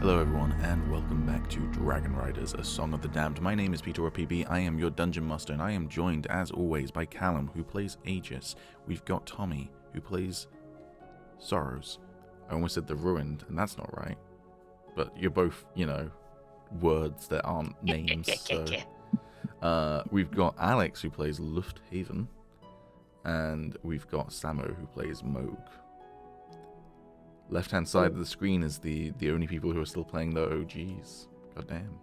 Hello everyone, and welcome back to Dragonriders, a Song of the Damned. My name is Peter or PB, I am your Dungeon Master, and I am joined, as always, by Calum, who plays Agis. We've got Tommy, who plays Sorrows. I almost said the Ruined, and that's not right. But you're both, words that aren't names, so... we've got Alex, who plays Lufthaven, and we've got Samo, who plays Moog. Left-hand side of the screen is the only people who are still playing the OGs. Goddamn.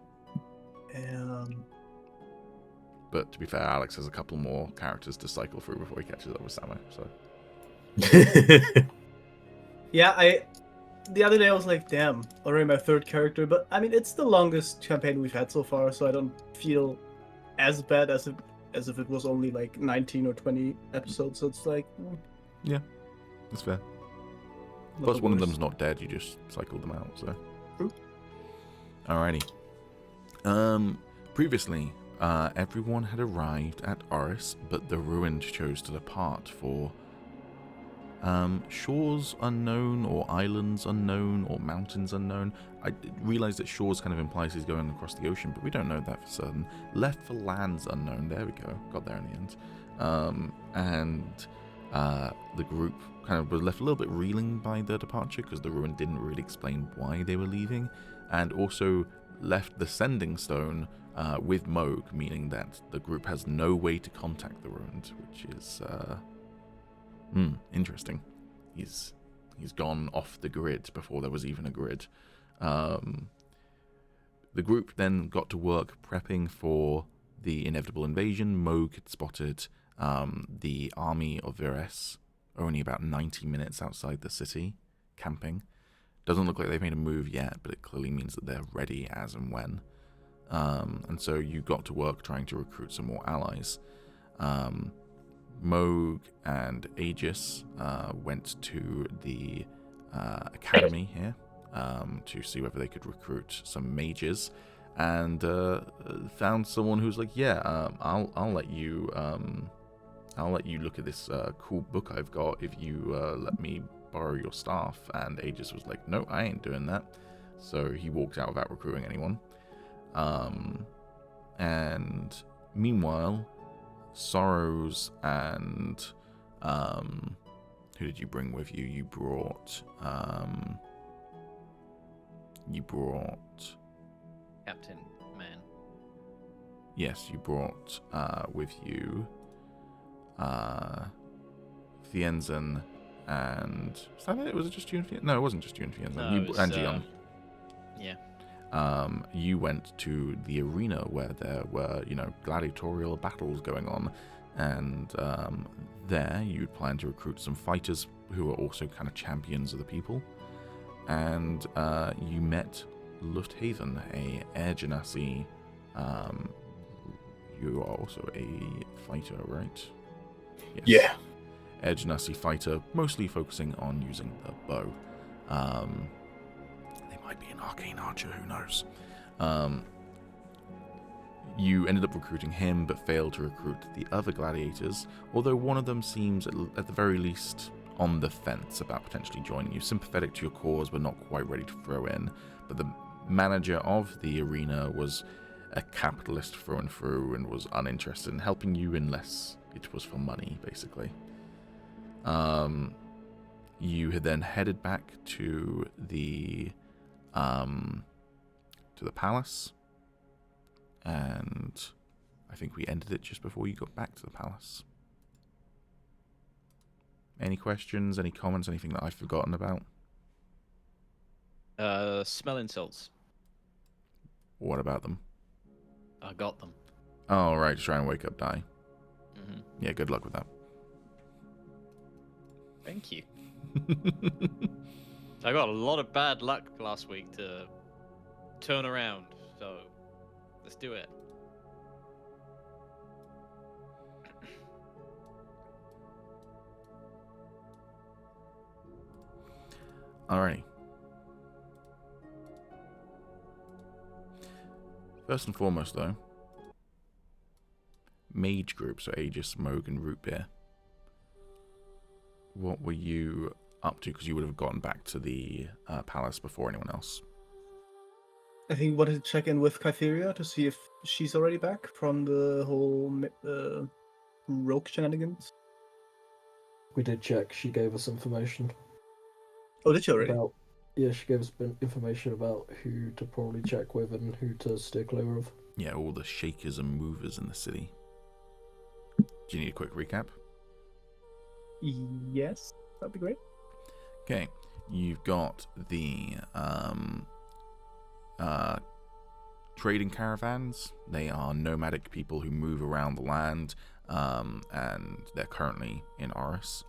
But to be fair, Alex has a couple more characters to cycle through before he catches up with Samo. So. Yeah, the other day I was like, damn, already my third character. But I mean, it's the longest campaign we've had so far, so I don't feel as bad as if it was only like 19 or 20 episodes. So it's like, yeah, that's fair. Plus, one of them's not dead. You just cycled them out. So. True. Alrighty. Previously, everyone had arrived at Oris, but the Ruined chose to depart for shores unknown, or islands unknown, or mountains unknown. I realised that shores kind of implies he's going across the ocean, but we don't know that for certain. Left for lands unknown. There we go. Got there in the end. The group kind of was left a little bit reeling by their departure because the Ruin didn't really explain why they were leaving, and also left the Sending Stone with Moog, meaning that the group has no way to contact the Ruined, which is interesting. He's gone off the grid before there was even a grid. The group then got to work prepping for the inevitable invasion. Moog had spotted the army of Vires only about 90 minutes outside the city, camping. Doesn't look like they've made a move yet, but it clearly means that they're ready as and when. And so you got to work trying to recruit some more allies. Moog and Agis went to the academy here to see whether they could recruit some mages, and found someone who's like, I'll let you look at this cool book I've got if you let me borrow your staff. And Agis was like, no, I ain't doing that. So he walked out without recruiting anyone. And meanwhile, Sorrows and who did you bring with you? You brought Captain Man. Yes, you brought with you Fienzen and... Was it just you and Fienzen? No, it wasn't just you and Fienzen. No, And Gion. Yeah. You went to the arena where there were, gladiatorial battles going on, and there you'd plan to recruit some fighters who are also kind of champions of the people. And you met Lufthaven, a air genasi. You are also a fighter, right? Yes. Yeah. Air genasi fighter, mostly focusing on using the bow. They might be an arcane archer, who knows? You ended up recruiting him, but failed to recruit the other gladiators, although one of them seems, at the very least, on the fence about potentially joining you, sympathetic to your cause, but not quite ready to throw in. But the manager of the arena was a capitalist through and through, and was uninterested in helping you unless it was for money, basically. You had then headed back to the palace, and I think we ended it just before you got back to the palace. Any questions, any comments, anything that I've forgotten about? Smell insults. What about them? I got them. Oh, right, try and wake up die. Mm-hmm. Yeah, good luck with that. Thank you. I got a lot of bad luck last week to turn around, so let's do it. Alrighty. First and foremost, though, mage groups, so Agis, Moog, and Rootbeer. What were you up to? Because you would have gotten back to the palace before anyone else. I think we wanted to check in with Kytheria to see if she's already back from the whole rogue shenanigans. We did check. She gave us information Oh, did she already? about. Yeah, she gave us information about who to probably check with and who to steer clear of. Yeah, all the shakers and movers in the city. Do you need a quick recap? Yes, that'd be great. Okay, you've got the trading caravans. They are nomadic people who move around the land, and they're currently in Oris.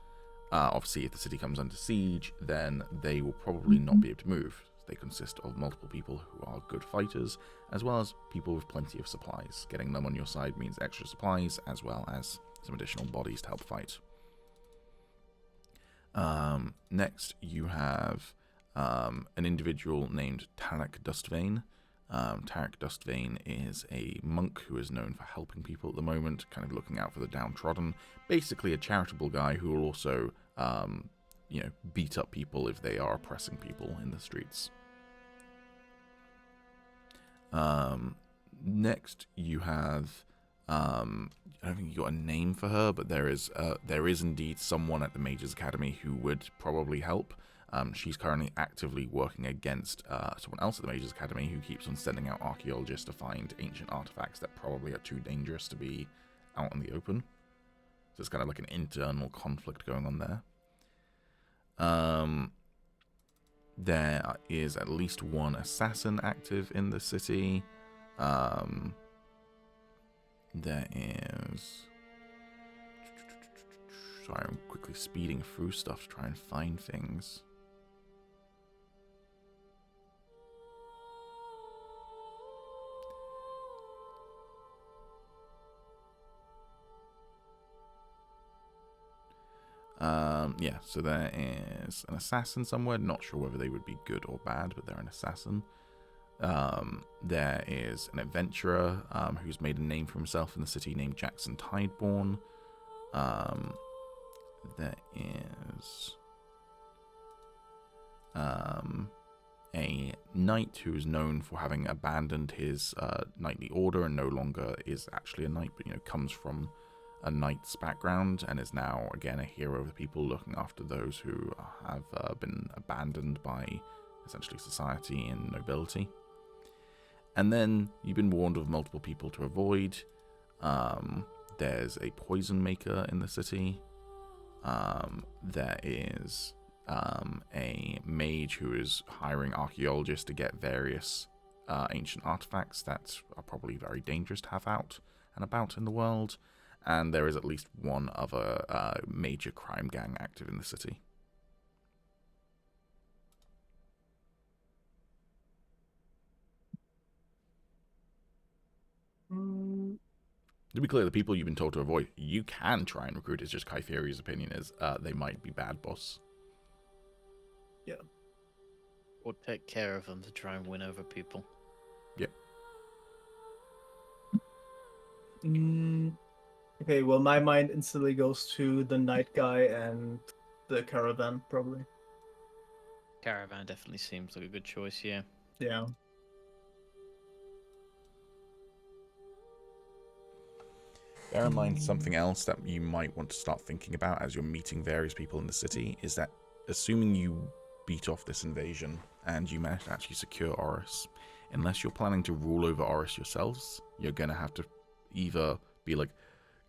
Obviously, if the city comes under siege, then they will probably not be able to move. They consist of multiple people who are good fighters, as well as people with plenty of supplies. Getting them on your side means extra supplies, as well as some additional bodies to help fight. Next, you have an individual named Tarek Dustvane. Tarek Dustvane is a monk who is known for helping people at the moment, kind of looking out for the downtrodden. Basically a charitable guy who will also, beat up people if they are oppressing people in the streets. Next, you have, I don't think you got a name for her, but there is indeed someone at the Mages Academy who would probably help. She's currently actively working against someone else at the Mages Academy who keeps on sending out archaeologists to find ancient artifacts that probably are too dangerous to be out in the open. So it's kind of like an internal conflict going on there. There is at least one assassin active in the city. There is... Sorry, I'm quickly speeding through stuff to try and find things. So there is an assassin somewhere. Not sure whether they would be good or bad, but they're an assassin. There is an adventurer who's made a name for himself in the city named Jackson Tideborn. There is a knight who is known for having abandoned his knightly order and no longer is actually a knight, but comes from a knight's background and is now again a hero of the people, looking after those who have been abandoned by essentially society and nobility. And then you've been warned of multiple people to avoid. There's a poison maker in the city. There is a mage who is hiring archaeologists to get various ancient artifacts that are probably very dangerous to have out and about in the world. And there is at least one other major crime gang active in the city. To be clear, the people you've been told to avoid, you can try and recruit. It's just Kytheria's opinion is they might be bad boss. Yeah. Or take care of them to try and win over people. Yep. Okay, well, my mind instantly goes to the night guy and the caravan, probably. Caravan definitely seems like a good choice, yeah. Yeah. Bear in mind something else that you might want to start thinking about as you're meeting various people in the city is that assuming you beat off this invasion and you manage to actually secure Oris, unless you're planning to rule over Oris yourselves, you're going to have to either be like,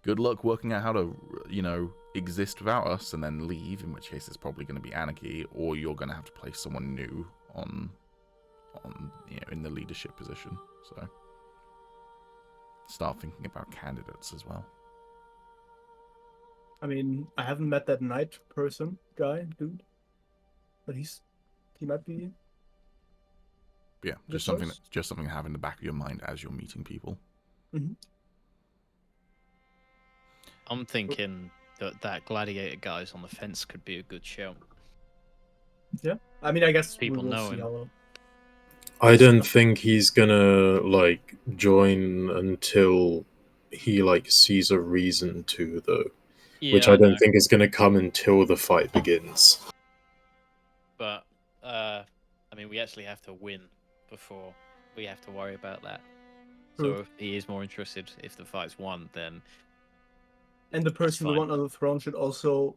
good luck working out how to, exist without us and then leave, in which case it's probably going to be anarchy, or you're going to have to place someone new on in the leadership position. So start thinking about candidates as well. I mean, I haven't met that knight person, dude. But he might be... Yeah, just something to have in the back of your mind as you're meeting people. Mm-hmm. I'm thinking that gladiator guys on the fence could be a good shout. Yeah, I mean, I guess People we will know see him. how... I don't think he's gonna join until he sees a reason to, though. Yeah, Which I don't think is gonna come until the fight begins. But we actually have to win before we have to worry about that. True. So if he is more interested if the fight's won, then And the person we fine. want on the throne should also,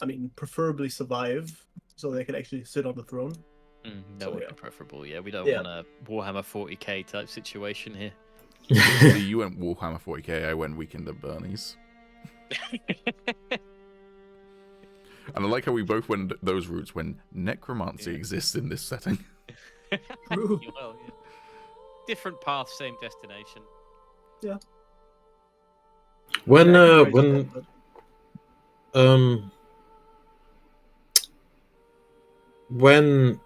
I mean, preferably survive, so they can actually sit on the throne. that So, would yeah. be preferable. Yeah, we don't Yeah. want a Warhammer 40k type situation here. See, you went Warhammer 40k, I went Weekend at Bernie's. And I like how we both went those routes when necromancy exists in this setting. True. Well, yeah. Different path, same destination. When Yeah, I can when try to but- when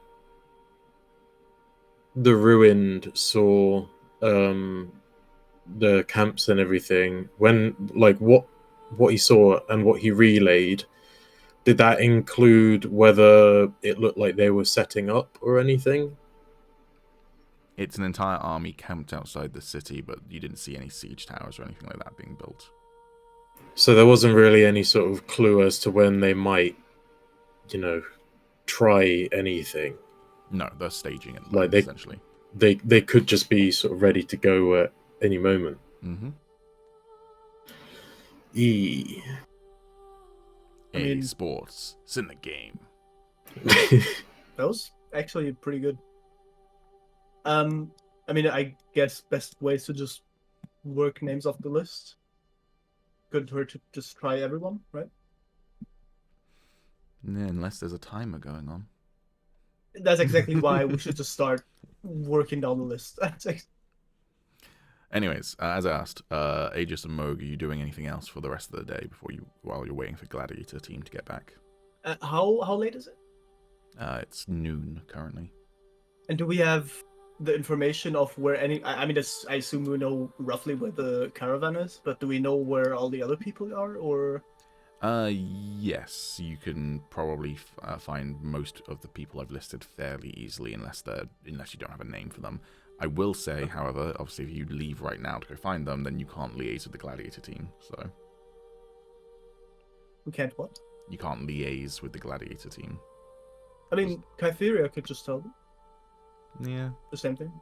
the ruined saw the camps and everything, when like what he saw and what he relayed, did that include whether it looked like they were setting up or anything? It's an entire army camped outside the city, but you didn't see any siege towers or anything like that being built. So there wasn't really any sort of clue as to when they might, try anything. No, they're staging it, Like they- essentially. They could just be sort of ready to go at any moment. Mm-hmm. E. I mean- Sports. It's in the game. That was actually pretty good. I mean, I guess best ways to just work names off the list. Couldn't hurt to just try everyone, right? Yeah, unless there's a timer going on. That's exactly why we should just start working down the list. Anyways, as I asked, Agis and Moog, are you doing anything else for the rest of the day while you're waiting for Gladiator team to get back? How late is it? It's noon currently. And do we have the information of where any? I mean, I assume we know roughly where the caravan is, but do we know where all the other people are, or? Yes, you can probably find most of the people I've listed fairly easily, unless you don't have a name for them. I will say, however, obviously, if you leave right now to go find them, then you can't liaise with the Gladiator team. So We can't what? you can't liaise with the Gladiator team. I mean, Kytheria could just tell them Yeah. the same thing.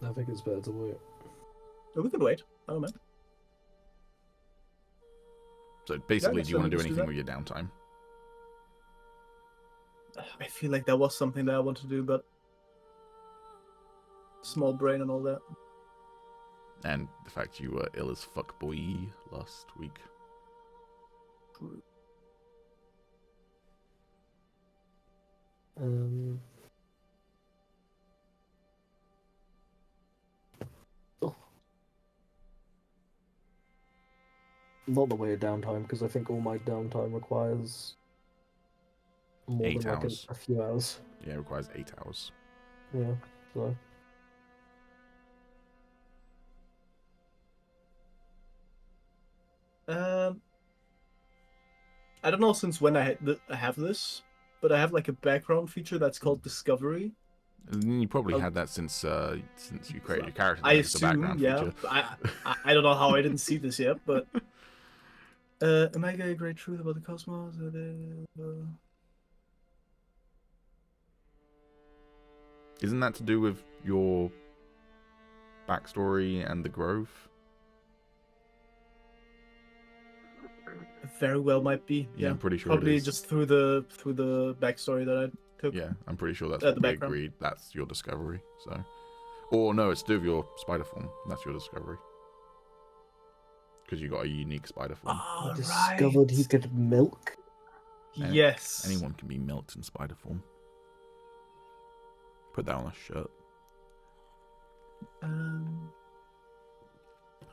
I think it's better to wait. Or we could wait. I don't know. So basically, guess do you want to do let's do anything that. with your downtime? I feel like that was something that I want to do, but small brain and all that. And the fact you were ill as fuck boy last week. Not the way of downtime, because I think all my downtime requires more 8 than like hours. a few hours. Yeah, it requires 8 hours. Yeah, so I don't know since when I have this, but I have like a background feature that's called Discovery. And you probably Oh. had that since you created your character. I It's a assume, background yeah. feature. I don't know how I didn't see this yet, but am I getting a great truth about the cosmos? Isn't that to do with your backstory and the growth? Very well might be. Yeah, Yeah, I'm pretty sure probably it is. just through the backstory that I took. Yeah, I'm pretty sure that's The what we background. agreed. That's your discovery. So, or no, it's to do with your spider form. That's your discovery. Because you got a unique spider form. Oh, I discovered he could milk. Yes. Anyone can be milked in spider form. Put that on a shirt.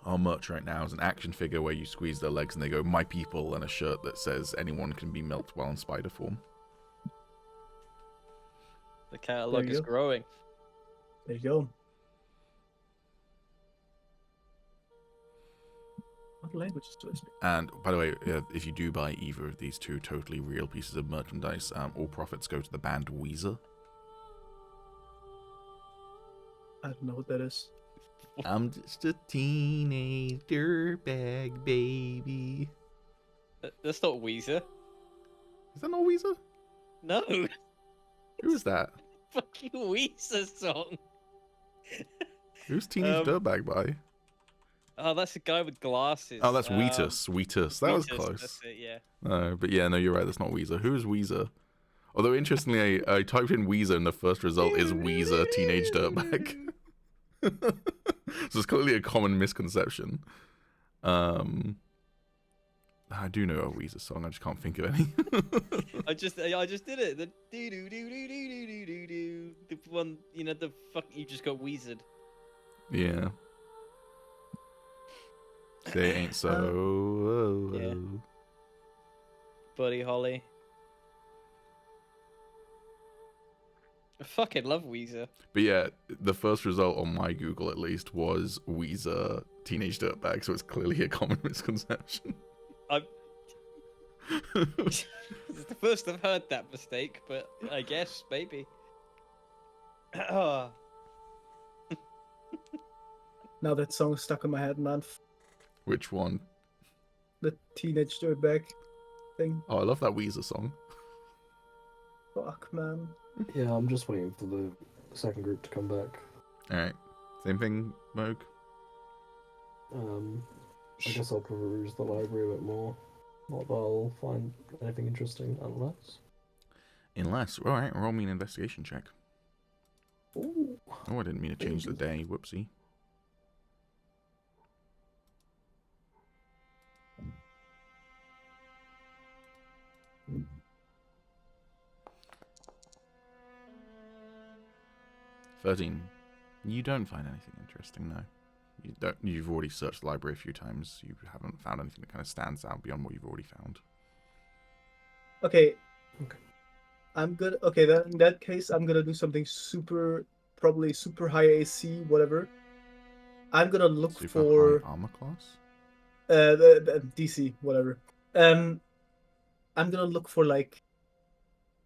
Our merch right now is an action figure where you squeeze their legs and they go, "My people," and a shirt that says, "Anyone can be milked while in spider form." The catalog you is go. growing. There you go. What languages do I speak? And by the way, if you do buy either of these two totally real pieces of merchandise, all profits go to the band Weezer. I don't know what that is. I'm just a teenage dirtbag baby. That's not Weezer. Is that not Weezer? No, Who is that? fucking Weezer song. Who's Teenage Dirtbag by? Oh, that's a guy with glasses. Oh, that's Wheatus. Wheatus. That was Wheatus, close. That's it, yeah. No, but yeah, no, you're right. That's not Weezer. Who is Weezer? Although, interestingly, I typed in Weezer and the first result is Weezer Teenage Dirtbag. So it's clearly a common misconception. I do know a Weezer song. I just can't think of any. I just did it. The doo doo doo doo doo doo doo doo. The one, you know, the fuck. You just got Weezered. Yeah. Say it ain't so. Yeah. Buddy Holly. I fucking love Weezer. But yeah, the first result on my Google at least was Weezer Teenage Dirtbag, so it's clearly a common misconception. It's the first I've heard that mistake, but I guess maybe. Now that song's stuck in my head, man. Which one? The Teenage Dirtbag thing. Oh, I love that Weezer song. Fuck, man. Yeah, I'm just waiting for the second group to come back. Alright. Same thing, Moog? I guess I'll peruse the library a bit more. Not that I'll find anything interesting, unless. Alright, roll me an investigation check. Ooh. Oh, I didn't mean to change the day. Whoopsie. $13. You don't find anything interesting, no. You've already searched the library a few times. You haven't found anything that kind of stands out beyond what you've already found. Okay. Okay. I'm good. Okay, in that case, I'm gonna do something probably super high AC, whatever. I'm gonna look Super for high armor class? the DC, whatever. I'm gonna look for like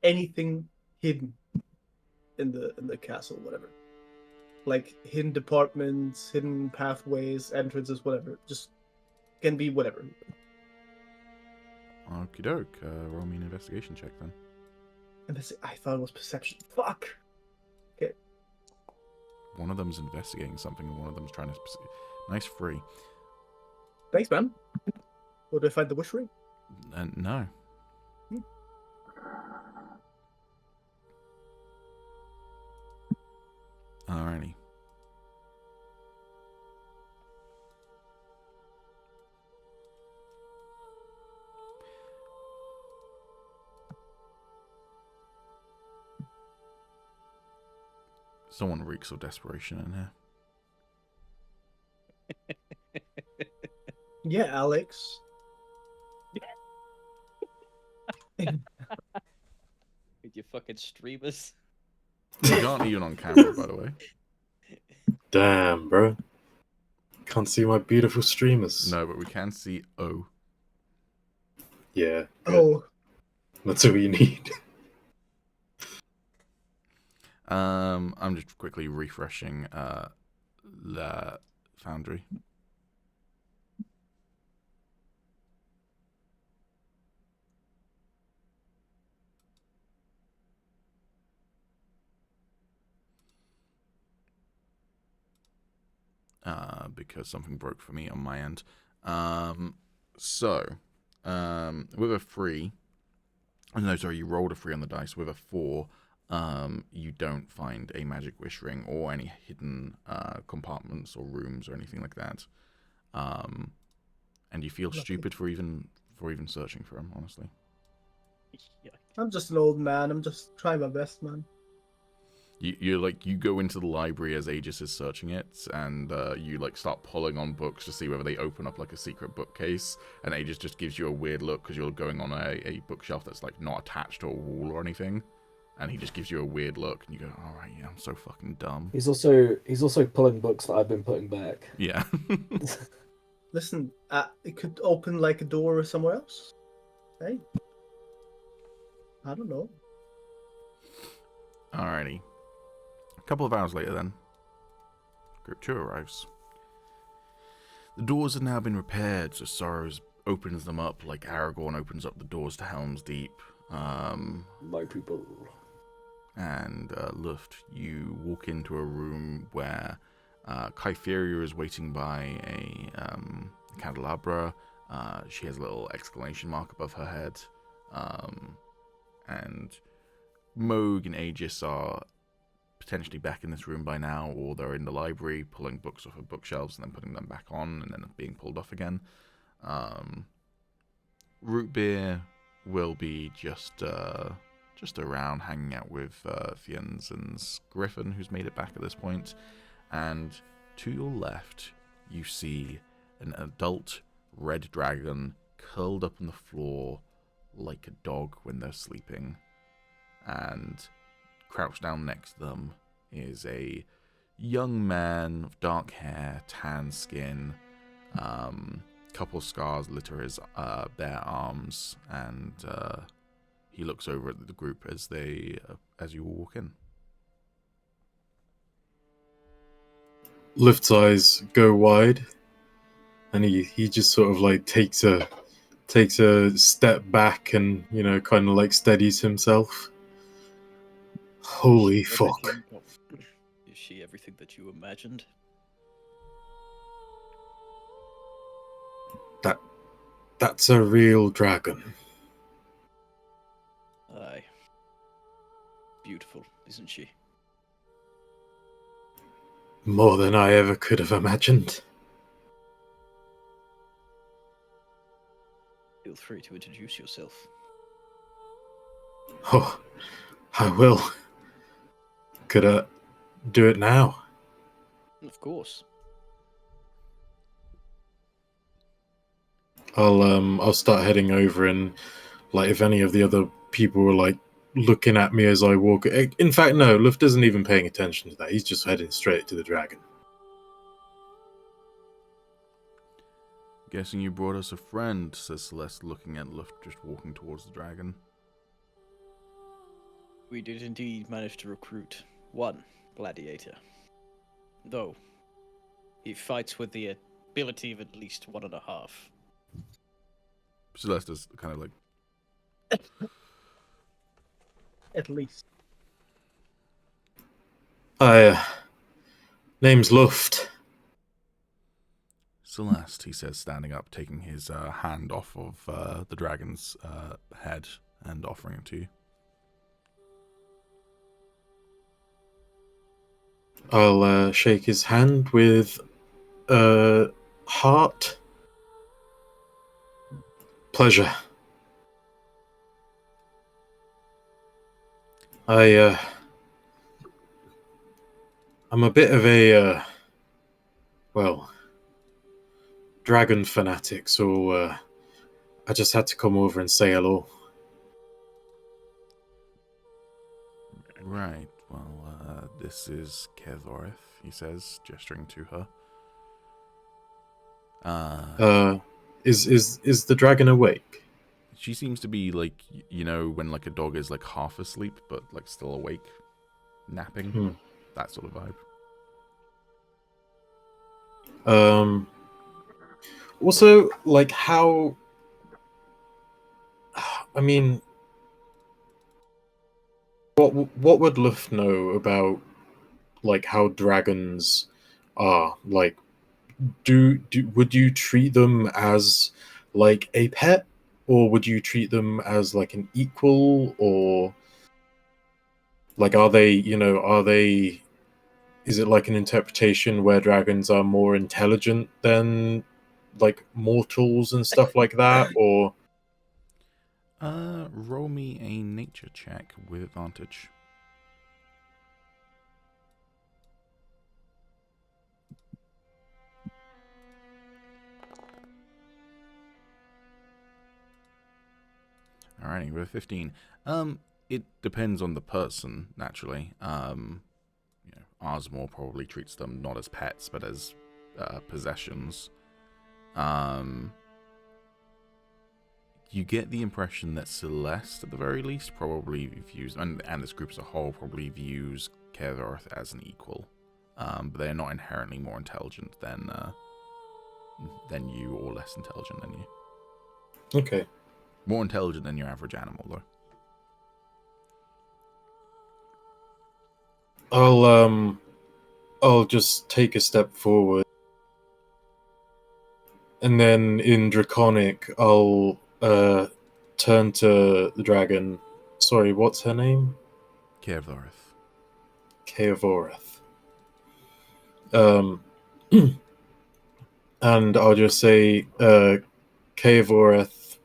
anything hidden in the castle, whatever. Like hidden departments, hidden pathways, entrances, whatever. Just can be whatever. Okie doke. Roll me an investigation check then. And I thought it was perception. Fuck. Okay. One of them's investigating something and one of them's trying to... Nice free. Thanks, man. Where do I find the wish ring? No. Alrighty. Someone reeks of desperation in here. Yeah, Alex. With your fucking streamers. You aren't even on camera, by the way. Damn, bro. Can't see my beautiful streamers. No, but we can see O. Yeah. Good. Oh. That's all you need. I'm just quickly refreshing the Foundry. Because something broke for me on my end. With a 3, no, sorry, you rolled a 3 on the dice. With a 4, you don't find a magic wish ring or any hidden compartments or rooms or anything like that. And you feel stupid for even searching for them, honestly. I'm just an old man. I'm just trying my best, man. You go into the library as Agis is searching it, and you like start pulling on books to see whether they open up like a secret bookcase, and Agis just gives you a weird look because you're going on a bookshelf that's like not attached to a wall or anything, and he just gives you a weird look, and you go, all right, yeah, I'm so fucking dumb. He's also pulling books that I've been putting back. Yeah. Listen, it could open like a door somewhere else. Hey, I don't know. Alrighty. A couple of hours later then, Group 2 arrives. The doors have now been repaired, so Sorrows opens them up like Aragorn opens up the doors to Helm's Deep. My people. and Luft, you walk into a room where Kytheria is waiting by a candelabra. She has a little exclamation mark above her head. And Moog and Agis are potentially back in this room by now, or they're in the library pulling books off of bookshelves and then putting them back on and then being pulled off again. Root Beer will be just around hanging out with Fiennes and Griffin, who's made it back at this point. And to your left, you see an adult red dragon curled up on the floor like a dog when they're sleeping. And crouched down next to them is a young man with dark hair, tan skin, couple scars litter his bare arms, and he looks over at the group as you walk in. Lift's eyes go wide, and he just sort of like takes a step back and, you know, kind of like steadies himself. Holy fuck. Is she everything that you imagined? That's a real dragon. Aye. Beautiful, isn't she? More than I ever could have imagined. Feel free to introduce yourself. Oh, I will. Could I do it now? Of course. I'll start heading over, and like if any of the other people were like looking at me as I walk. In fact, no, Luft isn't even paying attention to that. He's just heading straight to the dragon. Guessing you brought us a friend, says Celeste, looking at Luft just walking towards the dragon. We did indeed manage to recruit one gladiator. Though, he fights with the ability of at least 1.5. Celeste is kind of like... At least. Name's Luft. Celeste, he says, standing up, taking his hand off of the dragon's head and offering it to you. I'll shake his hand with heart. Pleasure. I'm a bit of a dragon fanatic, so I just had to come over and say hello. Right, well, this is Kethorith, he says, gesturing to her. Is the dragon awake? She seems to be like, you know, when like a dog is like half asleep, but like still awake, napping, that sort of vibe. Also, like how, I mean, what would Luft know about like how dragons are? Like, would you treat them as like a pet, or would you treat them as like an equal, or like are they is it like an interpretation where dragons are more intelligent than like mortals and stuff like that, or roll me a nature check with advantage. Alrighty, with 15. It depends on the person, naturally. You know, Ardmore probably treats them not as pets, but as possessions. You get the impression that Celeste, at the very least, probably views, and this group as a whole, probably views Kethorith as an equal. But they're not inherently more intelligent than you, or less intelligent than you. okay. More intelligent than your average animal, though. I'll just take a step forward, and then in Draconic, I'll turn to the dragon. Sorry, what's her name? Kevoreth. Kevoreth. And I'll just say, Kevoreth,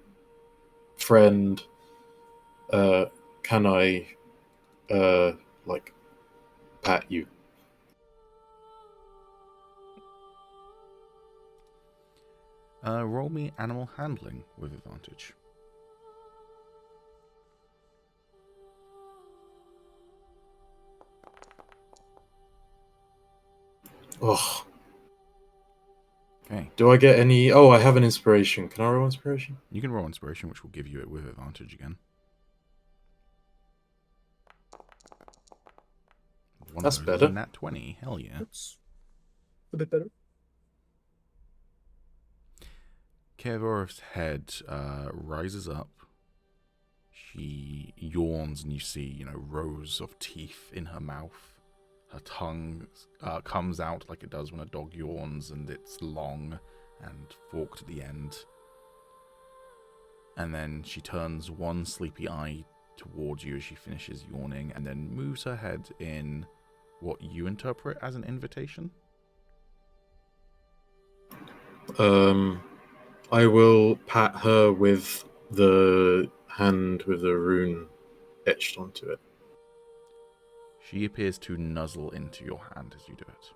friend, can I, like, pat you? Roll me animal handling with advantage. Oh, Okay. do I get any? Oh, I have an inspiration. Can I roll inspiration? You can roll inspiration, which will give you it with advantage again. One That's of those is better. a nat 20. Hell yeah. That's a bit better. Kevoreth's head rises up. She yawns, and you see, rows of teeth in her mouth. Her tongue comes out like it does when a dog yawns, and it's long and forked at the end. And then she turns one sleepy eye towards you as she finishes yawning, and then moves her head in what you interpret as an invitation. I will pat her with the hand with the rune etched onto it. She appears to nuzzle into your hand as you do it.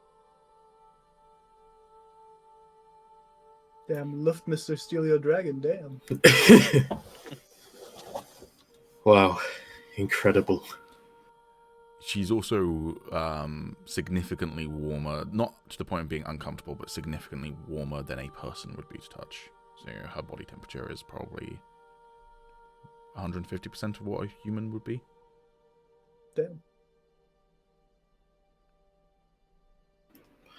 Damn, Luftmeister steal your dragon, damn. Wow, incredible. She's also significantly warmer, not to the point of being uncomfortable, but significantly warmer than a person would be to touch. So her body temperature is probably 150% of what a human would be. Damn.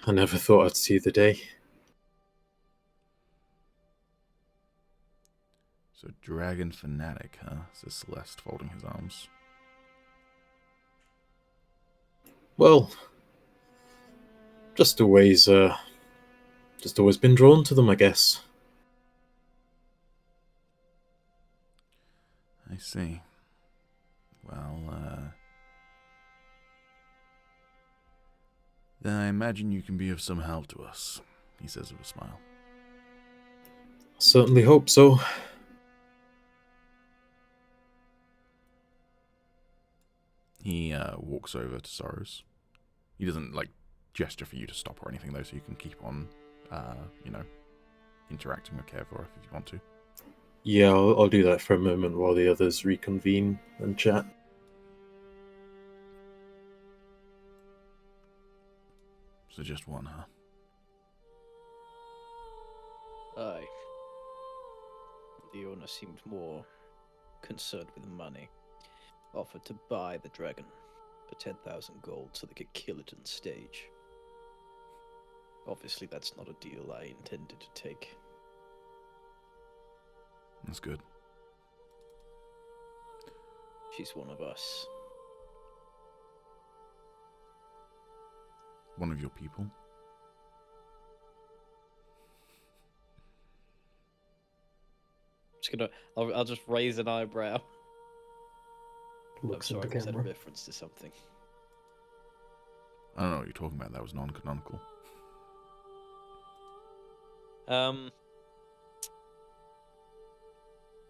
I never thought I'd see the day. So dragon fanatic, huh? Says Celeste, folding his arms. Well, just always been drawn to them, I guess. I see. Well, then I imagine you can be of some help to us, he says with a smile. Certainly hope so. He walks over to Sorrows. He doesn't, gesture for you to stop or anything, though, so you can keep on, interacting with Kevoreth if you want to. Yeah, I'll do that for a moment while the others reconvene and chat. So just one, huh? Aye. The owner seemed more concerned with money. Offered to buy the dragon for 10,000 gold so they could kill it on stage. Obviously, that's not a deal I intended to take. That's good. She's one of us. One of your people? I'll just raise an eyebrow. I'm Looks at sorry, the was that a camera. reference to something? I don't know what you're talking about. That was non-canonical.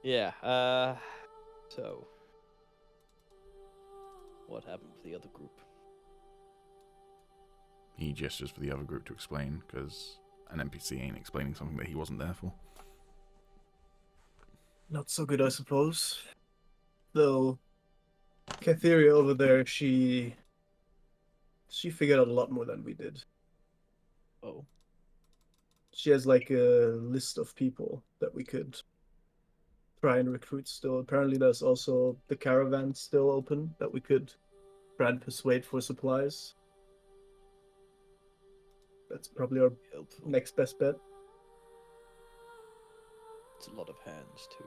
Yeah, so... What happened with the other group? He gestures for the other group to explain, because an NPC ain't explaining something that he wasn't there for. Not so good, I suppose. Though, Catheria over there, she figured out a lot more than we did. Oh. She has like a list of people that we could try and recruit still. Apparently there's also the caravan still open that we could try and persuade for supplies. That's probably our Helpful. next best bet. It's a lot of hands, too.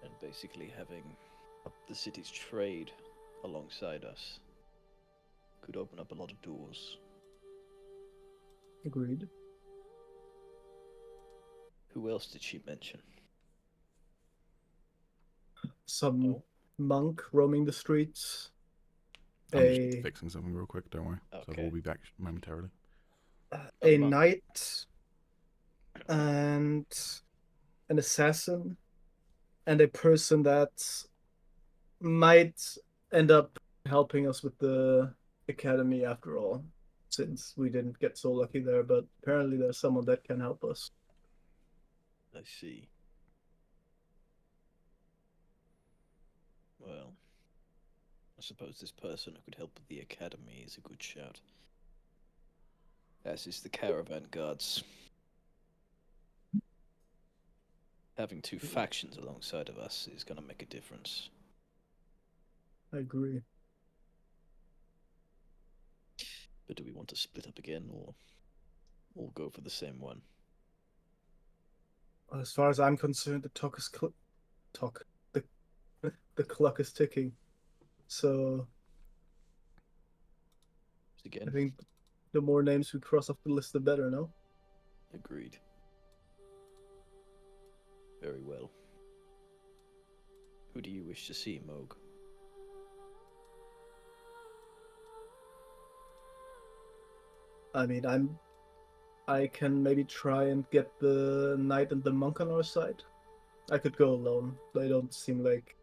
And basically having the city's trade alongside us could open up a lot of doors. Agreed. Who else did she mention? Some No? monk roaming the streets. I'm just A fixing something real quick, don't worry. So Okay. we'll be back momentarily. a monk. knight and an assassin and a person that might end up helping us with the academy after all, since we didn't get so lucky there, but apparently there's someone that can help us. I see. Well, I suppose this person who could help with the academy is a good shout. As is the caravan guards. Having two factions alongside of us is going to make a difference. I agree. But do we want to split up again, or all go for the same one? As far as I'm concerned, the the clock is ticking. So I Again, think the more names we cross off the list, the better, no? agreed. Very well. Who do you wish to see, Moog? I mean, I can maybe try and get the knight and the monk on our side. I could go alone. They don't seem like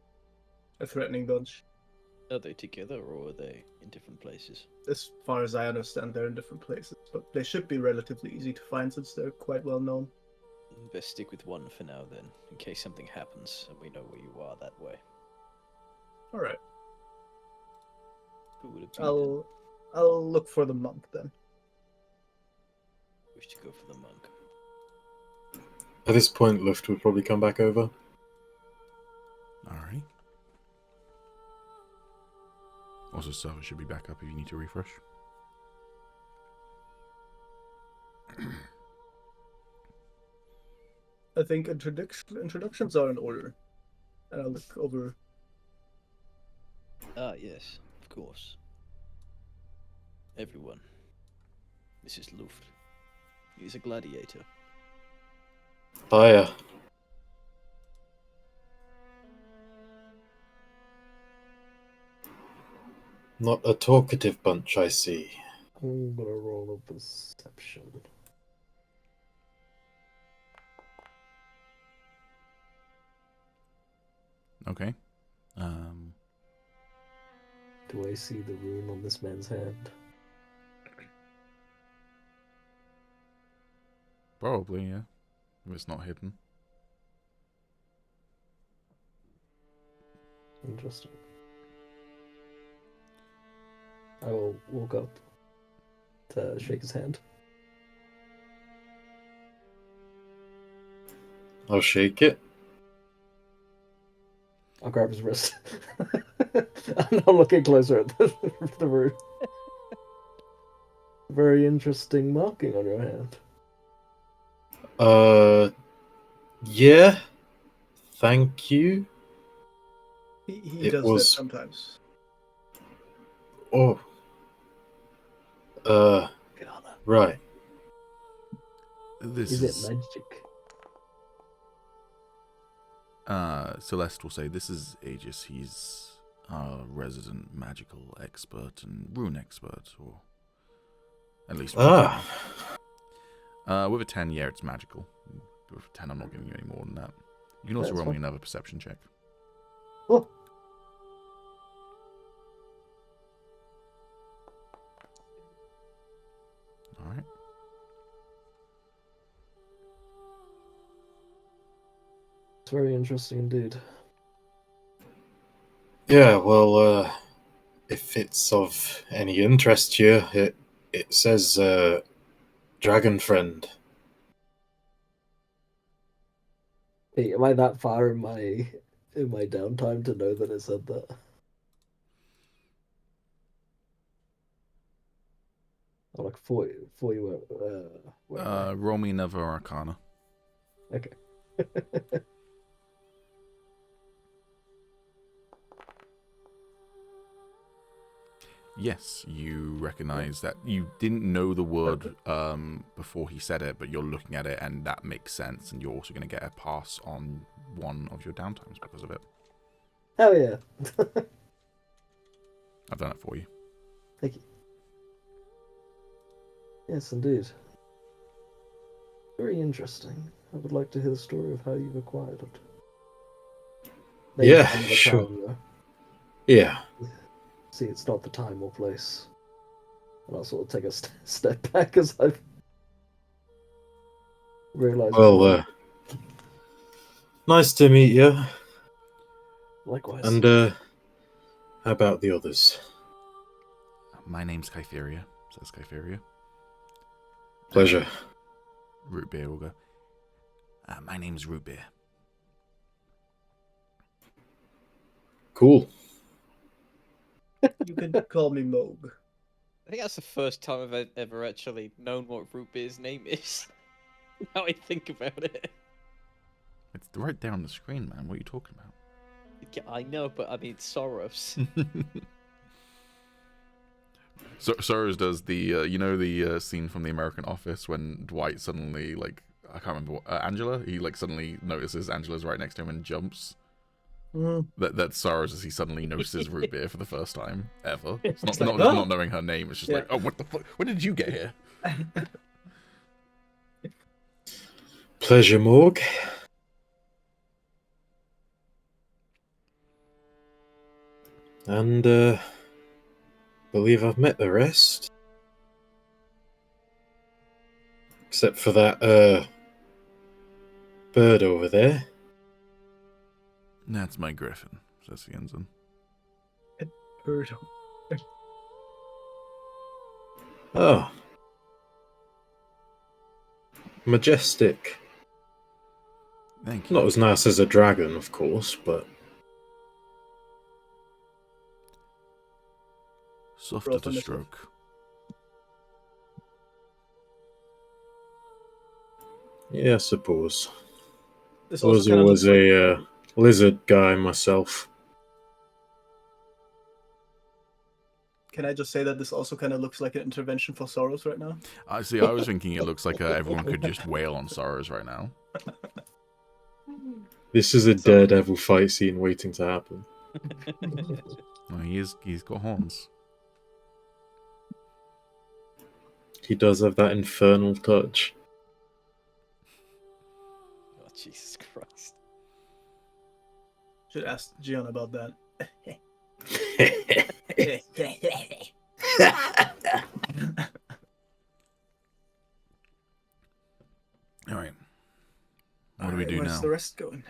a threatening bunch. Are they together, or are they in different places? As far as I understand, they're in different places, but they should be relatively easy to find since they're quite well known. Best stick with one for now, then, in case something happens and we know where you are that way. All right, Who would it be then? I'll look for the monk then. Wish to go for the monk. At this point, Luft will probably come back over. Alrighty. Also, server should be back up if you need to refresh. I think introductions are in order, and I'll look over. Ah, yes, of course. Everyone. This is Luft. He's a gladiator. Hiya. Not a talkative bunch, I see. I'm gonna roll a perception. Okay. Do I see the rune on this man's hand? Probably, yeah. If it's not hidden. Interesting. I will walk up to shake his hand. I'll shake it. I'll grab his wrist. I'm not looking closer at the rune. Very interesting marking on your hand. Yeah. Thank you. He It does was- that sometimes. Oh. Right. This Is it is... magic? Celeste will say this is Agis. He's a resident magical expert and rune expert, or at least Ah. with a 10, yeah, it's magical. With a 10, I'm not giving you any more than that. You can also That's roll me fine. another perception check. Oh. All right. It's very interesting indeed. Yeah, well, if it's of any interest here, it says, Dragon Friend. Hey, am I that far in my downtime to know that it said that? I'm like 40 where am I? Roll me another Arcana. Okay. Yes, you recognize that you didn't know the word before he said it, but you're looking at it and that makes sense, and you're also going to get a pass on one of your downtimes because of it. Hell yeah. I've done it for you. Thank you. Yes, indeed. Very interesting. I would like to hear the story of how you've acquired it. Maybe Yeah, another sure. time, though. Yeah. See, it's not the time or place. And I'll sort of take a step back as I've realised. Well, nice to meet you. Likewise. And, how about the others? My name's Kytheria, says Kytheria. Pleasure. Root beer will go. My name's Root beer. Cool. You can call me Moog. I think that's the first time I've ever actually known what Root Beer's name is. Now I think about it. It's right there on the screen, man. What are you talking about? Yeah, I know, but I mean Soros. So Soros does the the scene from The American Office when Dwight suddenly, like, I can't remember what, Angela, he like suddenly notices Angela's right next to him and jumps. That's Soros as he suddenly notices Root beer for the first time ever. It's not like, not oh! not knowing her name. It's just like, oh, what the fuck? When did you get here? Pleasure, Morg. And, believe I've met the rest. Except for that, bird over there. That's my griffin, says the ensign. Bird. Oh. Majestic. Thank you. Not as nice as a dragon, of course, but... Softer Roll to initiative. stroke. Yeah, I suppose. This I was also kind of always looks a lizard guy myself. Can I just say that this also kind of looks like an intervention for Soros right now? I see. I was thinking it looks like everyone could just wail on Soros right now. This is a So- daredevil fight scene waiting to happen. Well, he's got horns. He does have that infernal touch. Oh, Jesus Christ. Should ask Gian about that. All right. What do we do Where's now? the rest going?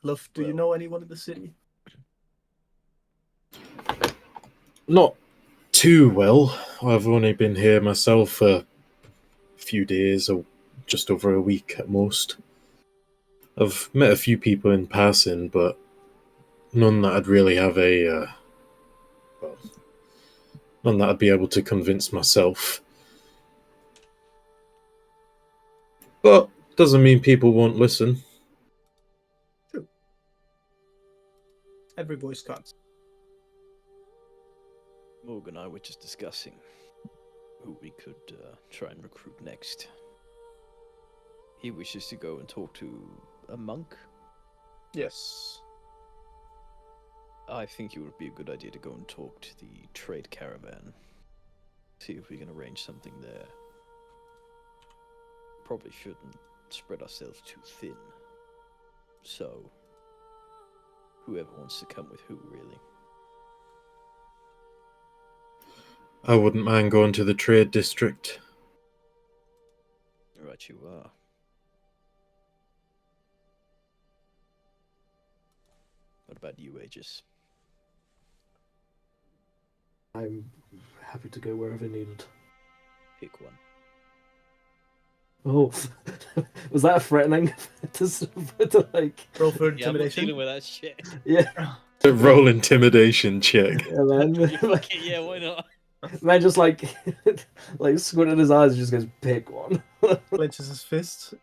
Love, do you know anyone in the city? Not too well. I've only been here myself for a few days, or just over a week at most. I've met a few people in passing, but none that I'd really have none that I'd be able to convince myself. But doesn't mean people won't listen. Every voice counts. Morgan and I were just discussing who we could try and recruit next. He wishes to go and talk to a monk. Yes. I think it would be a good idea to go and talk to the trade caravan. See if we can arrange something there. Probably shouldn't spread ourselves too thin. So, whoever wants to come with who, really. I wouldn't mind going to the trade district. Right, you are. What about you, Agis? I'm happy to go wherever needed. Pick one. Oh, was that threatening? to like, Roll for Yeah, I'm not intimidation. dealing with that shit. yeah, Roll intimidation check. yeah, man. Fuck it, yeah, why not? Man just like squinting his eyes and just goes, pick one. Clenches his fist.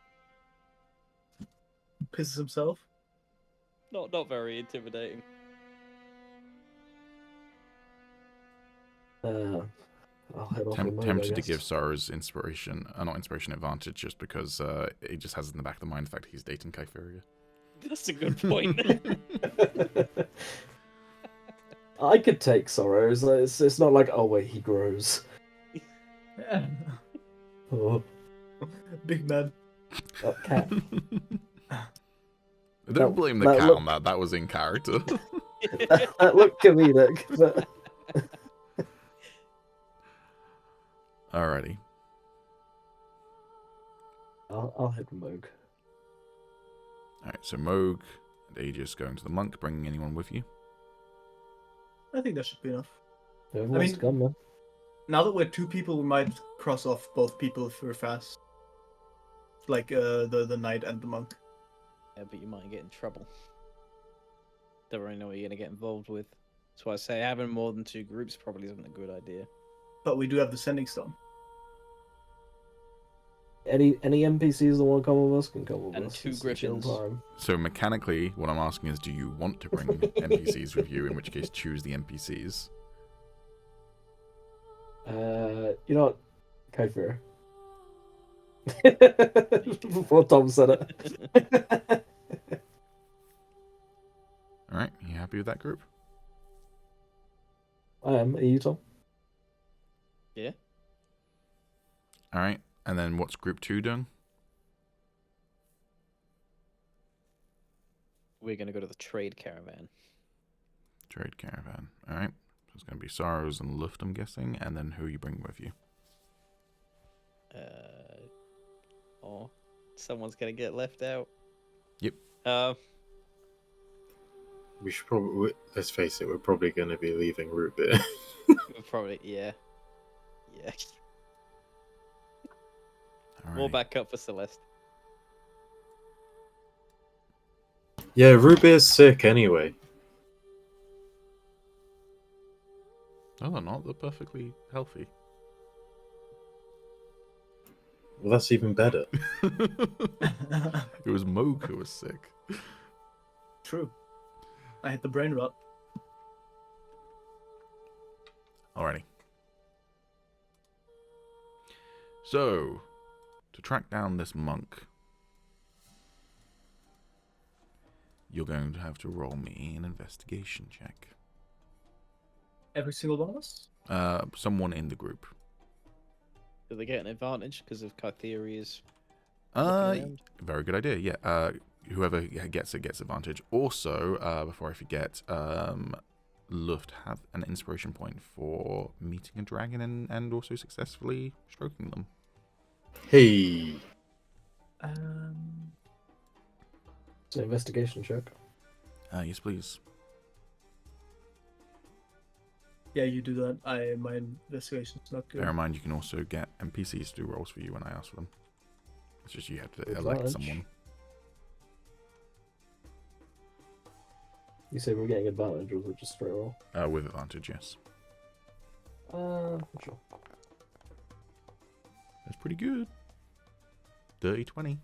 Pisses himself. Not very intimidating. I'll head off with Moog, I Tempted to guess. give Soros inspiration, not inspiration advantage, just because he just has in the back of the mind the fact that he's dating Kypheria. That's a good point. I could take Sorrows. It's not like, oh wait, he grows. Oh, Big man. that cat. Don't blame the cat on that. That was in character. That looked comedic, but Alrighty. I'll head with Moog. Alright, so Moog and Agis going to the monk, bringing anyone with you? I think that should be enough. Whoever wants to come, man. Now that we're 2 people, we might cross off both people if we're fast. Like the knight and the monk. Yeah, but you might get in trouble. Don't really know what you're gonna get involved with. That's why I say having more than 2 groups probably isn't a good idea. But we do have the sending stone. Any NPCs that want to come with us can come with And us. 2 It's a chill griffins. time. So mechanically, what I'm asking is, do you want to bring NPCs with you? In which case, choose the NPCs. You know what? Kypher. Before Tom said it. Alright, you happy with that group? I am. Are you, Tom? Yeah. Alright, and then what's group 2 doing? We're gonna go to the trade caravan. Trade caravan. Alright, so it's going to be Sorrows and Luft, I'm guessing, and then who are you bringing with you? Oh, someone's gonna get left out. Yep. We should probably, let's face it, we're probably going to be leaving Root Beer. Probably, yeah. Yeah. Alrighty. More backup for Celeste. Yeah, Root Beer's sick anyway. No, they're not. They're perfectly healthy. Well, that's even better. It was Moog who was sick. True. I had the brain rot. Alrighty. So, to track down this monk, you're going to have to roll me an investigation check. Every single one of us? Someone in the group. Do they get an advantage because of Kytheria's? Very good idea. Yeah. Whoever gets it gets advantage. Also, before I forget, Luft have an inspiration point for meeting a dragon and also successfully stroking them. Hey. It's an investigation check. Yes, please. Yeah, you do that. My investigation's not good. Bear in mind, you can also get NPCs to do rolls for you when I ask for them. It's just you have to elect Advantage. someone. You say we're getting advantage, or was it just straight roll? With advantage, yes. Sure. That's pretty good. Dirty 20.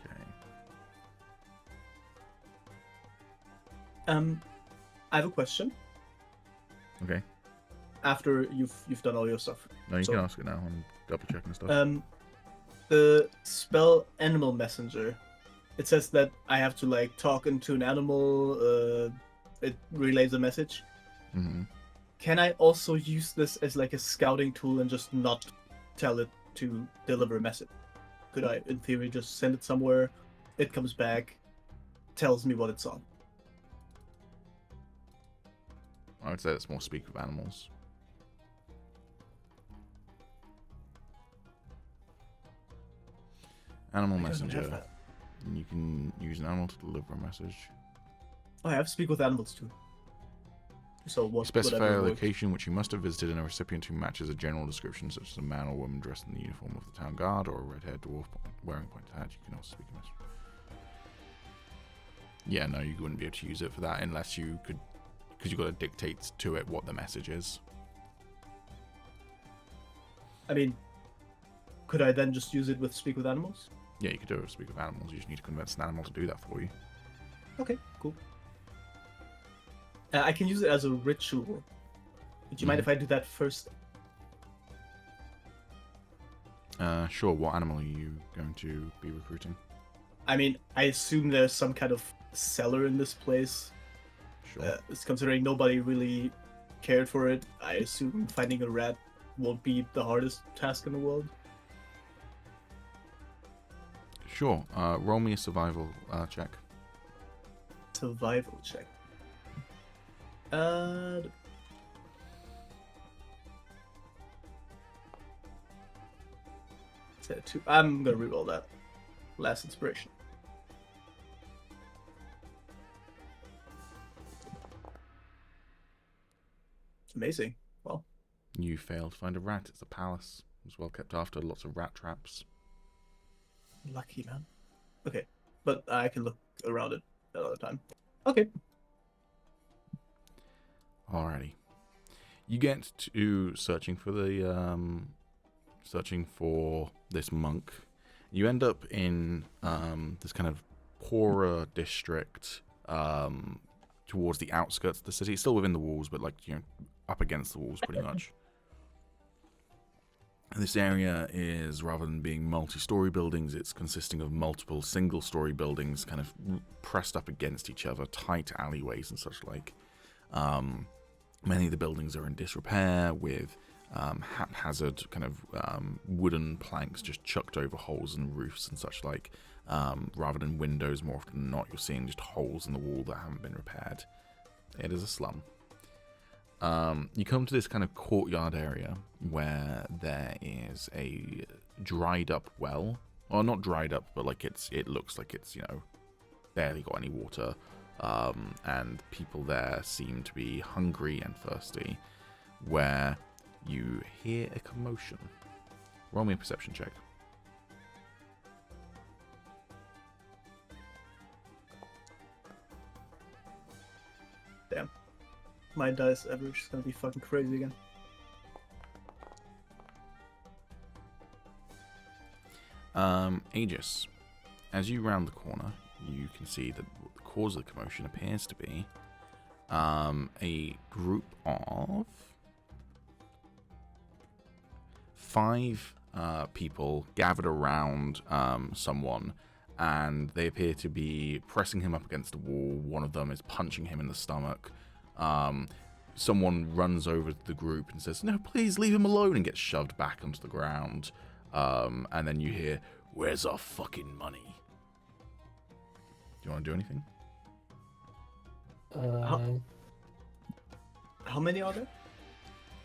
Okay. I have a question. Okay. After you've done all your stuff. No, you So- can ask it now. I'm double checking stuff. The spell Animal Messenger. It says that I have to like talk into an animal. It relays a message. Mm-hmm. Can I also use this as like a scouting tool and just not tell it to deliver a message? Could I, in theory, just send it somewhere? It comes back, tells me what it's on. I would say it's more speak with animals. Animal I don't have messenger. that. You can use an animal to deliver a message. Oh, I have speak with animals too. So what? Specify whatever a works. location which you must have visited and a recipient who matches a general description, such as a man or woman dressed in the uniform of the town guard or a red-haired dwarf wearing a pointed hat. You can also speak a message. Yeah, no, you wouldn't be able to use it for that unless you could, because you've got to dictate to it what the message is. I mean, could I then just use it with speak with animals? Yeah, you could do it with Speak of Animals. You just need to convince an animal to do that for you. Okay, cool. I can use it as a ritual. Would you mind if I do that first? Sure. What animal are you going to be recruiting? I mean, I assume there's some kind of cellar in this place. Sure. It's considering nobody really cared for it. I assume finding a rat won't be the hardest task in the world. Sure. Roll me a survival check. Survival check. Set 2. I'm gonna reroll that. Last inspiration. Amazing. Well, You failed to find a rat. It's a palace. It was well kept after. Lots of rat traps. lucky man. Okay, but I can look around it another time. Okay. Alrighty. You get to searching for this monk. You end up in this kind of poorer district towards the outskirts of the city. It's still within the walls, but like, you know, up against the walls pretty much. This area is, rather than being multi-story buildings, it's consisting of multiple single-story buildings kind of pressed up against each other, tight alleyways and such like. Many of the buildings are in disrepair, with haphazard kind of wooden planks just chucked over holes in roofs and such like. Rather than windows, more often than not, you're seeing just holes in the wall that haven't been repaired. It is a slum. You come to this kind of courtyard area where there is a dried up well. Well, not dried up, but like it looks like it's, you know, barely got any water. And people there seem to be hungry and thirsty, where you hear a commotion. Roll me a perception check. Damn. My dice average is gonna be fucking crazy again. Agis, as you round the corner, you can see that the cause of the commotion appears to be a group of 5 people gathered around someone, and they appear to be pressing him up against the wall. One of them is punching him in the stomach. Someone runs over to the group and says, "No, please leave him alone," and gets shoved back onto the ground. And then you hear, "Where's our fucking money?" Do you want to do anything? How many are there?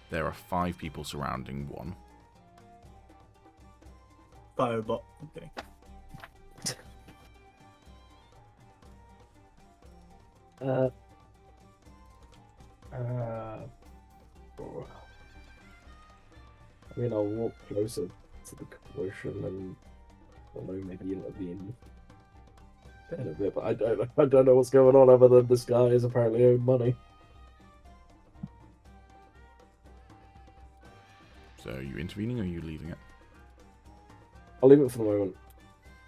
There are 5 people surrounding one. Fireball. Okay. I mean, I'll walk closer to the commotion and, I don't know, maybe intervene in a bit, but I don't know what's going on other than this guy is apparently owed money. So are you intervening or are you leaving it? I'll leave it for the moment.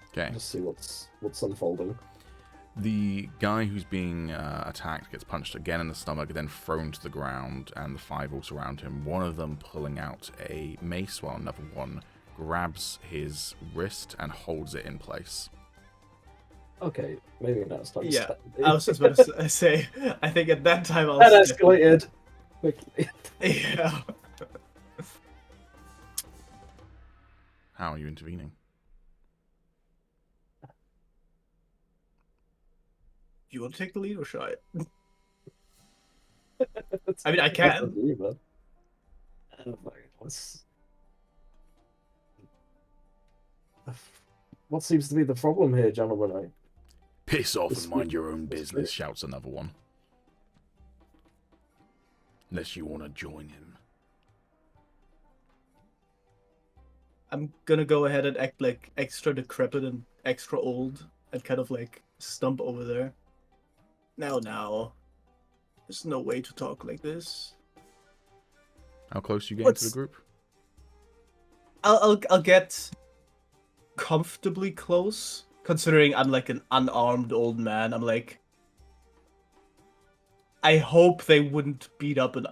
Okay. Just see what's unfolding. The guy who's being attacked gets punched again in the stomach, then thrown to the ground, and the 5 all surround him. One of them pulling out a mace, while another one grabs his wrist and holds it in place. Okay, maybe now it's time to Yeah, step. I was just about to say, I think at that time I'll That step- escalated quickly. Yeah. How are you intervening? You want to take the lead or should I? I mean, I can. What seems to be the problem here, gentlemen? Piss off This and mind week- your own this business, week- shouts another one. Unless you want to join him. I'm gonna go ahead and act like extra decrepit and extra old and kind of like stump over there. Now. There's no way to talk like this. How close are you getting to What's- the group? I'll get comfortably close, considering I'm like an unarmed old man. I'm like, I hope they wouldn't beat up an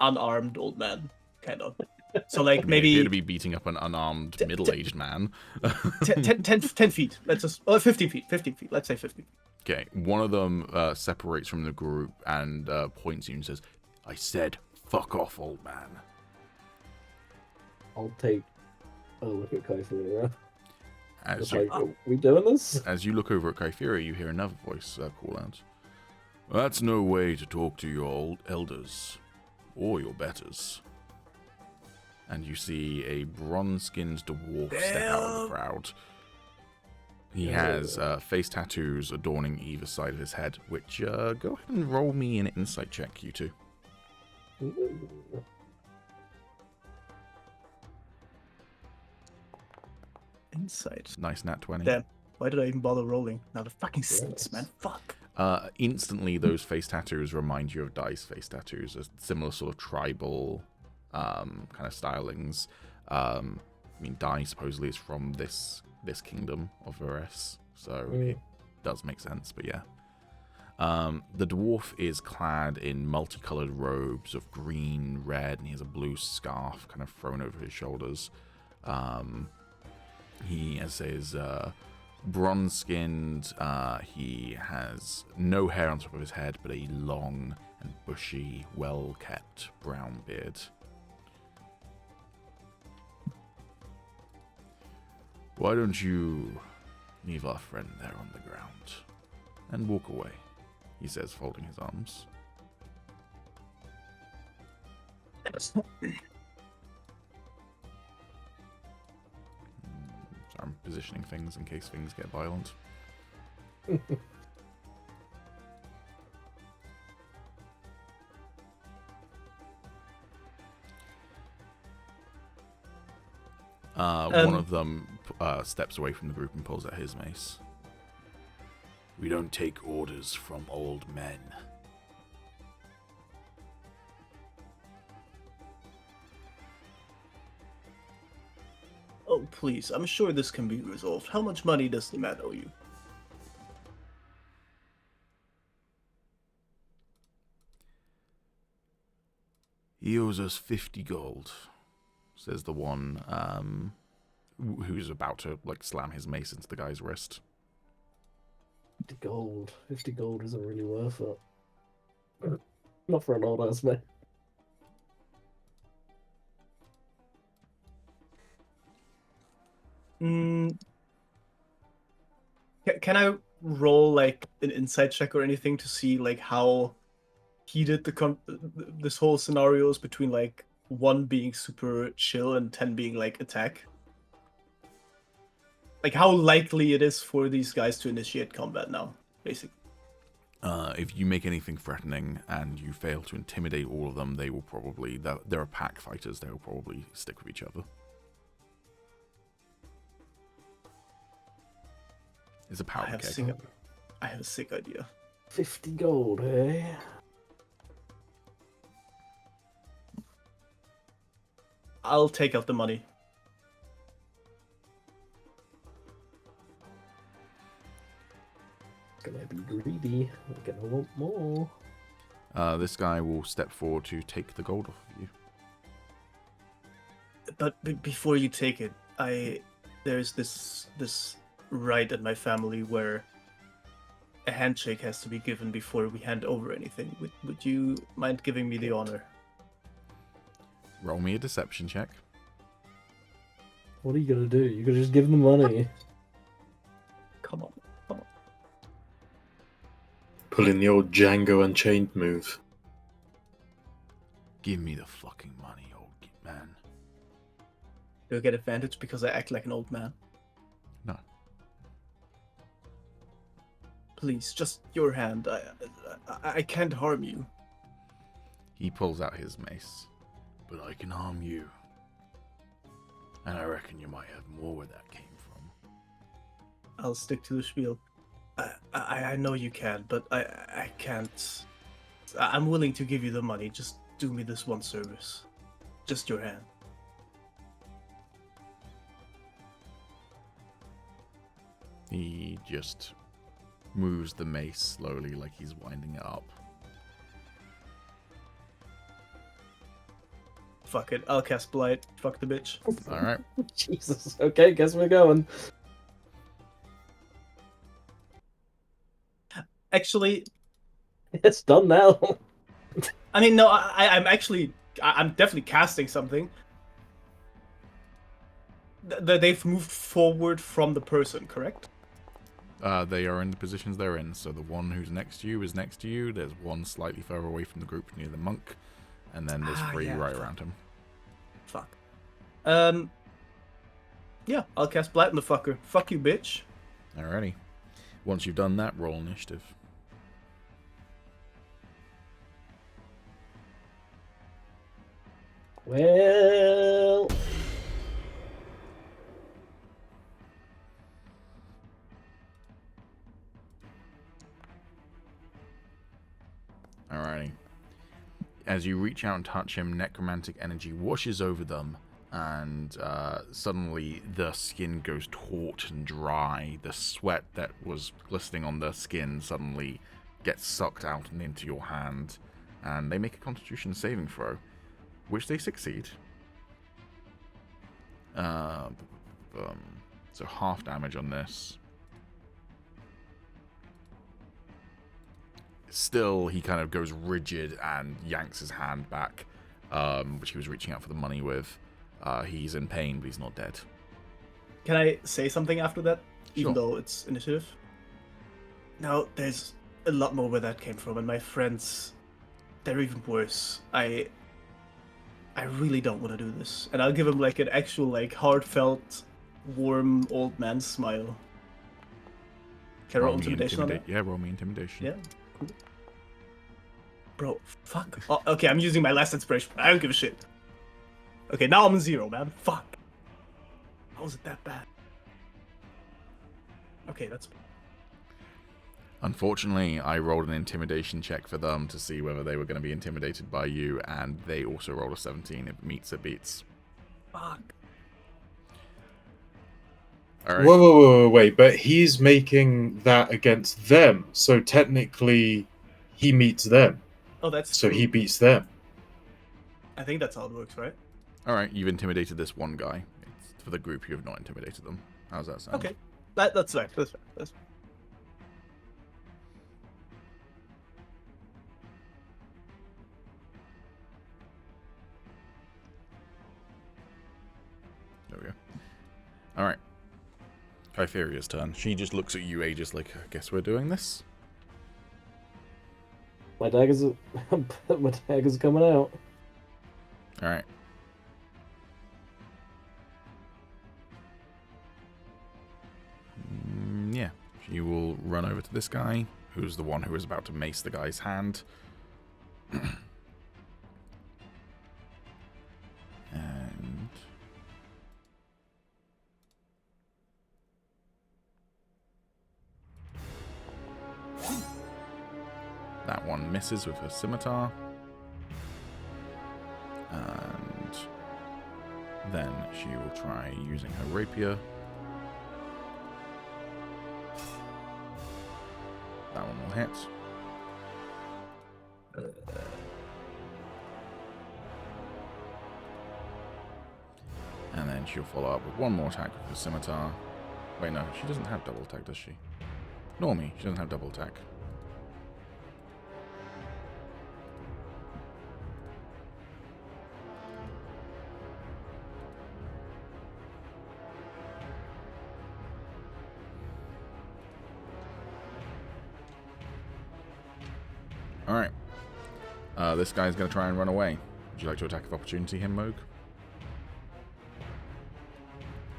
unarmed old man, kind of. So like I mean, they appear maybe to be beating up an unarmed middle-aged man. 10 feet. Let's just 15 feet. 15 feet. Let's say 15 feet. Okay, one of them separates from the group and points at you and says, "I said, fuck off, old man." I'll take a look at Kypheria. As Just you, like, are we doing this? as you look over at Kypheria, you hear another voice call out, "That's no way to talk to your old elders, or your betters." And you see a bronze-skinned dwarf step out of the crowd. He has face tattoos adorning either side of his head, which, go ahead and roll me an insight check, you two. Ooh. Insight. Nice nat 20. Damn. Why did I even bother rolling? Now the fucking stats, man. Fuck. Instantly, those face tattoos remind you of Dice face tattoos, a similar sort of tribal kind of stylings. I mean, Dai supposedly is from this kingdom of Vares, so it does make sense, but yeah. The dwarf is clad in multicolored robes of green, red, and he has a blue scarf kind of thrown over his shoulders. He, as I say, is bronze-skinned. He has no hair on top of his head, but a long and bushy, well-kept brown beard. "Why don't you leave our friend there on the ground and walk away?" he says, folding his arms. So I'm positioning things in case things get violent. One of them steps away from the group and pulls out his mace. "We don't take orders from old men." Oh, please. I'm sure this can be resolved. How much money does the man owe you? "He owes us 50 gold, says the one who's about to slam his mace into the guy's wrist. 50 gold. 50 gold isn't really worth it. Not for an old ass man. Can I roll an insight check or anything to see how heated this whole scenario is between 1 being super chill and 10 being attack? How likely it is for these guys to initiate combat now, basically. If you make anything threatening and you fail to intimidate all of them, they will probably... They're pack fighters. They will probably stick with each other. It's a powder keg. I have a sick idea. 50 gold, eh? I'll take out the money. Gonna be greedy. I'm gonna want more. This guy will step forward to take the gold off of you. But before you take it, there's this right in my family where a handshake has to be given before we hand over anything. Would you mind giving me the honor? Roll me a deception check. What are you gonna do? You gonna just give them money? Come on. Pulling the old Django Unchained move. Give me the fucking money, old man. Do I get advantage because I act like an old man? No. Please, just your hand. I can't harm you. He pulls out his mace. "But I can harm you. And I reckon you might have more where that came from." I'll stick to the spiel. I know you can, but I can't. I'm willing to give you the money. Just do me this one service. Just your hand. He just moves the mace slowly, like he's winding it up. Fuck it, I'll cast Blight. Fuck the bitch. All right. Jesus. Okay, guess we're going. Actually, It's done now. I mean, no, I'm definitely casting something. They've moved forward from the person, correct? They are in the positions they're in. So the one who's next to you is next to you. There's one slightly further away from the group near the monk. And then there's three yeah, right fuck. around him. Fuck. Yeah, I'll cast Blight on the fucker. Fuck you, bitch. Alrighty. Once you've done that, roll initiative. Well, Alrighty. As you reach out and touch him, necromantic energy washes over them, and suddenly the skin goes taut and dry. The sweat that was glistening on the skin suddenly gets sucked out and into your hand, and they make a Constitution saving throw, which they succeed. So half damage on this. Still, he kind of goes rigid and yanks his hand back, which he was reaching out for the money with. He's in pain, but he's not dead. Can I say something after that? Even Sure. though it's initiative? No, there's a lot more where that came from, and my friends, they're even worse. I really don't want to do this. And I'll give him like an actual, like, heartfelt, warm old man smile. Can I roll intimidation on that? Yeah, roll me intimidation. Yeah. Cool. Bro, fuck. Oh, okay, I'm using my last inspiration. I don't give a shit. Okay, now I'm 0, man. Fuck. How was it that bad? Okay, that's... Unfortunately, I rolled an intimidation check for them to see whether they were going to be intimidated by you, and they also rolled a 17. If it meets, it beats. Fuck. All right. Whoa, wait, but he's making that against them, so technically he meets them, Oh, that's so true. he beats them. I think that's how it works, right? All right, you've intimidated this one guy. It's for the group, you have not intimidated them. How's that sound? Okay. That's fair. That's fair. That's fair. There we go. All right. Kypheria's turn. She just looks at you, Agis, like, I guess we're doing this. my daggers are coming out. All right. Yeah. She will run over to this guy, who's the one who is about to mace the guy's hand. And... that one misses with her scimitar. And then she will try using her rapier. That one will hit. And then she'll follow up with one more attack with her scimitar. Wait, no, she doesn't have double attack, does she? Nor me, she doesn't have double attack. Alright. This guy's going to try and run away. Would you like to attack of opportunity him, Moog?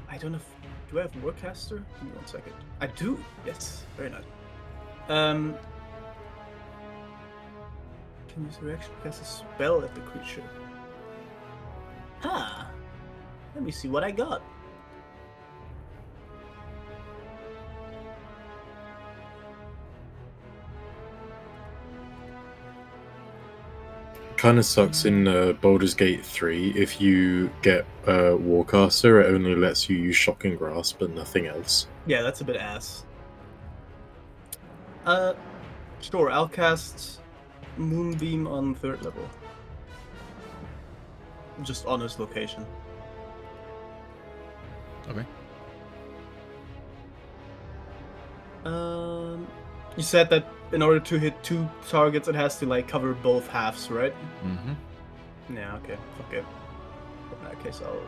I don't know if... Do I have Warcaster? Give me 1 second. I do! Yes. Very nice. Can use reaction to cast a spell at the creature. Ah! Let me see what I got. Kind of sucks in Baldur's Gate 3. If you get Warcaster, it only lets you use Shocking Grasp, but nothing else. Yeah, that's a bit ass. Sure, I'll cast Moonbeam on 3rd level. Just on his location. Okay. You said that in order to hit 2 targets, it has to like cover both halves, right? Mm-hmm. Yeah, okay. Okay. In that case, I'll...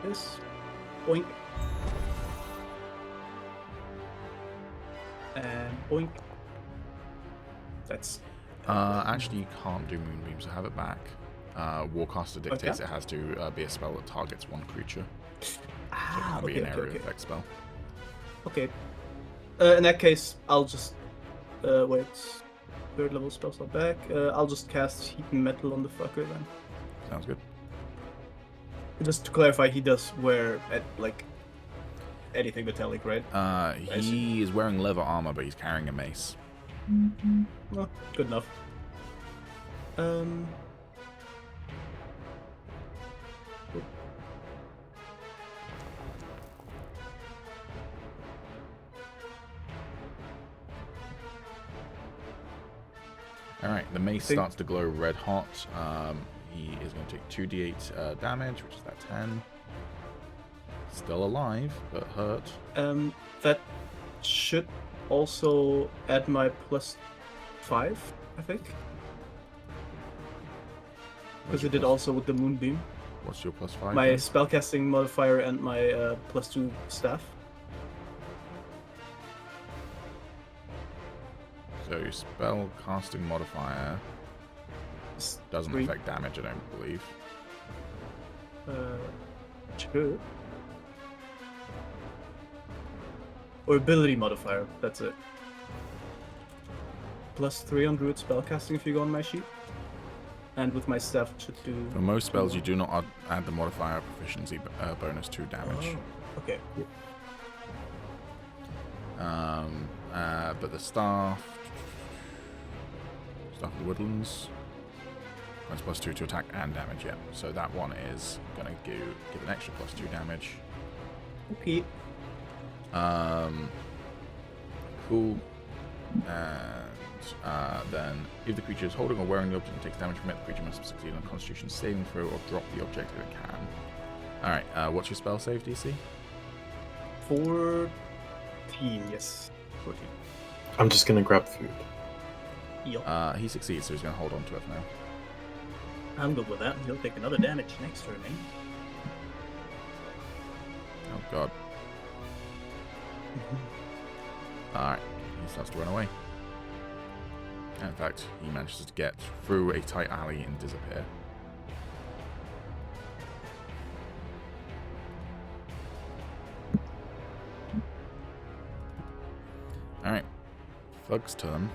This. Boink. And boink. That's... Actually, you can't do Moonbeam, so have it back. Warcaster dictates Okay. it has to be a spell that targets one creature. So it Ah, can't be an area effect spell. Okay. In that case, I'll just... wait. 3rd level spell slot back. I'll just cast Heat and Metal on the fucker then. Sounds good. Just to clarify, he does wear, like, anything metallic, right? He is wearing leather armor, but he's carrying a mace. Well, good enough. Alright, the mace starts to glow red hot. He is going to take 2d8 damage, which is that 10. Still alive, but hurt. That should also add my +5, I think. Because it did also with the Moonbeam. What's your +5? My then? spellcasting modifier and my +2 staff. So your spell casting modifier doesn't 3. affect damage, I don't believe. Should. Or ability modifier, that's it. +3 on Druid spellcasting if you go on my sheet. And with my staff, it should do... For most spells, you do not add the modifier proficiency bonus to damage. Oh, okay. But the staff of the woodlands, that's +2 to attack and damage, yeah. So that one is going to give an extra +2 damage. Okay. Cool. And then, if the creature is holding or wearing the object and takes damage from it, the creature must succeed on a Constitution saving throw or drop the object if it can. Alright, what's your spell save DC? 14, yes. 14. I'm just gonna grab food. Yup. He succeeds, so he's going to hold on to it for now. I'm good with that. He'll take another damage next turn, eh? Oh god. Alright, he starts to run away. And in fact, he manages to get through a tight alley and disappear. Alright, Thug's turn.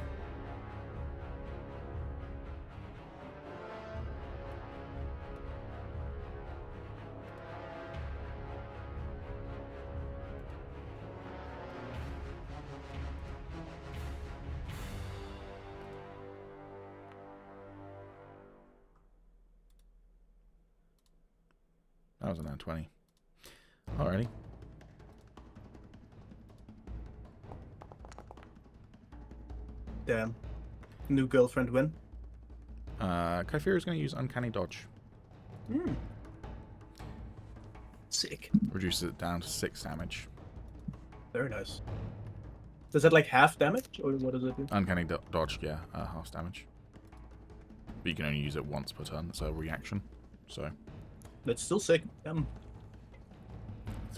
That was a nat 20. Alrighty. Damn. New girlfriend win. Kyphira's going to use Uncanny Dodge. Sick. Reduces it down to 6 damage. Very nice. Does that like half damage, or what does it do? Uncanny Dodge, yeah, half damage. But you can only use it once per turn, it's a reaction. So, That's still sick.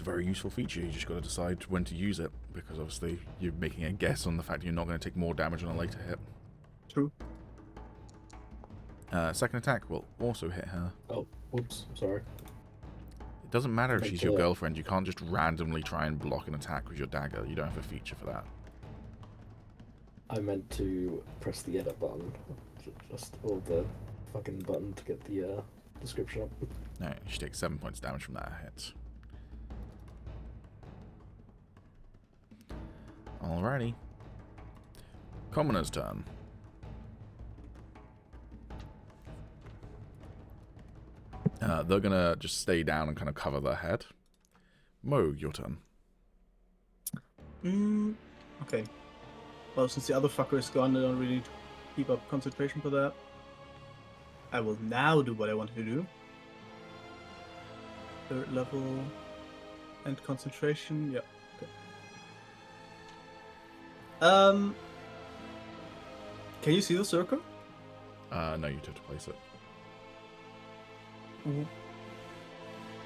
it's a very useful feature, you just got to decide when to use it. Because obviously, you're making a guess on the fact you're not going to take more damage on a later hit. True. Second attack will also hit her. Oh, whoops, sorry. It doesn't matter if Thank she's your you. girlfriend, you can't just randomly try and block an attack with your dagger. You don't have a feature for that. I meant to press the edit button, or the fucking button to get the description up. No, she takes 7 points damage from that hit. Alrighty. Commoner's turn. They're gonna just stay down and kind of cover their head. Mo, your turn. Okay. Well, since the other fucker is gone, I don't really need to keep up concentration for that. I will now do what I wanted to do. 3rd level and concentration. Yep. Okay. Can you see the circle? No, you have to place it. Mhm.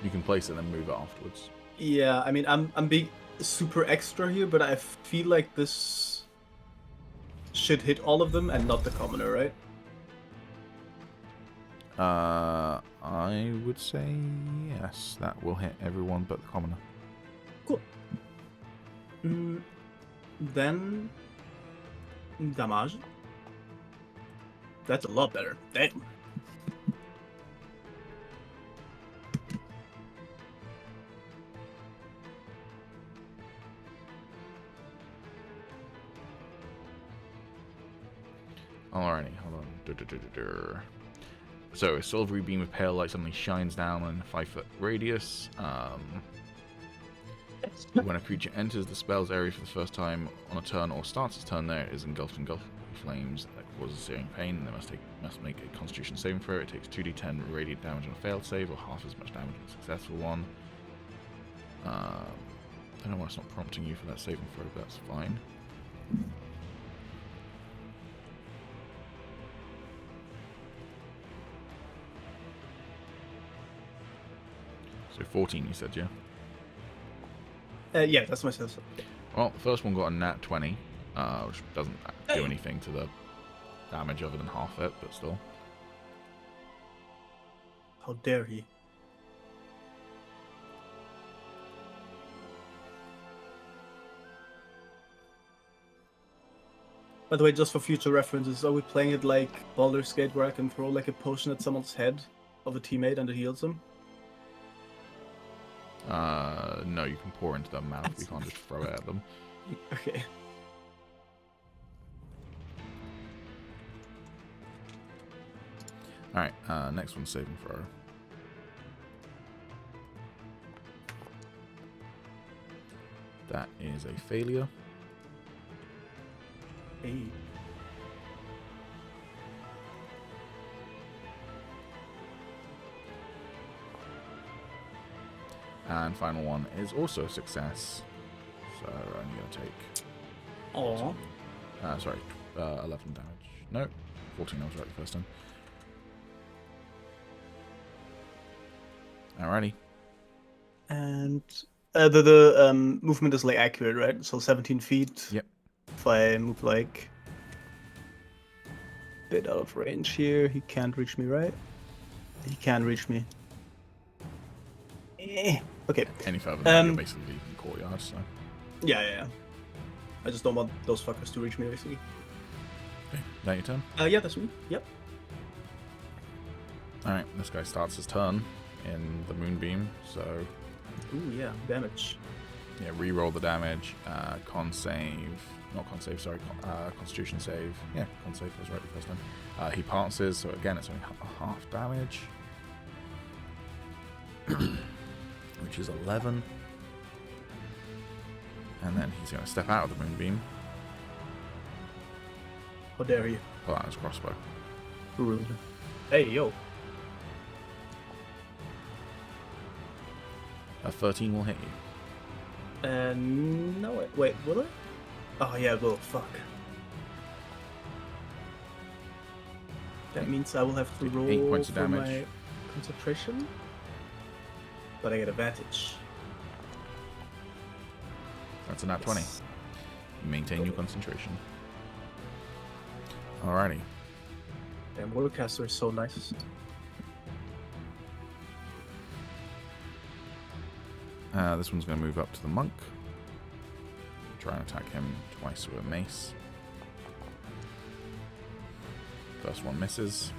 You can place it and then move it afterwards. Yeah, I mean, I'm being super extra here, but I feel like this should hit all of them and not the commoner, right? I would say yes. That will hit everyone but the commoner. Cool. Then damage. That's a lot better. Damn. Alrighty, hold on. So a silvery beam of pale light suddenly shines down in a 5-foot radius. When a creature enters the spell's area for the first time on a turn or starts its turn there, it is engulfed in flames that causes searing pain, and they must make a Constitution saving throw. It takes 2d10 radiant damage on a failed save, or half as much damage on a successful one. I don't know why it's not prompting you for that saving throw, but that's fine. So 14, you said, yeah? Yeah, that's my sense. Well, the first one got a nat 20, which doesn't do anything to the damage other than half it, but still. How dare he? By the way, just for future references, are we playing it like Baldur's Gate, where I can throw like a potion at someone's head of a teammate and it heals them? No, you can pour into their mouth, you can't just throw it at them. Okay. Alright, next one's saving throw. That is a failure. Hey. And final one is also a success. So I'm going to take... Aww. 11 damage. No, 14, I was right the first time. Alrighty. And the movement is like accurate, right? So 17 feet. Yep. If I move like a bit out of range here, he can't reach me, right? He can reach me. Okay. Any further than that, you're basically leaving the courtyard, so... Yeah. I just don't want those fuckers to reach me, basically. Okay, now your turn. Yeah, that's me. Yep. Alright, this guy starts his turn in the moonbeam, so... Ooh, yeah, damage. Yeah, re-roll the damage, Constitution save. Yeah, con save was right the first time. He passes, so again it's only half damage. Which is 11. And then he's going to step out of the moonbeam. How dare you? Pull out his crossbow. Rude. Hey, yo. 13 will hit you. No, wait, will it? Oh, yeah, well, fuck. That means I will have to roll 8 points of for damage. my concentration. But I get advantage. That's a nat 20. Yes. Maintain your concentration. Alrighty. Damn, Warcaster is so nice. This one's going to move up to the monk. Try and attack him twice with a mace. First one misses.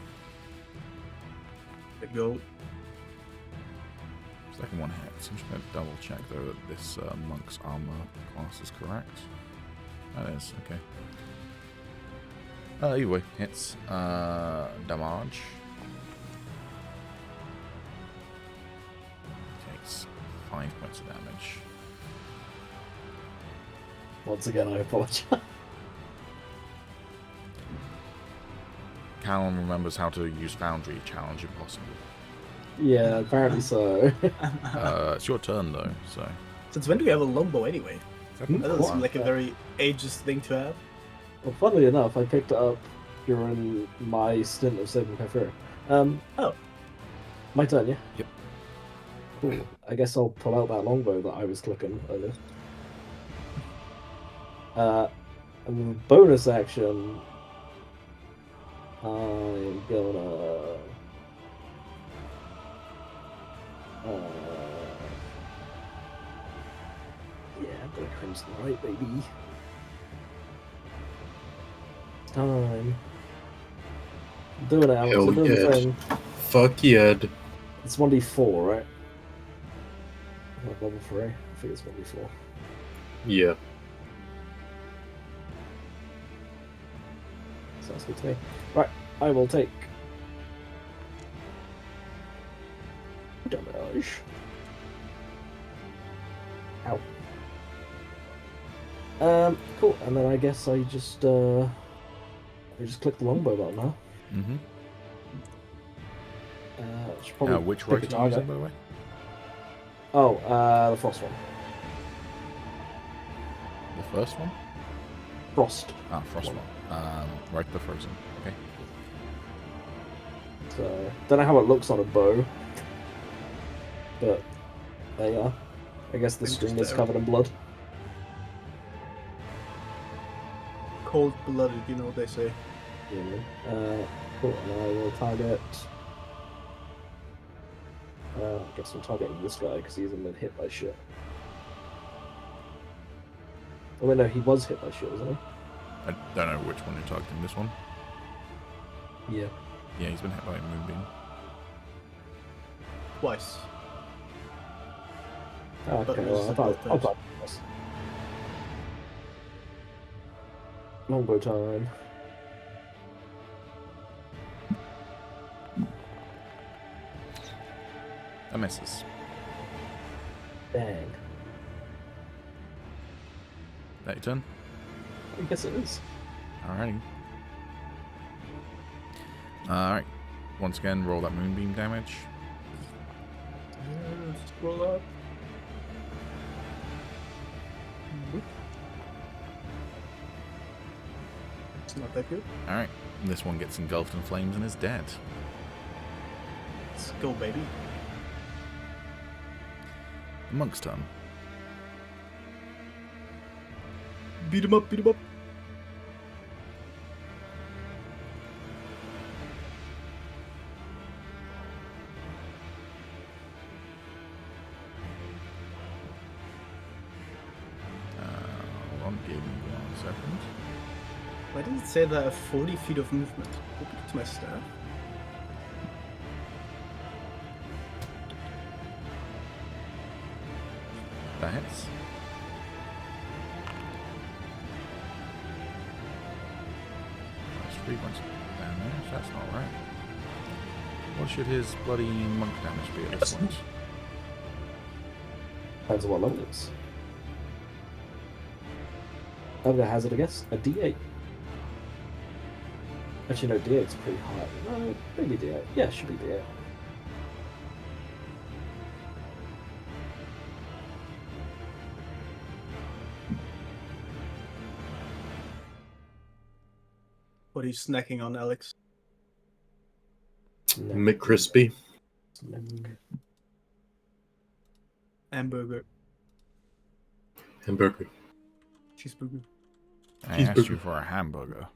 There you go. Second one hits. I'm just going to double check though that this monk's armor class is correct. That is, okay. Either way, hits. Damage. Takes 5 points of damage. Once again, I apologize. Calum remembers how to use Foundry. Challenge impossible. Yeah, apparently so. It's your turn though, so. Since when do we have a longbow anyway? That doesn't seem Four. like a very ageist thing to have. Well, funnily enough, I picked it up during my stint of saving Kafir. Oh. My turn, yeah? Yep. Cool. I guess I'll pull out that longbow that I was clicking earlier. And bonus action, I'm gonna... yeah, I'm gonna Crimson Light, baby. It's time. I'm doing it, Alex. Hell I'm doing the yeah. thing. Fuck yeah. It's 1d4, right? Like level 3. I think it's 1d4. Yeah. Sounds good to me. Right, I will take damage. Ow. Cool. And then I guess I just click the longbow button, huh? Mm-hmm. Should probably Which pick a right are you using, target. by the way? Oh, the frost one. The first one? Frost. Ah, frost one. Right, the frozen. Okay. So, don't know how it looks on a bow, but there you are. I guess the string is covered in blood. Cold-blooded, you know what they say. Yeah. Cool. And I will target. I guess I'm targeting this guy because he hasn't been hit by shit. Oh wait, no, he was hit by shit, wasn't he? I don't know which one you're targeting. This one? Yeah. Yeah, he's been hit by a moonbeam. Twice. Okay, But well, this is I'll both target this. Longbow time. That misses. Dang. That your turn? I guess it is. Alrighty. Alright. Once again, roll that moonbeam damage. Scroll up. It's not that good. Alright. This one gets engulfed in flames and is dead. Let's go, baby. The monk's turn. Beat him up, beat him up. Hold on, give me 1 second. Why does it say that I have 40 feet of movement? Hope it's my staff. That hits. That's 3 points of damage. That's not right. What should his bloody monk damage be at this point? Depends on what level it is. I'm gonna hazard a guess. A D8. Actually, no, D8's pretty high. No, maybe D8. Yeah, it should be D8. What are you snacking on, Alex? McCrispy. Hamburger. Hamburger. Cheeseburger. I asked you Cheeseburger. for a hamburger.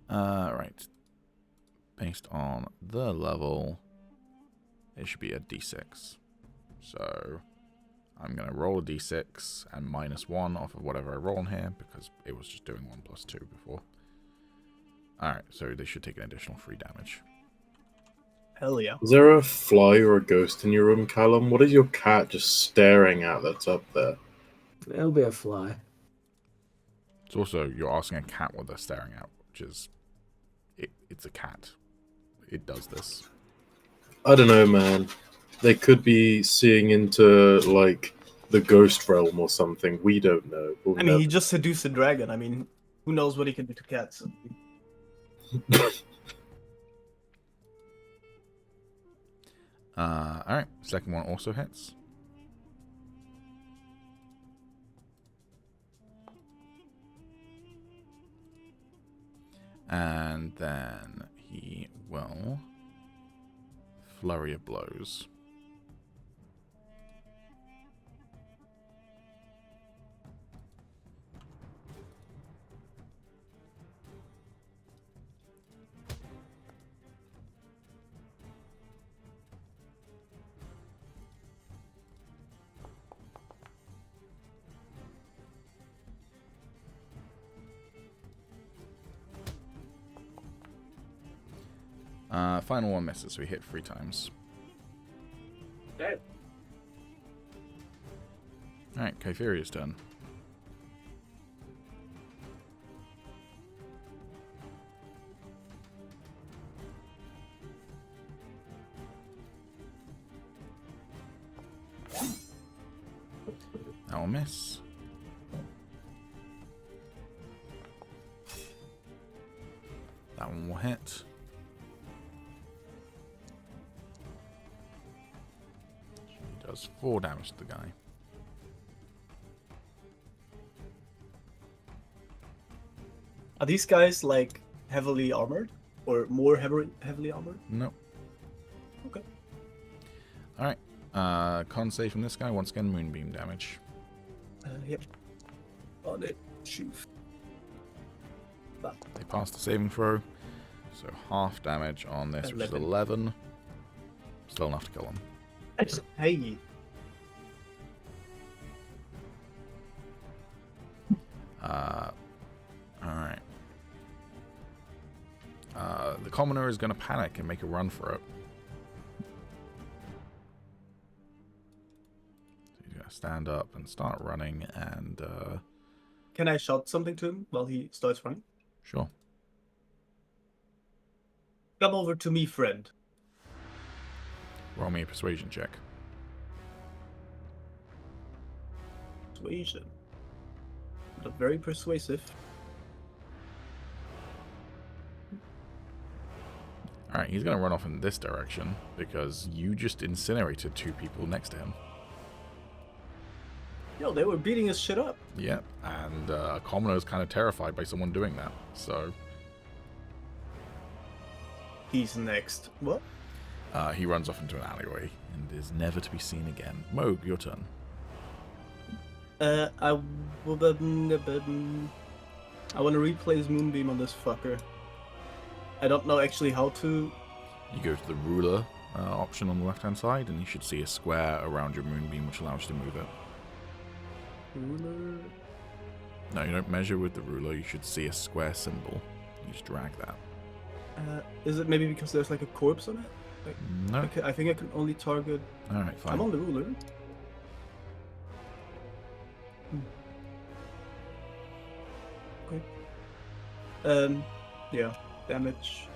Right. Based on the level, it should be a d6. So I'm going to roll a d6 and -1 off of whatever I roll in here because it was just doing 1 + 2 before. Alright, so they should take an additional 3 damage. Hell yeah. Is there a fly or a ghost in your room, Calum? What is your cat just staring at that's up there? It'll be a fly. It's also, you're asking a cat what they're staring at, which is, it's a cat. It does this. I don't know, man. They could be seeing into like the ghost realm or something. We don't know. We'll I mean, he just seduced a dragon. I mean, who knows what he can do to cats? Alright, second one also hits. And then he will flurry of blows. Final one misses, so he hit 3 times. Okay. Alright, Kypheria's turn. That will miss. That one will hit. She does 4 damage to the guy. Are these guys like heavily armored or more heavily armored? Nope. Okay. Alright. Con save from this guy. Once again, moonbeam damage. Yep. On it. Shoot. They pass the saving throw. So half damage on this, which is 11. Still enough to kill him. Hey. Alright. The commoner is going to panic and make a run for it. So he's going to stand up and start running and... Can I shout something to him while he starts running? Sure. Come over to me, friend. Roll me a persuasion check. Persuasion. Not very persuasive. Alright, he's going to run off in this direction because you just incinerated 2 people next to him. Yo, they were beating his shit up. Yeah, and a commoner is kind of terrified by someone doing that, so... He's next. What? He runs off into an alleyway and is never to be seen again. Moog, your turn. I want to replay his moonbeam on this fucker. I don't know actually how to. You go to the ruler option on the left-hand side, and you should see a square around your moonbeam, which allows you to move it. Ruler. No, you don't measure with the ruler. You should see a square symbol. You just drag that. Is it maybe because there's like a corpse on it? Like, No. okay, I think I can only target. All right, fine. I'm on the ruler. Okay. Yeah. Damage.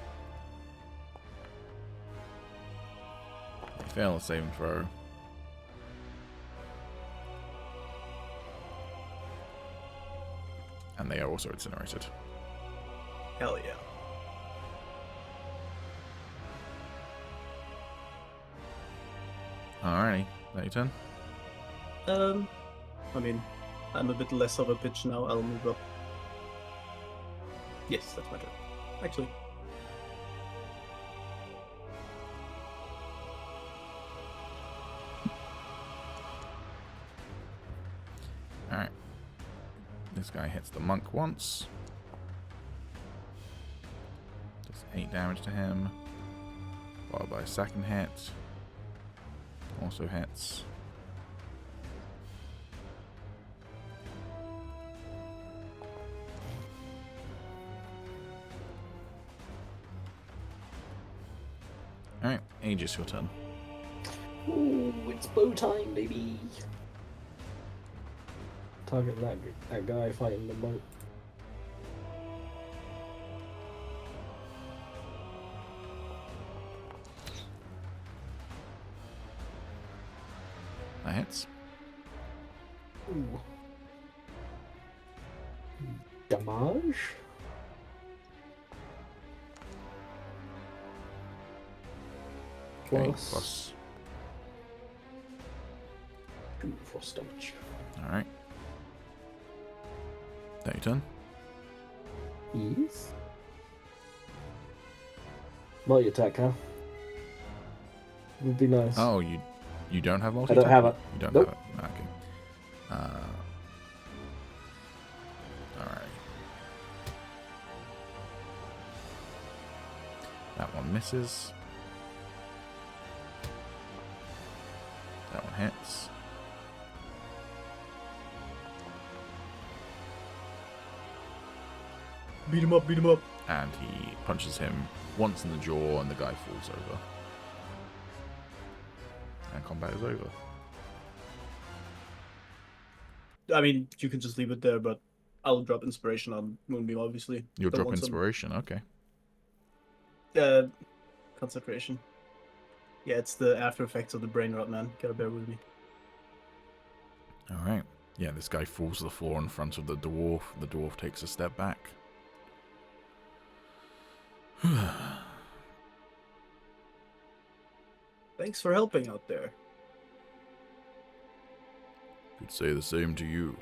You fail a saving throw. And they are also incinerated. Hell yeah. Alrighty, that your turn? I mean, I'm a bit less of a bitch now. I'll move up. Yes, that's my turn. Actually. Alright. This guy hits the monk once. Does 8 damage to him. Followed by a second hit. Also hits. Alright, Agis, your turn. Ooh, it's bow time, baby. Target that guy fighting the boat. That hits. Ooh. Damage. Okay, Plus plus. 2 frost damage. Alright. That your turn? Yes. Multi-attack, huh? Would be nice. Oh, you don't have multi. I don't have it. You don't Nope. have it. Okay. Alright. That one misses. That one hits. Beat him up, beat him up. And he punches him once in the jaw, and the guy falls over. And combat is over. I mean, you can just leave it there, but I'll drop inspiration on Moonbeam, obviously. You'll Don't drop want some, inspiration, okay. concentration. Yeah, it's the after effects of the brain rot, man. Gotta bear with me. Alright. Yeah, this guy falls to the floor in front of the dwarf. The dwarf takes a step back. Thanks for helping out there. Could say the same to you.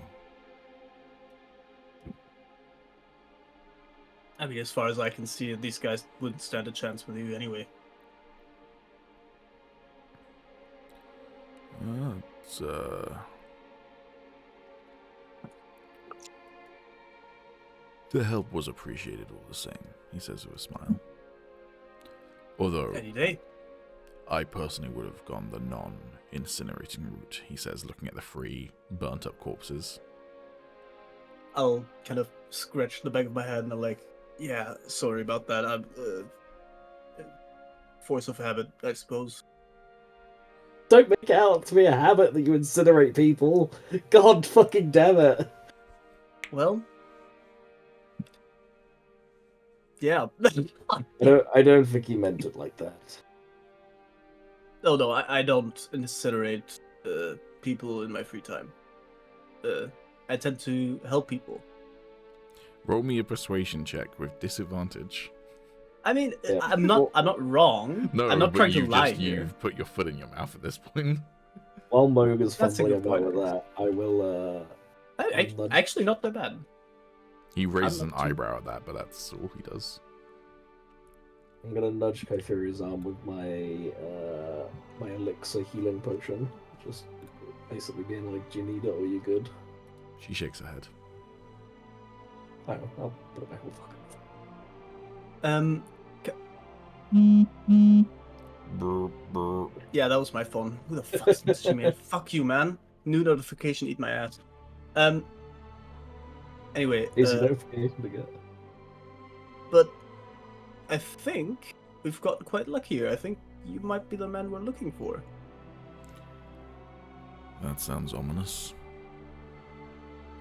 I mean, as far as I can see, these guys wouldn't stand a chance with you anyway. It's, the help was appreciated all the same, he says with a smile. Although, Any day. I personally would have gone the non-incinerating route, he says, looking at the 3 burnt-up corpses. I'll kind of scratch the back of my head and I'm like, yeah, sorry about that. I'm, force of habit, I suppose. Don't make it out to be a habit that you incinerate people. God fucking damn it. Well, yeah. I don't think he meant it like that. Oh no, I don't incinerate people in my free time. I tend to help people. Roll me a persuasion check with disadvantage. I mean, Yeah. I'm not wrong. No, I'm not but trying to you've lie just, here. you've put your foot in your mouth at this point. While Moog is That's a fumbling good about point. with that, I will, Actually, not that bad. He raises I'm an not too- eyebrow at that, but that's all he does. I'm gonna nudge Kytheria's arm with my, my elixir healing potion. Just basically being like, do you need it or are you good? She shakes her head. I don't know, I'll put it back on fucking. Brr, brr. Yeah, that was my phone. Who the fuck's messaging me? Fuck you, man. New notification, eat my ass. Anyway, Easy notification to get. but I think we've got quite lucky here. I think you might be the man we're looking for. That sounds ominous.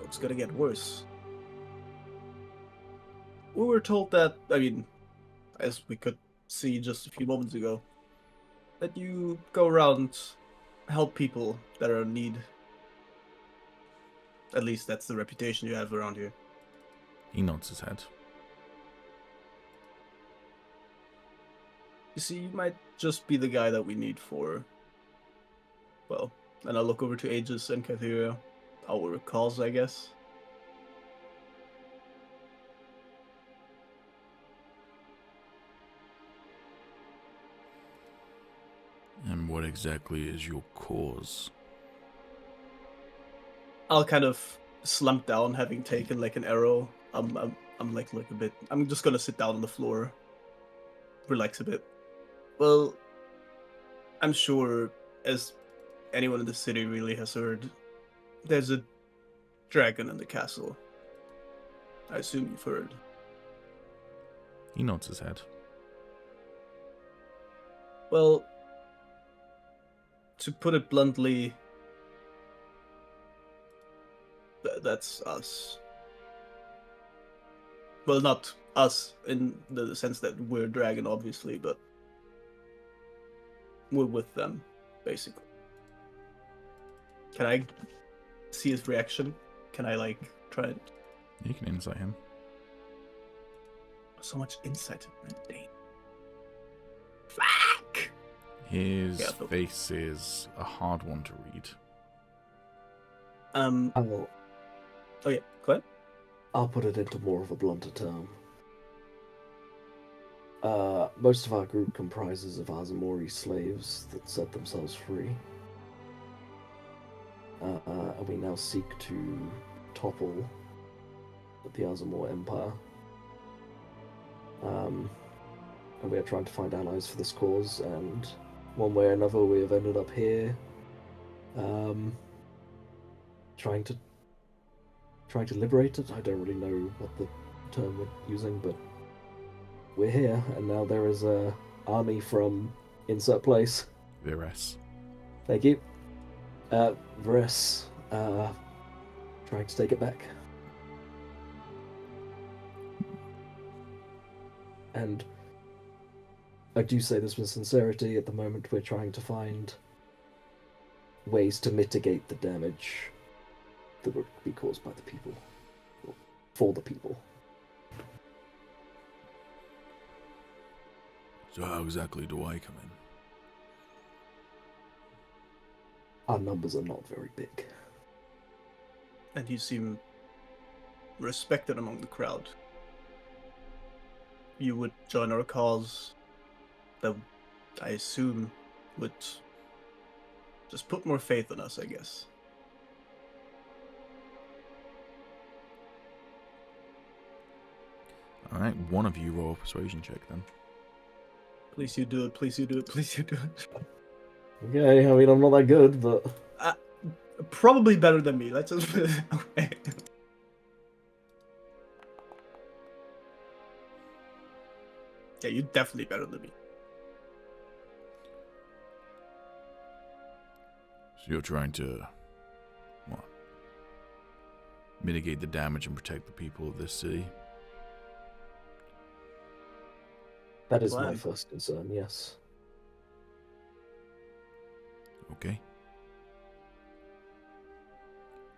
It's gonna get worse. We were told that, I mean, as we could see just a few moments ago, that you go around, help people that are in need. At least that's the reputation you have around here. He nods his head. You see, you might just be the guy that we need for... Well, and I'll look over to Agis and Kytheria. Our cause, I guess. And what exactly is your cause? I'll kind of slump down, having taken like an arrow. I'm like a bit. I'm just gonna sit down on the floor, relax a bit. Well, I'm sure, as anyone in the city really has heard, there's a dragon in the castle. I assume you've heard. He nods his head. Well, to put it bluntly, that's us. Well, not us in the sense that we're dragon, obviously, but we're with them, basically. Can I see his reaction? Can I like try and You can insight him. so much insight in Dane? Fuck! His Yeah, but- face is a hard one to read. I'll, Oh yeah, go ahead. I'll put it into more of a blunter term. Most of our group comprises of Azamori slaves that set themselves free. And we now seek to topple the Azamor Empire. And we are trying to find allies for this cause, and one way or another we have ended up here, trying to liberate it. I don't really know what the term we're using, but we're here, and now there is a army from insert place. Vires. Thank you. Vress, trying to take it back. And I do say this with sincerity. At the moment, we're trying to find ways to mitigate the damage that would be caused by the people, or for the people. So how exactly do I come in? Our numbers are not very big. And you seem respected among the crowd. You would join our cause that I assume would just put more faith in us, I guess. Alright, one of you roll a persuasion check then. Please you do it, please you do it, please you do it. Okay, I mean, I'm not that good, but Probably better than me, let's just put it that way. Yeah, you're definitely better than me. So you're trying to, what? Mitigate the damage and protect the people of this city? that is my Plan. first concern, yes. Okay.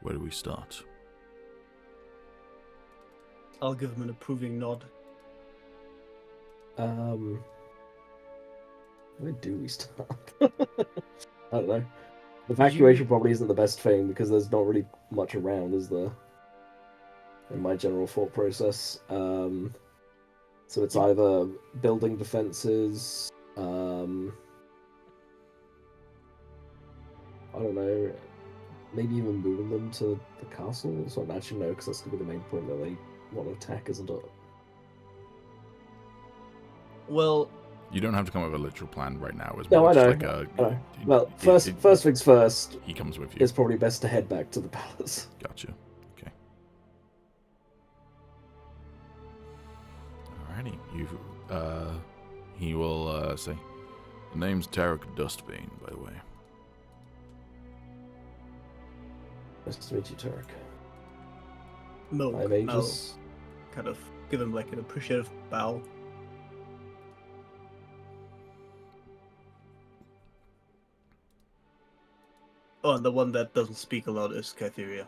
Where do we start? I'll give him an approving nod. Where do we start? I don't know. The evacuation probably isn't the best thing because there's not really much around, is there? In my general thought process. So it's either building defenses, I don't know, maybe even moving them to the castle. So actually no, because that's going to be the main point that they want to attack, isn't it? Well, You don't have to come up with a literal plan right now. It's No, more I just know. like a... I know. Well, first things first, He comes with you. it's probably best to head back to the palace. Gotcha. Okay. Alrighty. He will say, the name's Tarek Dustbane, by the way. Nice to meet you, Tarek. Milk. I'm Agis. I'll kind of give him like an appreciative bow. Oh, and the one that doesn't speak a lot is Kytheria.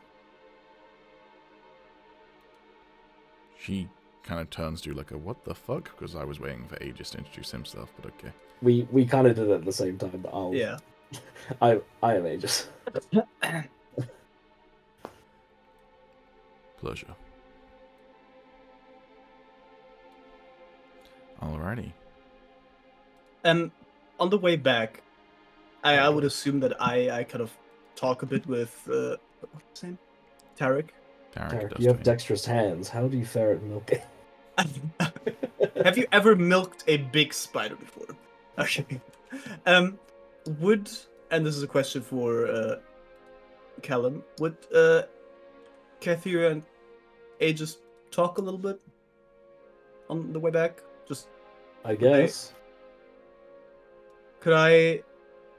She kind of turns to you like a what the fuck? Because I was waiting for Agis to introduce himself, but okay. We kind of did it at the same time, but I'll... Yeah. I am Agis. Pleasure. Alrighty. And on the way back, I would assume that I kind of talk a bit with what's his name? Tarek. Tarek, you have dexterous hands. How do you fare at milking? Have you ever milked a big spider before? Okay. Would, and this is a question for Calum, would Kytheria and Agis talk a little bit on the way back? Just I guess. could I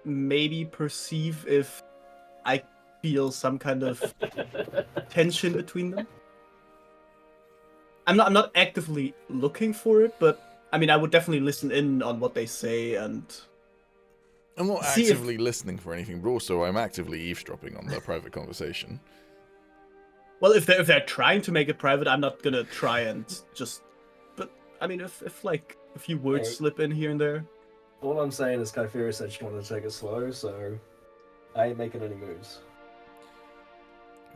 maybe perceive if I feel some kind of tension between them? I'm not actively looking for it, but I mean I would definitely listen in on what they say and I'm not See if- actively listening for anything, but also I'm actively eavesdropping on their private conversation. Well, if they're trying to make it private, I'm not gonna try and just. But I mean, if like a few words Hey. slip in here and there. All I'm saying is Kypheria said she wanted to take it slow, so I ain't making any moves.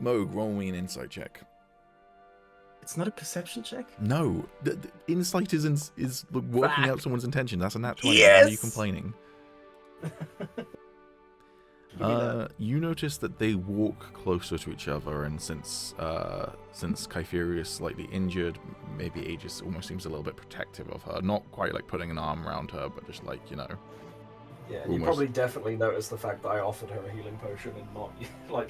Moog, roll me an insight check. It's not a perception check. No, the insight is like, working Fuck. out someone's intention. That's a natural. Why are you Yes! complaining? Give me that. You notice that they walk closer to each other, and since Kypheria is slightly injured, maybe Agis almost seems a little bit protective of her. Not quite like putting an arm around her, but just like, you know. Yeah, you Almost. probably definitely noticed the fact that I offered her a healing potion and not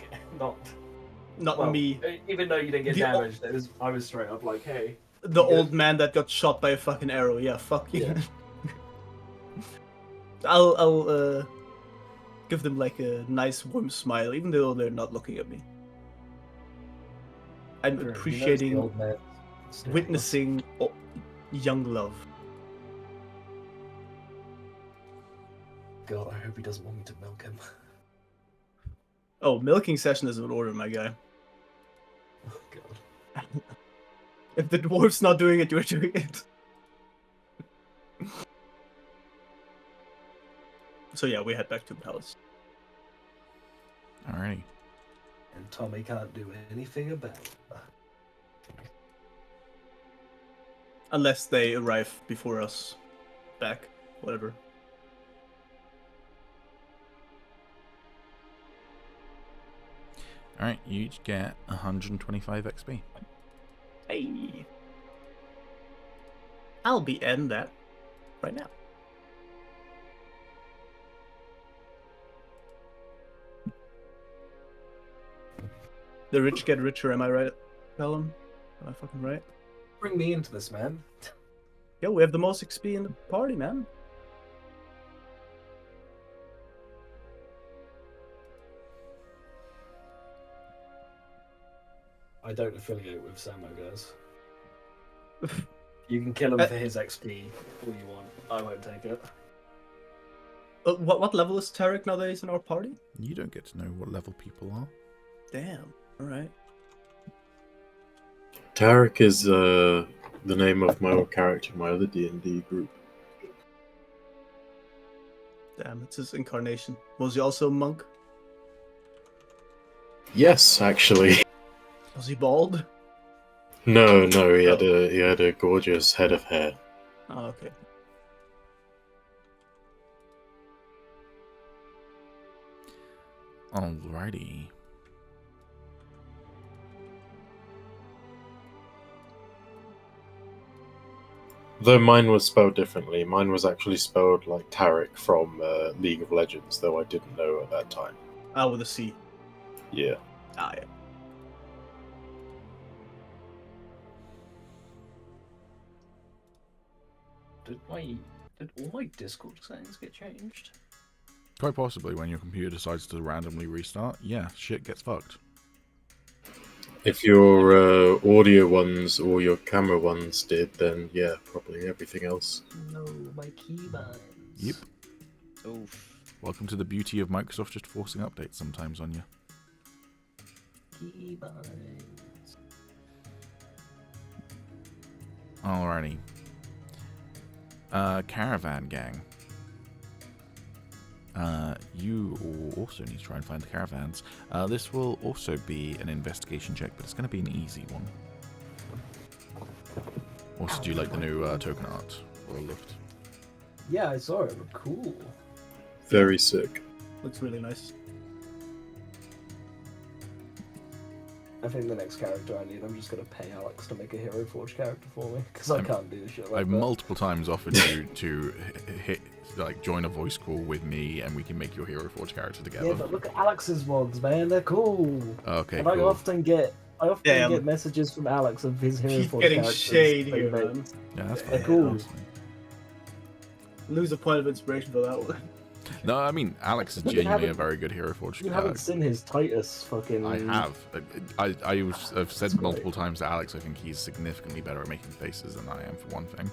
Not well, me. Even though you didn't get The o- damaged, I was straight up like, hey. The you good? old man that got shot by a fucking arrow. Yeah, fuck you. Yeah. I'll give them like a nice warm smile, even though they're not looking at me. I'm Sure, you noticed the appreciating old man staring at us. witnessing young love. God, I hope he doesn't want me to milk him. Oh, milking session is in order, my guy. Oh, God. If the dwarf's not doing it, you're doing it. So yeah, we head back to the palace. Alrighty. And Tommy can't do anything about it. Unless they arrive before us. Back. Whatever. Alright, you each get 125 XP. Hey. I'll be adding that right now. The rich get richer, am I right, Calum? Am I fucking right? Bring me into this, man. Yeah, we have the most XP in the party, man. I don't affiliate with Samo, guys. You can kill him for his XP all you want. I won't take it. What level is Tarek nowadays in our party? You don't get to know what level people are. Damn. Alright. Tarek is the name of my old character in my other D&D group. Damn, it's his incarnation. Was he also a monk? Yes, actually. Was he bald? No, he had a gorgeous head of hair. Oh, okay. Alrighty. Though mine was spelled differently. Mine was actually spelled like Tarek from League of Legends, though I didn't know at that time. Ah, with a C. Yeah. Ah, yeah. Did all my Discord settings get changed? Quite possibly when your computer decides to randomly restart, yeah, shit gets fucked. If your audio ones or your camera ones did, then yeah, probably everything else. No, my keybinds. Yep. Oof. Welcome to the beauty of Microsoft just forcing updates sometimes on you. Keybinds. Alrighty. Caravan gang. You also need to try and find the caravans. This will also be an investigation check, but it's going to be an easy one. Also, do you like the new token art? Or looked? Yeah, I saw it. Cool. Very sick. Looks really nice. I think the next character I need, I'm just gonna pay Alex to make a Hero Forge character for me because I can't do shit like I've that. multiple times offered you to join a voice call with me, and we can make your Hero Forge character together. Yeah, but look at Alex's mods, man. They're cool. Okay, and I cool. often get Damn. get messages from Alex of his Hero Keep Forge getting characters. shade they here, make. man. Yeah, that's They're fine. cool. Honestly. Lose a point of inspiration for that one. No, I mean Alex is You genuinely a haven't- very good Hero Forge. You haven't seen his Titus fucking. I have. I've said That's multiple times to Alex, I think he's significantly better at making faces than I am, for one thing.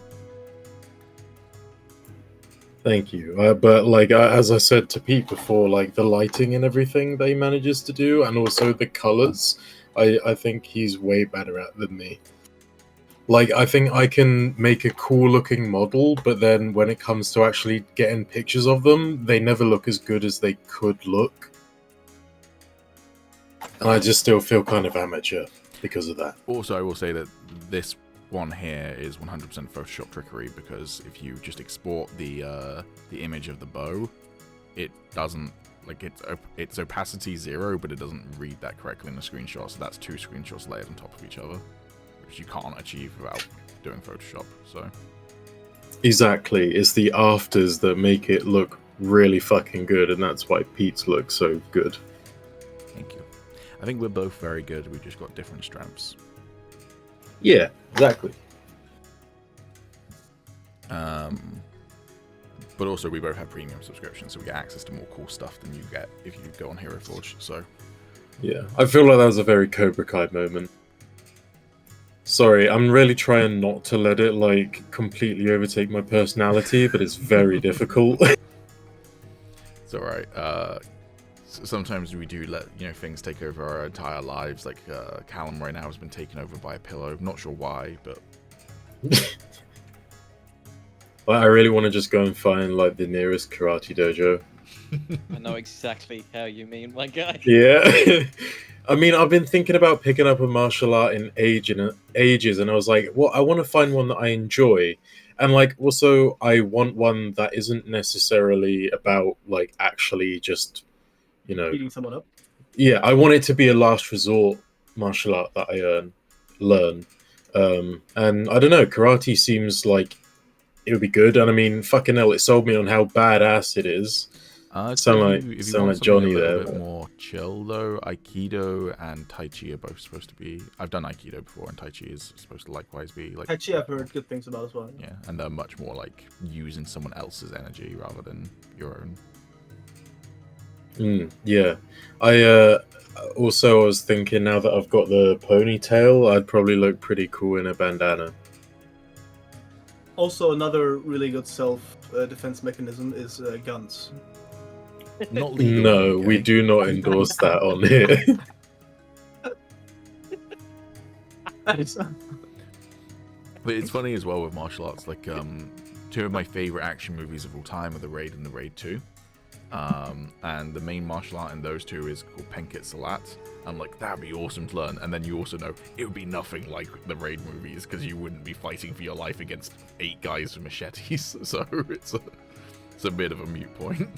Thank you. But like as I said to Pete before, like the lighting and everything that he manages to do, and also the colors, I think he's way better at than me. Like I think I can make a cool looking model, but then when it comes to actually getting pictures of them, they never look as good as they could look. And I just still feel kind of amateur because of that. Also, I will say that this one here is 100% Photoshop trickery, because if you just export the image of the bow, it doesn't, like, it's opacity 0, but it doesn't read that correctly in the screenshot, so that's 2 screenshots layered on top of each other, which you can't achieve without doing Photoshop. So Exactly, it's the afters that make it look really fucking good, and that's why Pete's looks so good. thank you. I think we're both very good, we've just got different strengths. Yeah, exactly. But also we both have premium subscriptions, so we get access to more cool stuff than you get if you go on Hero Forge. So Yeah, I feel like that was a very Cobra Kai moment. Sorry, I'm really trying not to let it like completely overtake my personality, but it's very difficult. it's all right. Sometimes we do let things take over our entire lives. Like Calum right now has been taken over by a pillow. Not sure why, but I really want to just go and find like the nearest karate dojo. I know exactly how you mean, my guy. Yeah. I mean, I've been thinking about picking up a martial art in ages, and I was like, well, I want to find one that I enjoy. And like, also, I want one that isn't necessarily about like actually just, Beating someone up. yeah, I want it to be a last resort martial art that I learn. And I don't know, karate seems like it would be good. And I mean, fucking hell, it sold me on how badass it is. if you Sound want like Johnny something a little there, bit but- more chill though, Aikido and Tai Chi are both supposed to be. I've done Aikido before, and Tai Chi is supposed to likewise be like. Tai Chi I've heard good things about as well. Yeah, and they're much more like using someone else's energy rather than your own. Yeah. I also was thinking, now that I've got the ponytail, I'd probably look pretty cool in a bandana. Also, another really good self-defense mechanism is guns. Not legal. No, we okay? do not endorse that on here. But it's funny as well with martial arts. Like, two of my favorite action movies of all time are The Raid and The Raid 2. And the main martial art in those two is called Penkit Salat. I'm like, that'd be awesome to learn. And then you also know it would be nothing like the Raid movies, because you wouldn't be fighting for your life against 8 guys with machetes. So it's a bit of a moot point.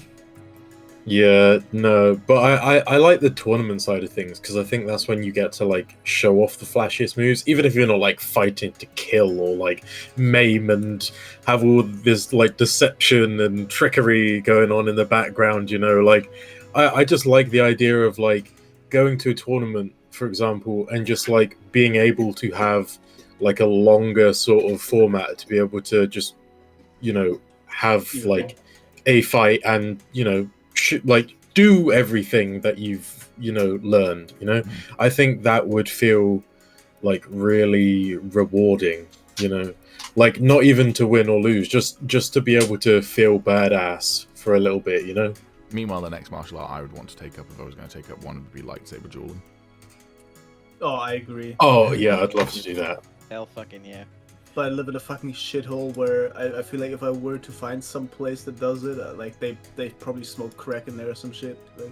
Yeah, no, but I like the tournament side of things, because I think that's when you get to like show off the flashiest moves, even if you're not like fighting to kill or like maim and have all this like deception and trickery going on in the background, like I just like the idea of like going to a tournament, for example, and just like being able to have like a longer sort of format to be able to just have like a fight and like do everything that you've learned. I think that would feel like really rewarding, like not even to win or lose, just to be able to feel badass for a little bit. Meanwhile, the next martial art I would want to take up, if I was going to take up one, would be lightsaber dueling. Oh, I agree. Oh yeah, I'd love to do that. Hell fucking yeah. But I live in a fucking shithole where I feel like if I were to find some place that does it, like they probably smoke crack in there or some shit. Like,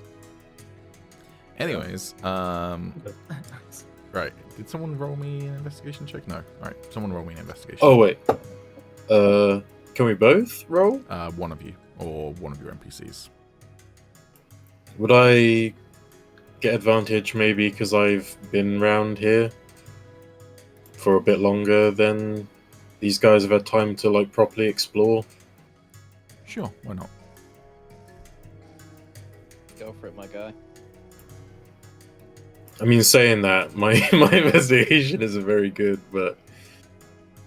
Anyways, right. Did someone roll me an investigation check? No. Right. Someone roll me an investigation. Oh wait, can we both roll? One of you, or one of your NPCs. Would I get advantage maybe because I've been round here for a bit longer than these guys have had time to like properly explore? Sure, why not? Go for it, my guy. I mean, saying that, my investigation isn't very good, but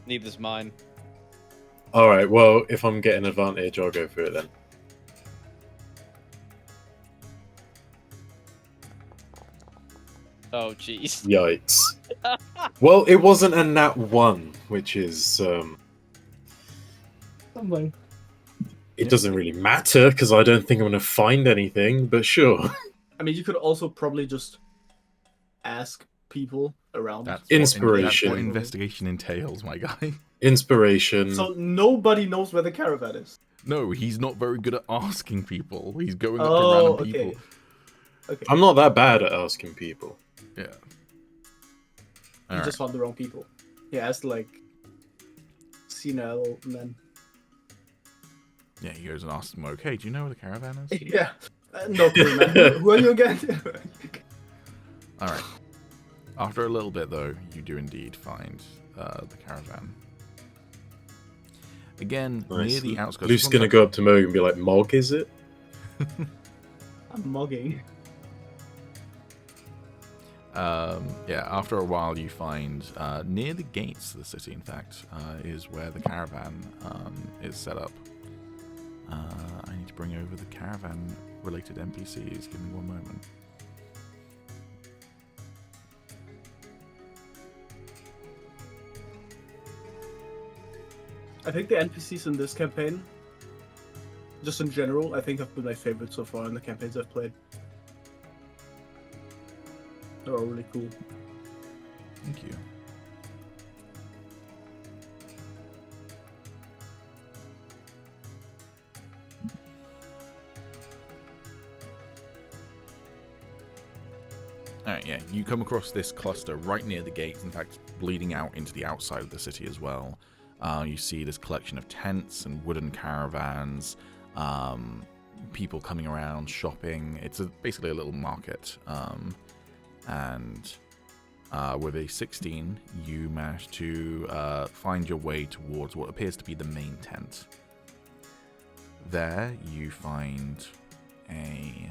Neither's mine. all right. Well, if I'm getting advantage, I'll go for it then. Oh, jeez. Yikes. Well, it wasn't a nat 1, which is something. It doesn't really matter because I don't think I'm going to find anything, but sure. I mean, you could also probably just ask people around. That's Inspiration. what investigation entails, my guy. Inspiration. So nobody knows where the caravan is. No, he's not very good at asking people. He's going up to Oh, random people. okay. Okay. I'm not that bad at asking people. Yeah. You just found the wrong people. He asked like senile men. Yeah, he goes and asks them, okay, do you know where the caravan is? Yeah. No clue, man. Who are you again? Alright. After a little bit, though, you do indeed find the caravan. Again, near the outskirts. Luke's going to go up to Moog and be like, Mog, is it? I'm mugging. Yeah, after a while you find near the gates of the city, in fact, is where the caravan is set up. I need to bring over the caravan-related NPCs. Give me one moment. I think the NPCs in this campaign, just in general, I think have been my favorite so far in the campaigns I've played. They're all really cool. Thank you. Alright, yeah, you come across this cluster right near the gates, in fact, bleeding out into the outside of the city as well. You see this collection of tents and wooden caravans, people coming around, shopping. It's basically a little market. And with a 16, you manage to find your way towards what appears to be the main tent. There, you find a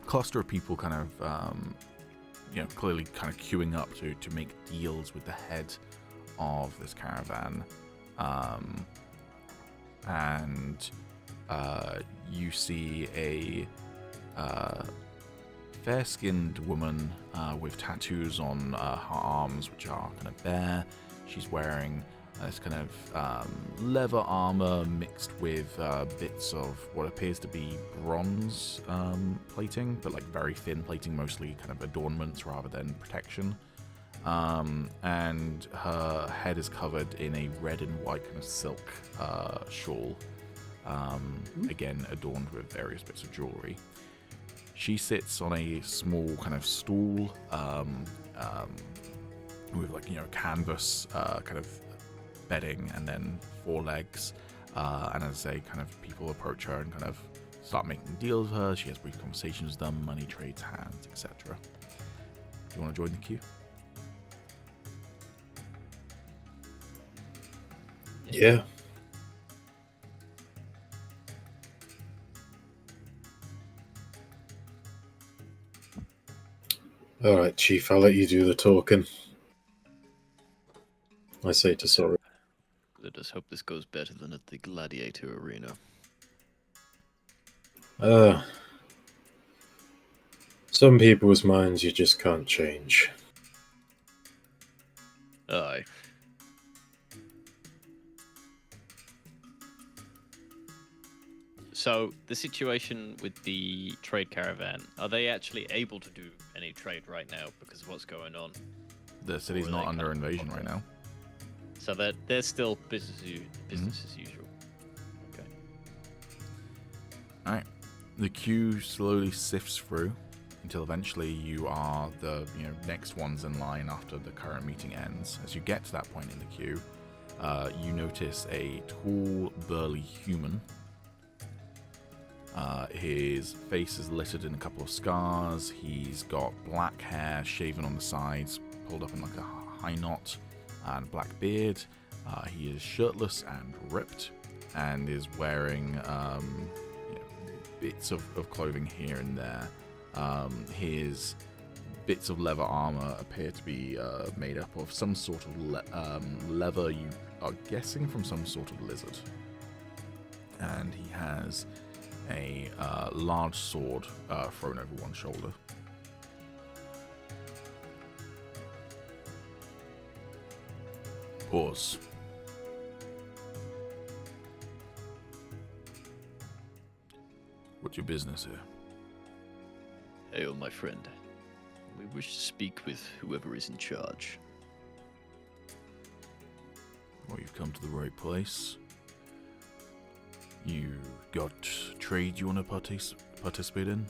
cluster of people kind of, clearly kind of queuing up to make deals with the head of this caravan. And you see a fair-skinned woman with tattoos on her arms, which are kind of bare. She's wearing this kind of leather armor mixed with bits of what appears to be bronze plating, but like very thin plating, mostly kind of adornments rather than protection. And her head is covered in a red and white kind of silk shawl, again adorned with various bits of jewelry. She sits on a small kind of stool with canvas kind of bedding and then 4 legs. And as I say, kind of people approach her and kind of start making deals with her. She has brief conversations with them, money trades hands, etc. Do you want to join the queue? Yeah. Alright, Chief, I'll let you do the talking. I say to Sora. Let us hope this goes better than at the Gladiator Arena. Some people's minds you just can't change. Aye. So, the situation with the trade caravan, are they actually able to do any trade right now because of what's going on? The city's not under invasion right now. So they're still business as usual. Okay. Alright. The queue slowly sifts through until eventually you are the next ones in line after the current meeting ends. As you get to that point in the queue, you notice a tall, burly human. His face is littered in a couple of scars. He's got black hair shaven on the sides, pulled up in like a high knot, and black beard. He is shirtless and ripped, and is wearing bits of clothing here and there. His bits of leather armor appear to be made up of some sort of leather, you are guessing from some sort of lizard. And he has a large sword thrown over one shoulder. Pause. What's your business here? Hail, my friend. We wish to speak with whoever is in charge. Well, you've come to the right place. You got trade you want to participate in?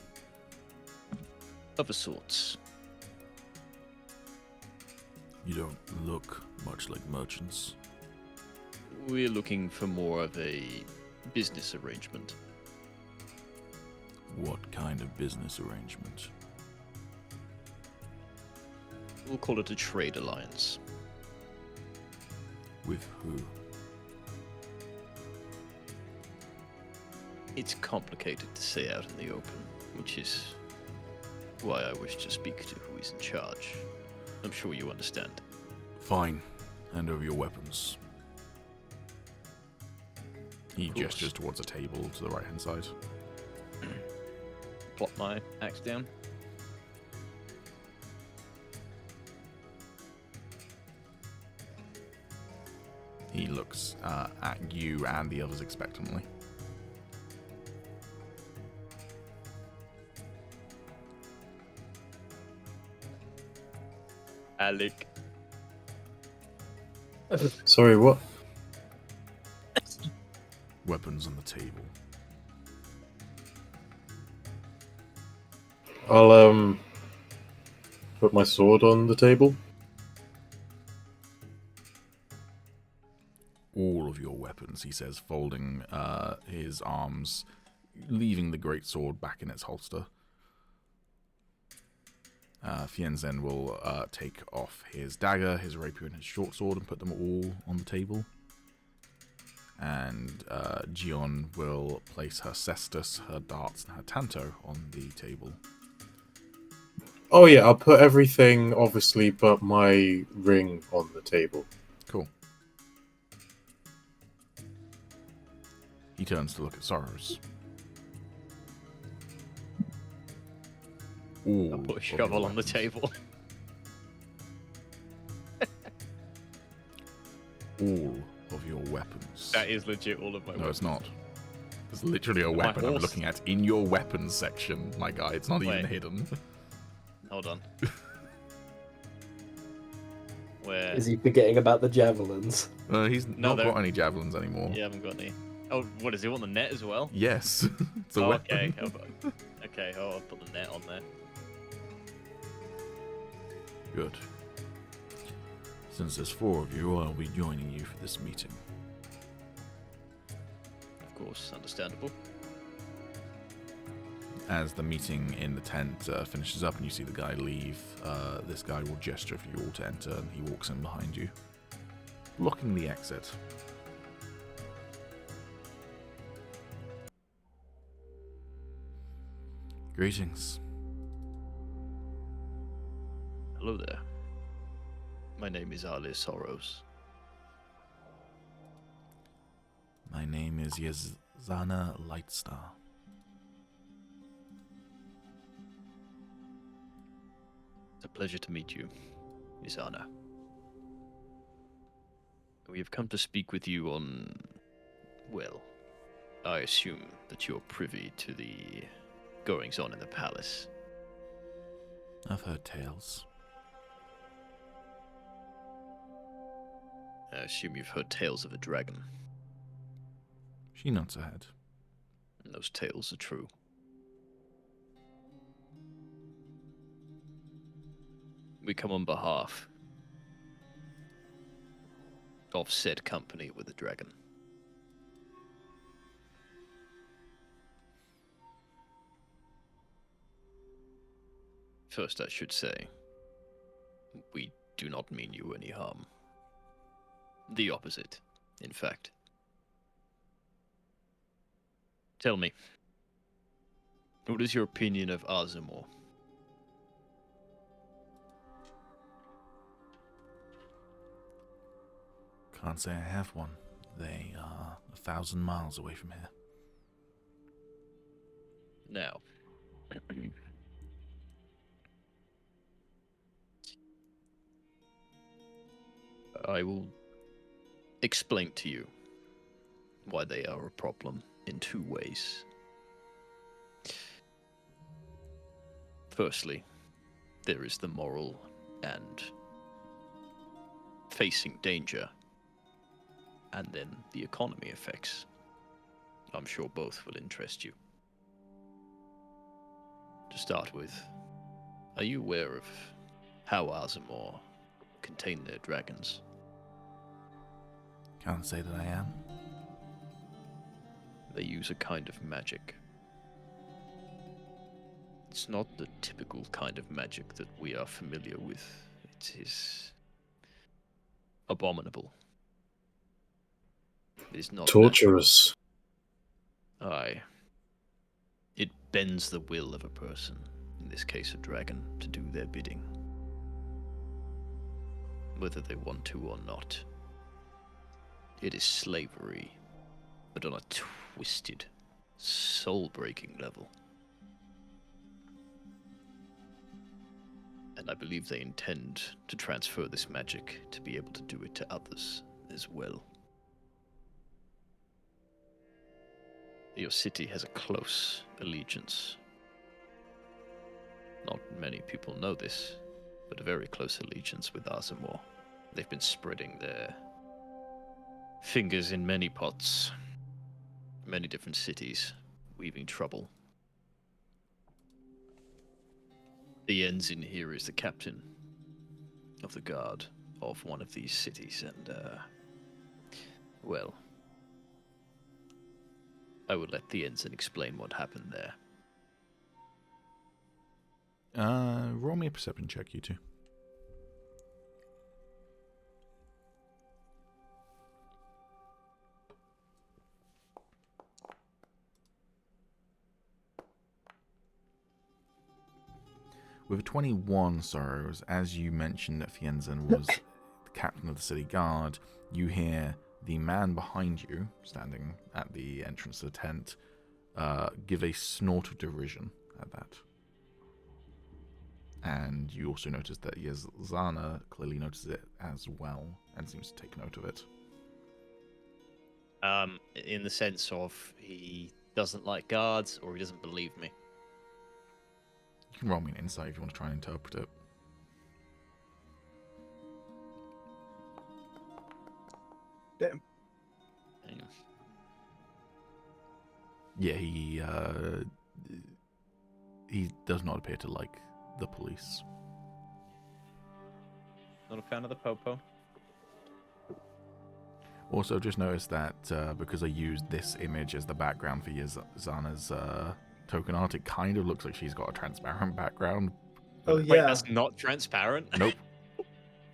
Of a sorts. You don't look much like merchants. We're looking for more of a business arrangement. What kind of business arrangement? We'll call it a trade alliance. With who? It's complicated to say out in the open, which is why I wish to speak to who is in charge. I'm sure you understand. Fine. Hand over your weapons. He gestures towards a table to the right-hand side. Plop my axe down. He looks at you and the others expectantly. Alec. Sorry, what? Weapons on the table. I'll put my sword on the table. All of your weapons, he says, folding his arms, leaving the great sword back in its holster. Fienzen will take off his dagger, his rapier, and his short sword and put them all on the table. And Gion will place her cestus, her darts, and her tanto on the table. Oh yeah, I'll put everything, obviously, but my ring on the table. Cool. He turns to look at Sorrows. All I'll put a of your shovel on the weapons. table. All of your weapons. That is legit all of my No, weapons. it's not. There's literally a My weapon I'm horse. looking at in your weapons section, my guy. It's not even Wait. hidden. Hold on. Where? Is he forgetting about the javelins? He's No, not they're- got any javelins anymore. Yeah, I haven't got any. Oh, what does he want the net as well? Yes, it's a Oh, weapon. okay. Okay, I'll put the net on there. Good. Since there's 4 of you, I'll be joining you for this meeting. Of course, understandable. As the meeting in the tent finishes up and you see the guy leave, this guy will gesture for you all to enter, and he walks in behind you, blocking the exit. Greetings. Hello there. My name is Ali Sorrows. My name is Yazana Lightstar. It's a pleasure to meet you, Isana. We have come to speak with you on... Well, I assume that you're privy to the goings-on in the palace. I've heard tales. I assume you've heard tales of a dragon. She nods her head. And those tales are true. We come on behalf of said company with the dragon. First, I should say, we do not mean you any harm. The opposite, in fact. Tell me, what is your opinion of Azimor? Can't say I have one. They are 1,000 miles away from here. Now, I will explain to you why they are a problem in 2 ways. Firstly, there is the moral and facing danger, and then the economy effects. I'm sure both will interest you. To start with, are you aware of how Azamor contain their dragons? Can't say that I am. They use a kind of magic. It's not the typical kind of magic that we are familiar with. It is abominable. It is not Torturous. Aye. It bends the will of a person, in this case a dragon, to do their bidding. Whether they want to or not. It is slavery, but on a twisted, soul-breaking level. And I believe they intend to transfer this magic to be able to do it to others as well. Your city has a close allegiance. Not many people know this, but a very close allegiance with Azamor. They've been spreading their fingers in many pots, many different cities, weaving trouble. The ensign here is the captain of the guard of one of these cities, and, well, I will let the ensign explain what happened there. Roll me a perception check, you two. With a 21, Sorrows, as you mentioned that Fienzan was the captain of the city guard, you hear the man behind you, standing at the entrance to the tent, give a snort of derision at that. And you also notice that Yazana clearly notices it as well, and seems to take note of it. In the sense of he doesn't like guards, or he doesn't believe me. You can roll me an insight if you want to try and interpret it. Damn. Yeah, he does not appear to like the police. Not a fan of the popo. Also, just noticed that because I used this image as the background for Yazana's token art, it kind of looks like she's got a transparent background. Oh Wait, yeah. that's not transparent? Nope.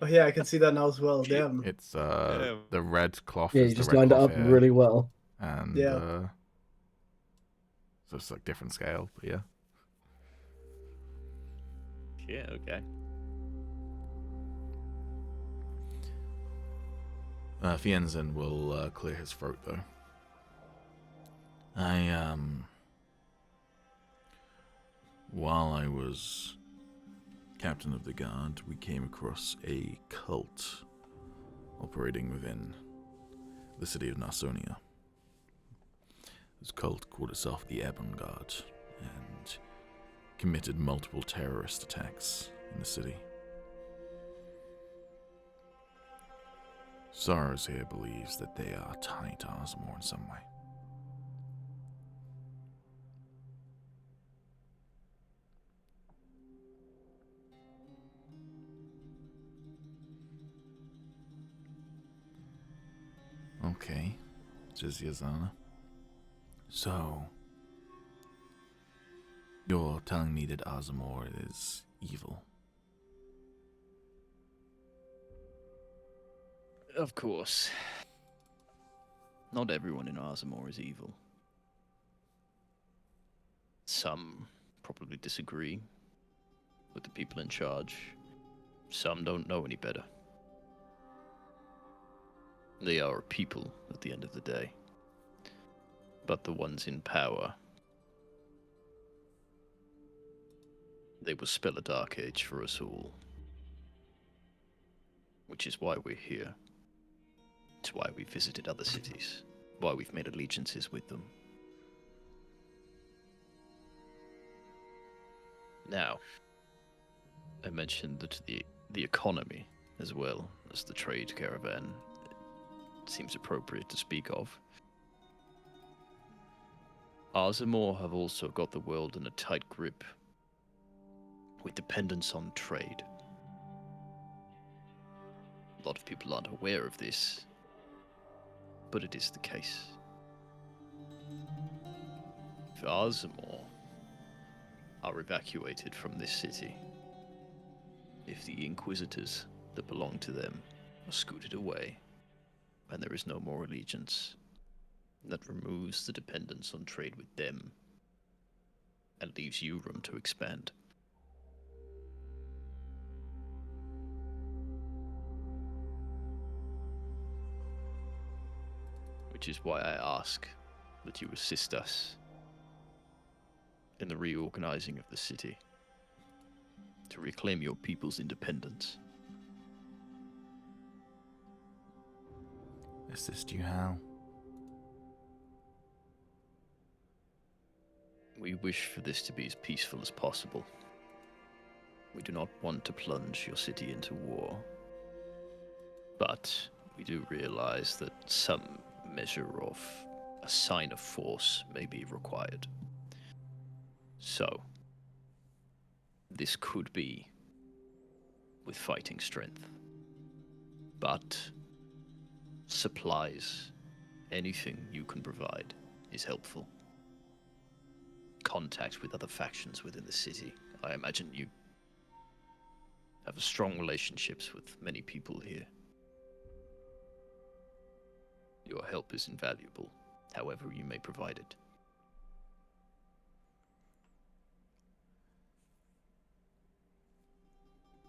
Oh yeah, I can see that now as well. Damn. It's the red cloth. Yeah, is you the just red lined it cloth up here, really well. and Yeah. So it's like different scale, but yeah. Yeah, okay. Fienzan will clear his throat though. While I was captain of the guard, we came across a cult operating within the city of Narsonia. This cult called itself the Ebon Guard and committed multiple terrorist attacks in the city. Soros here believes that they are tied to Azamor in some way. Okay, says Yazana. So, you're telling me that Azamor is evil? Of course. Not everyone in Azamor is evil. Some probably disagree with the people in charge. Some don't know any better. They are a people at the end of the day. But the ones in power, they will spell a dark age for us all. Which is why we're here. It's why we visited other cities. Why we've made allegiances with them. Now, I mentioned that the economy, as well as the trade caravan, seems appropriate to speak of. Arzamor have also got the world in a tight grip, with dependence on trade. A lot of people aren't aware of this, but it is the case. If Arzamor are evacuated from this city, if the Inquisitors that belong to them are scooted away, and there is no more allegiance, that removes the dependence on trade with them and leaves you room to expand. Which is why I ask that you assist us in the reorganizing of the city to reclaim your people's independence. Assist you how? We wish for this to be as peaceful as possible. We do not want to plunge your city into war. But we do realize that some measure of a sign of force may be required. So, this could be with fighting strength. But supplies, anything you can provide, is helpful. Contact with other factions within the city. I imagine you have strong relationships with many people here. Your help is invaluable, however you may provide it.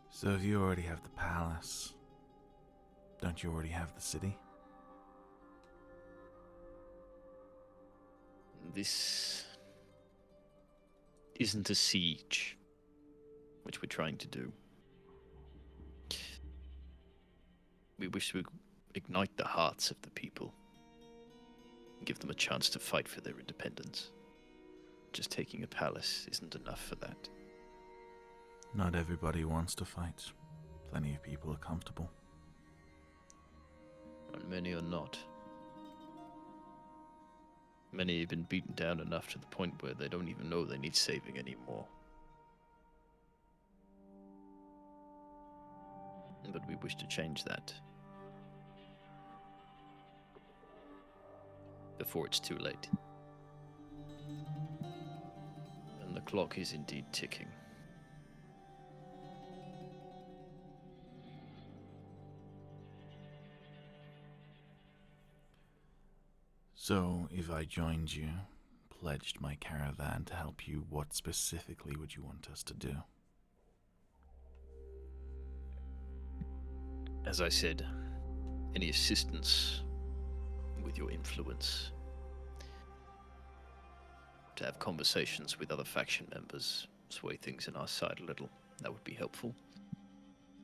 So if you already have the palace, don't you already have the city? This isn't a siege, which we're trying to do. We wish to ignite the hearts of the people and give them a chance to fight for their independence. Just taking a palace isn't enough for that. Not everybody wants to fight. Plenty of people are comfortable. And many are not. Many have been beaten down enough to the point where they don't even know they need saving anymore. But we wish to change that. Before it's too late. And the clock is indeed ticking. So, if I joined you, pledged my caravan to help you, what specifically would you want us to do? As I said, any assistance with your influence, to have conversations with other faction members, sway things in our side a little, that would be helpful.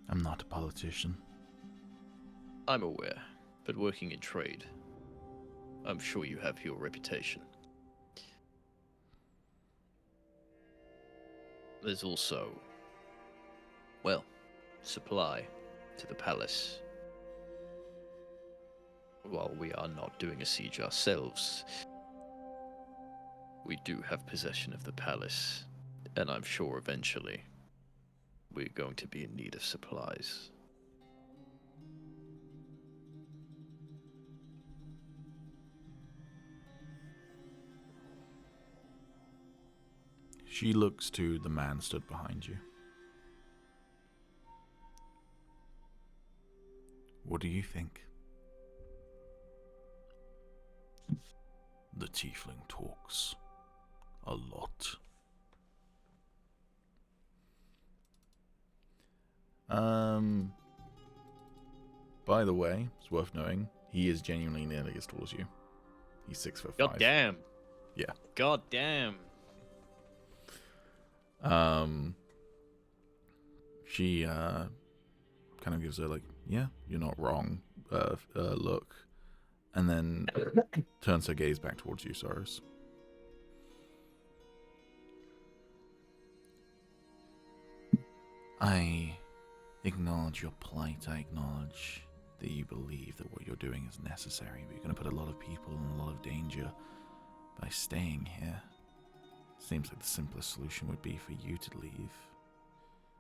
I'm not a politician. I'm aware, but working in trade, I'm sure you have your reputation. There's also, well, supply to the palace. While we are not doing a siege ourselves, we do have possession of the palace, and I'm sure eventually we're going to be in need of supplies. She looks to the man stood behind you. What do you think? The tiefling talks a lot. By the way, it's worth knowing, he is genuinely nearly as tall as you. He's 6'5". God damn. Yeah. God damn. She kind of gives her like, yeah, you're not wrong, look, and then turns her gaze back towards you, Soros. I acknowledge your plight. I acknowledge that you believe that what you're doing is necessary, but you're going to put a lot of people in a lot of danger by staying here. Seems like the simplest solution would be for you to leave.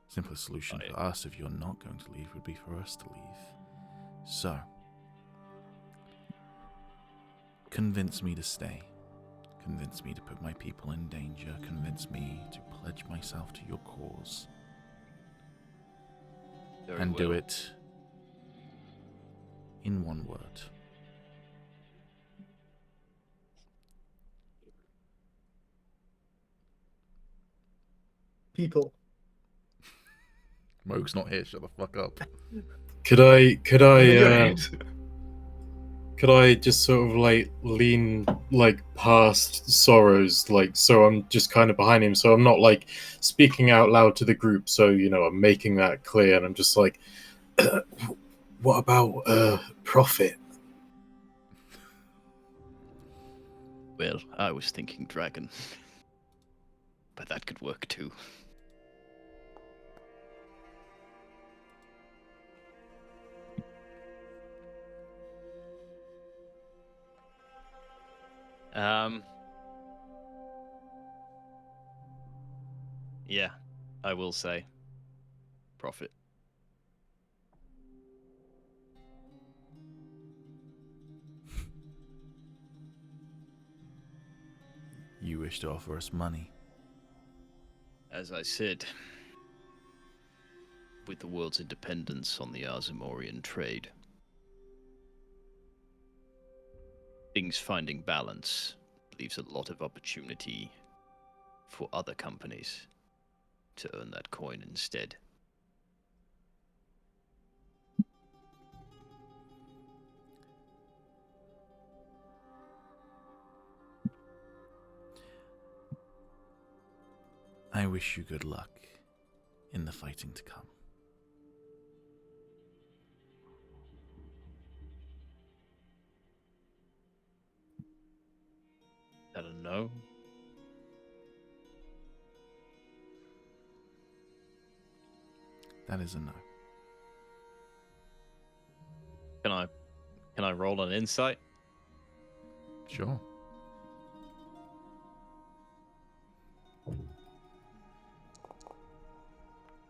Simplest solution for us, if you're not going to leave, would be for us to leave. So, convince me to stay. Convince me to put my people in danger. Convince me to pledge myself to your cause. Very And do well. it in one word. People. Moog's not here, shut the fuck up. Could I Could just sort of like lean like past Sorrows, like so I'm just kind of behind him, so I'm not like speaking out loud to the group, so you know I'm making that clear, and I'm just like, what about profit? Well, I was thinking dragon. But that could work too. Yeah, I will say profit. You wish to offer us money. As I said, with the world's independence on the Azamorian trade, things finding balance leaves a lot of opportunity for other companies to earn that coin instead. I wish you good luck in the fighting to come. I don't know. That is a no. Can I roll an insight? Sure.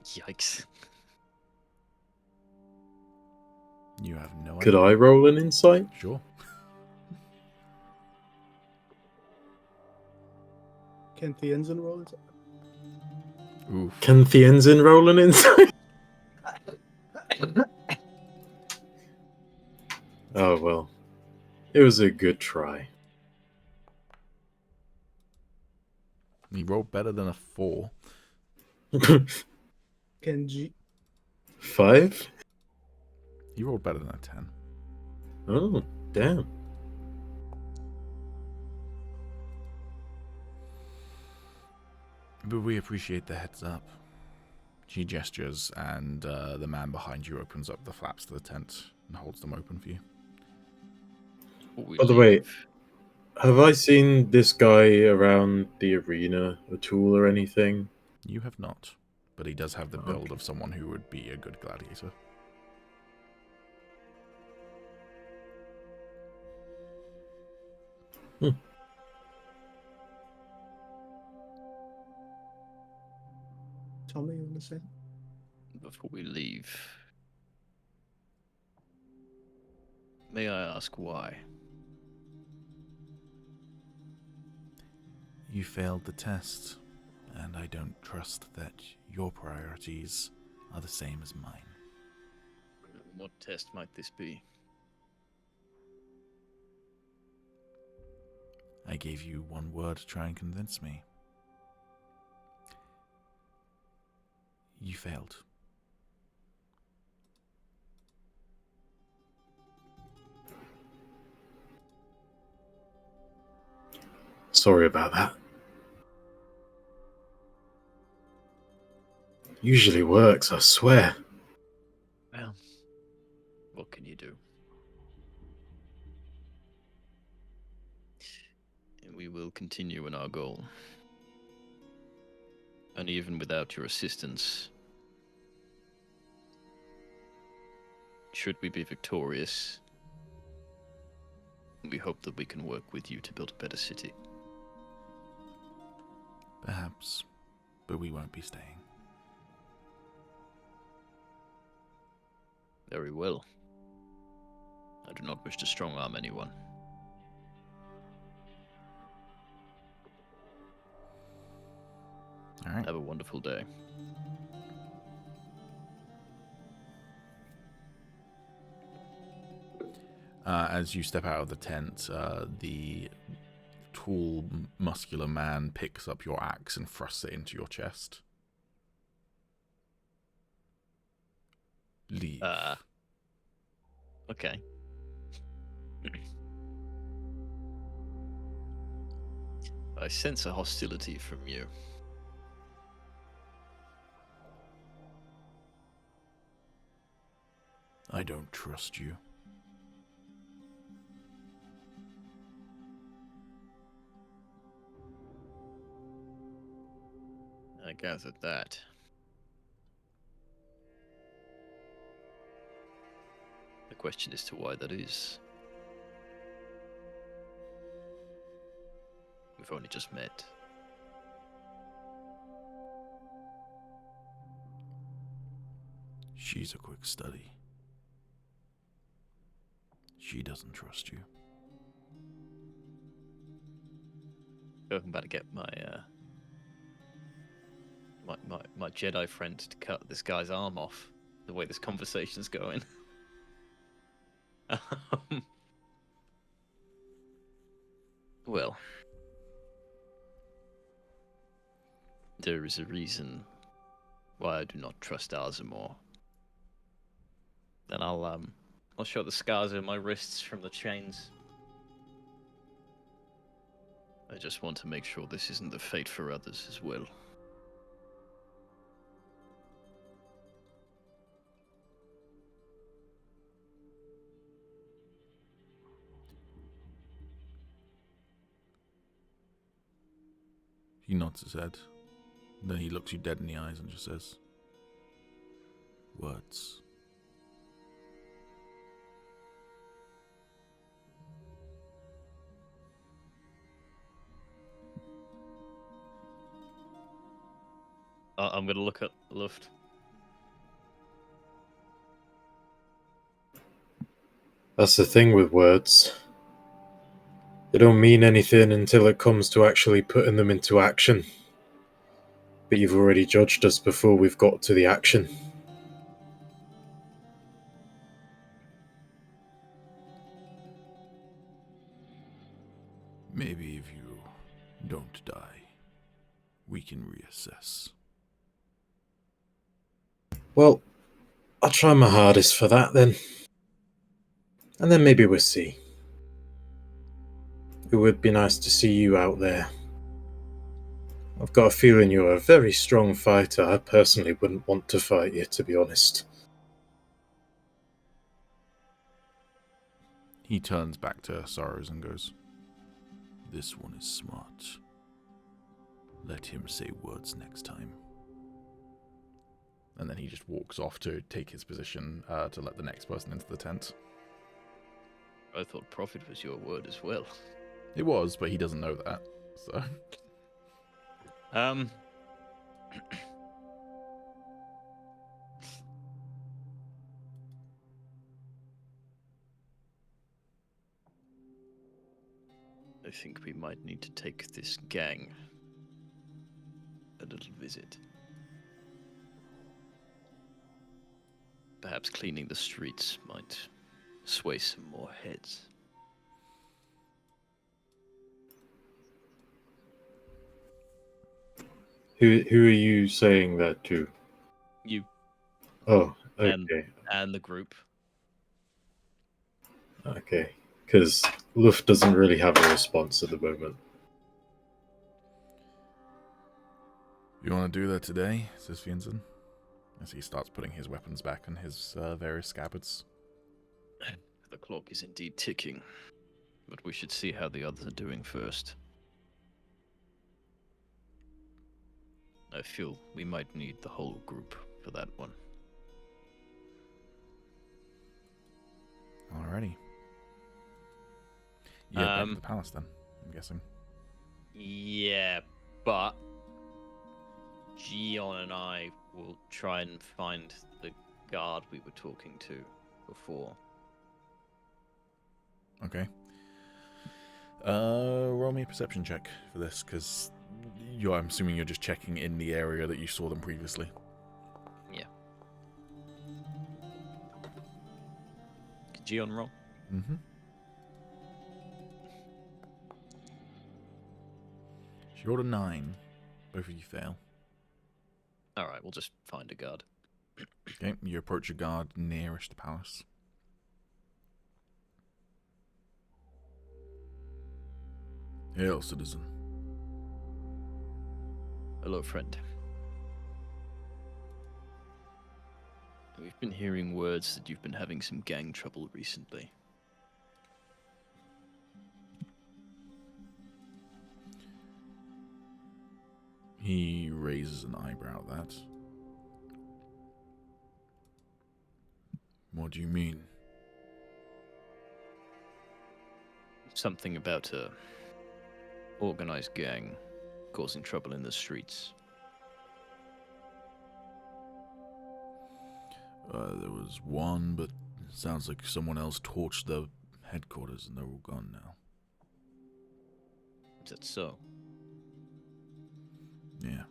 Yikes. You have no Could idea. I roll an insight? Sure. Can Theanzin roll it? Oof. Can Thienzin roll an insight? Oh well. It was a good try. He rolled better than a 4. Kenji. 5? He rolled better than a 10. Oh, damn. But we appreciate the heads up. She gestures, and the man behind you opens up the flaps to the tent and holds them open for you. By the way, have I seen this guy around the arena at all or anything? You have not, but he does have the build of someone who would be a good gladiator. Tommy, you want to say? before we leave, may I ask why? You failed the test, and I don't trust that your priorities are the same as mine. What test might this be? I gave you one word to try and convince me. You failed. Sorry about that. Usually works, I swear. Well, what can you do? And we will continue in our goal. And even without your assistance, should we be victorious, we hope that we can work with you to build a better city. Perhaps, but we won't be staying. Very well. I do not wish to strong-arm anyone. All right. Have a wonderful day. As you step out of the tent, the tall, muscular man picks up your axe and thrusts it into your chest. Leave. Okay. I sense a hostility from you. I don't trust you. I gathered that. The question is to why that is. We've only just met. She's a quick study. She doesn't trust you. I'm about to get my my Jedi friend to cut this guy's arm off. The way this conversation's going. Well, there is a reason why I do not trust Arzamor. Then I'll show the scars on my wrists from the chains. I just want to make sure this isn't the fate for others as well. He nods his head. Then he looks you dead in the eyes and just says, words. I'm gonna look at Luft. That's the thing with words. They don't mean anything until it comes to actually putting them into action. But you've already judged us before we've got to the action. Maybe if you don't die, we can reassess. Well, I'll try my hardest for that then. And then maybe we'll see. It would be nice to see you out there. I've got a feeling you're a very strong fighter. I personally wouldn't want to fight you, to be honest. He turns back to Sorrows and goes, this one is smart. Let him say words next time. And then he just walks off to take his position to let the next person into the tent. I thought profit was your word as well. It was, but he doesn't know that, so... I think we might need to take this gang a little visit. Perhaps cleaning the streets might sway some more heads. Who are you saying that to? You Oh, okay. and the group. Okay. Because Luft doesn't really have a response at the moment. You want to do that today? Says Fienzan, as he starts putting his weapons back in his various scabbards. The clock is indeed ticking, but we should see how the others are doing first. I feel we might need the whole group for that one. Alrighty. Yeah, back to the palace then, I'm guessing. Yeah, but Gion and I will try and find the guard we were talking to before. Okay. Roll me a perception check for this, because I'm assuming you're just checking in the area that you saw them previously. Yeah. Gion roll? Mm-hmm. She rolled a 9. Both of you fail. Alright, we'll just find a guard. Okay, you approach a guard nearest the palace. Hail, citizen. Hello, friend. We've been hearing words that you've been having some gang trouble recently. He raises an eyebrow at that. What do you mean? Something about a organized gang causing trouble in the streets. There was one, but it sounds like someone else torched the headquarters and they're all gone now. Is that so? Yeah.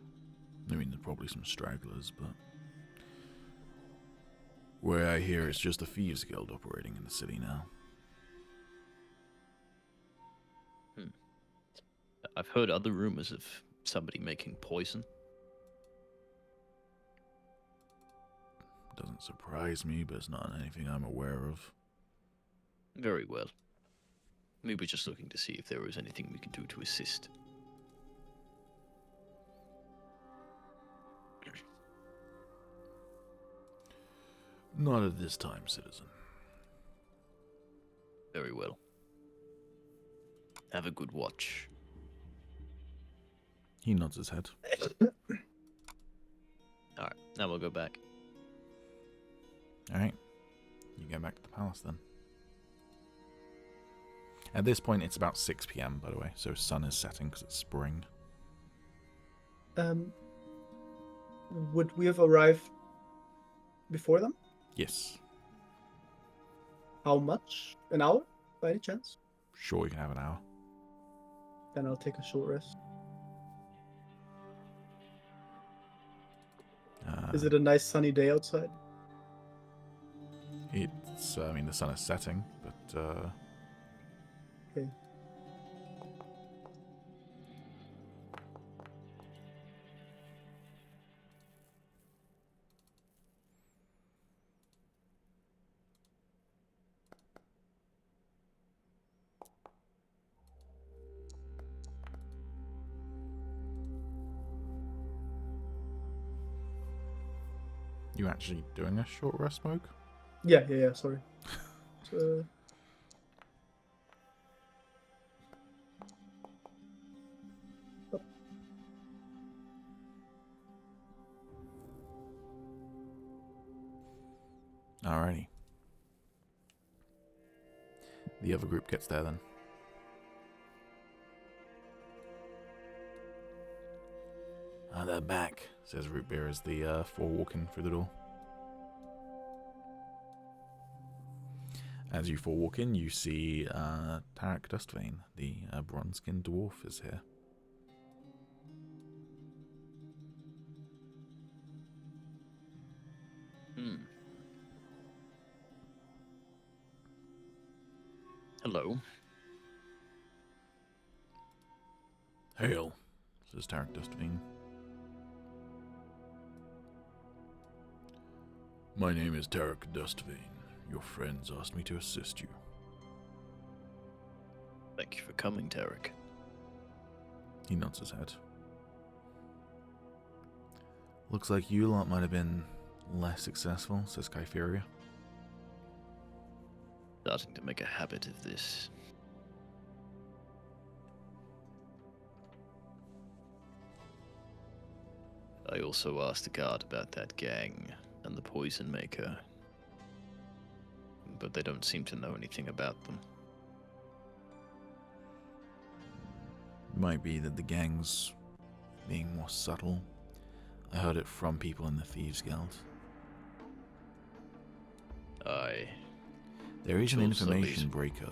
I mean, there's probably some stragglers, but... where I hear it's just a thieves guild operating in the city now. I've heard other rumors of somebody making poison. Doesn't surprise me, but it's not anything I'm aware of. Very well. We were just looking to see if there was anything we could do to assist. Not at this time, citizen. Very well. Have a good watch. He nods his head. Alright, now we'll go back. Alright. You go back to the palace then. At this point, it's about 6 p.m., by the way, so sun is setting because it's spring. Would we have arrived before them? Yes. How much? An hour, by any chance? Sure, you can have an hour. Then I'll take a short rest. Is it a nice sunny day outside? It's, I mean, the sun is setting, but, Okay. you actually doing a short rest, Smoke? Yeah, sorry. Alrighty. The other group gets there then. Ah, they're back, says Rootbeer as the four walk in through the door. As you four walk in, you see Tarek Dustvane, the bronze-skinned dwarf, is here. Hello. Hail, says Tarek Dustvane. My name is Tarek Dustvane. Your friends asked me to assist you. Thank you for coming, Tarek. He nods his head. Looks like you lot might have been less successful, says Kypheria. Starting to make a habit of this. I also asked the guard about that gang and the poison maker. but they don't seem to know anything about them. Might be that the gang's being more subtle. I heard it from people in the Thieves Guild. Aye. There is an Jules information broker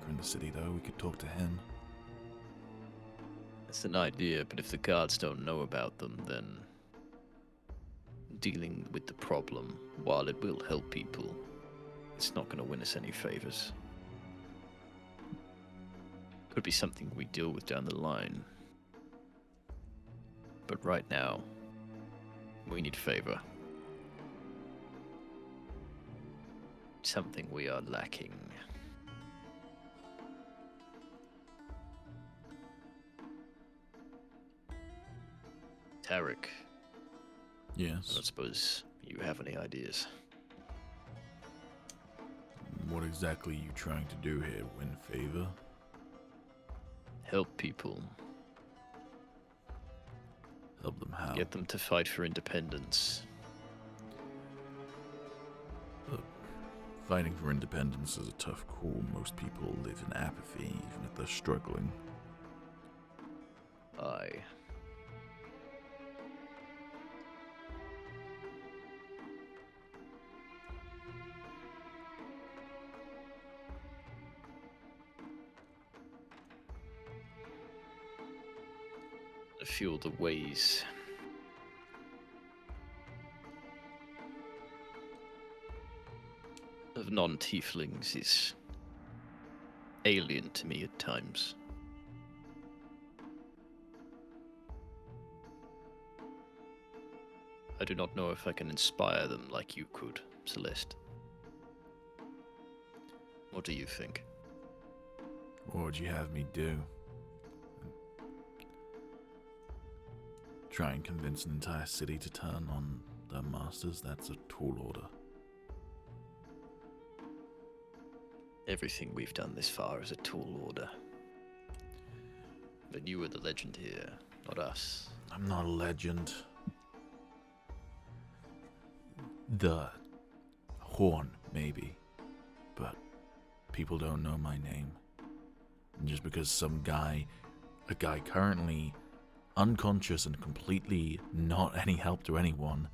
in the city, though. We could talk to him. It's an idea, but if the guards don't know about them, then dealing with the problem, while it will help people, it's not going to win us any favors. Could be something we deal with down the line. But right now, we need favor. Something we are lacking. Tarek, I Yes. don't suppose you have any ideas. What exactly are you trying to do here? Win favor? Help people. Help them how? Get them to fight for independence. Look, fighting for independence is a tough call. Most people live in apathy, even if they're struggling. Aye. A few of the ways of non-tieflings is alien to me at times. I do not know if I can inspire them like you could, Celeste. What do you think? What would you have me do? Try and convince an entire city to turn on their masters? That's a tall order. Everything we've done this far is a tall order. But you were the legend here, not us. I'm not a legend. The Horn, maybe. But people don't know my name. And just because some guy, a guy currently unconscious and completely not any help to anyone,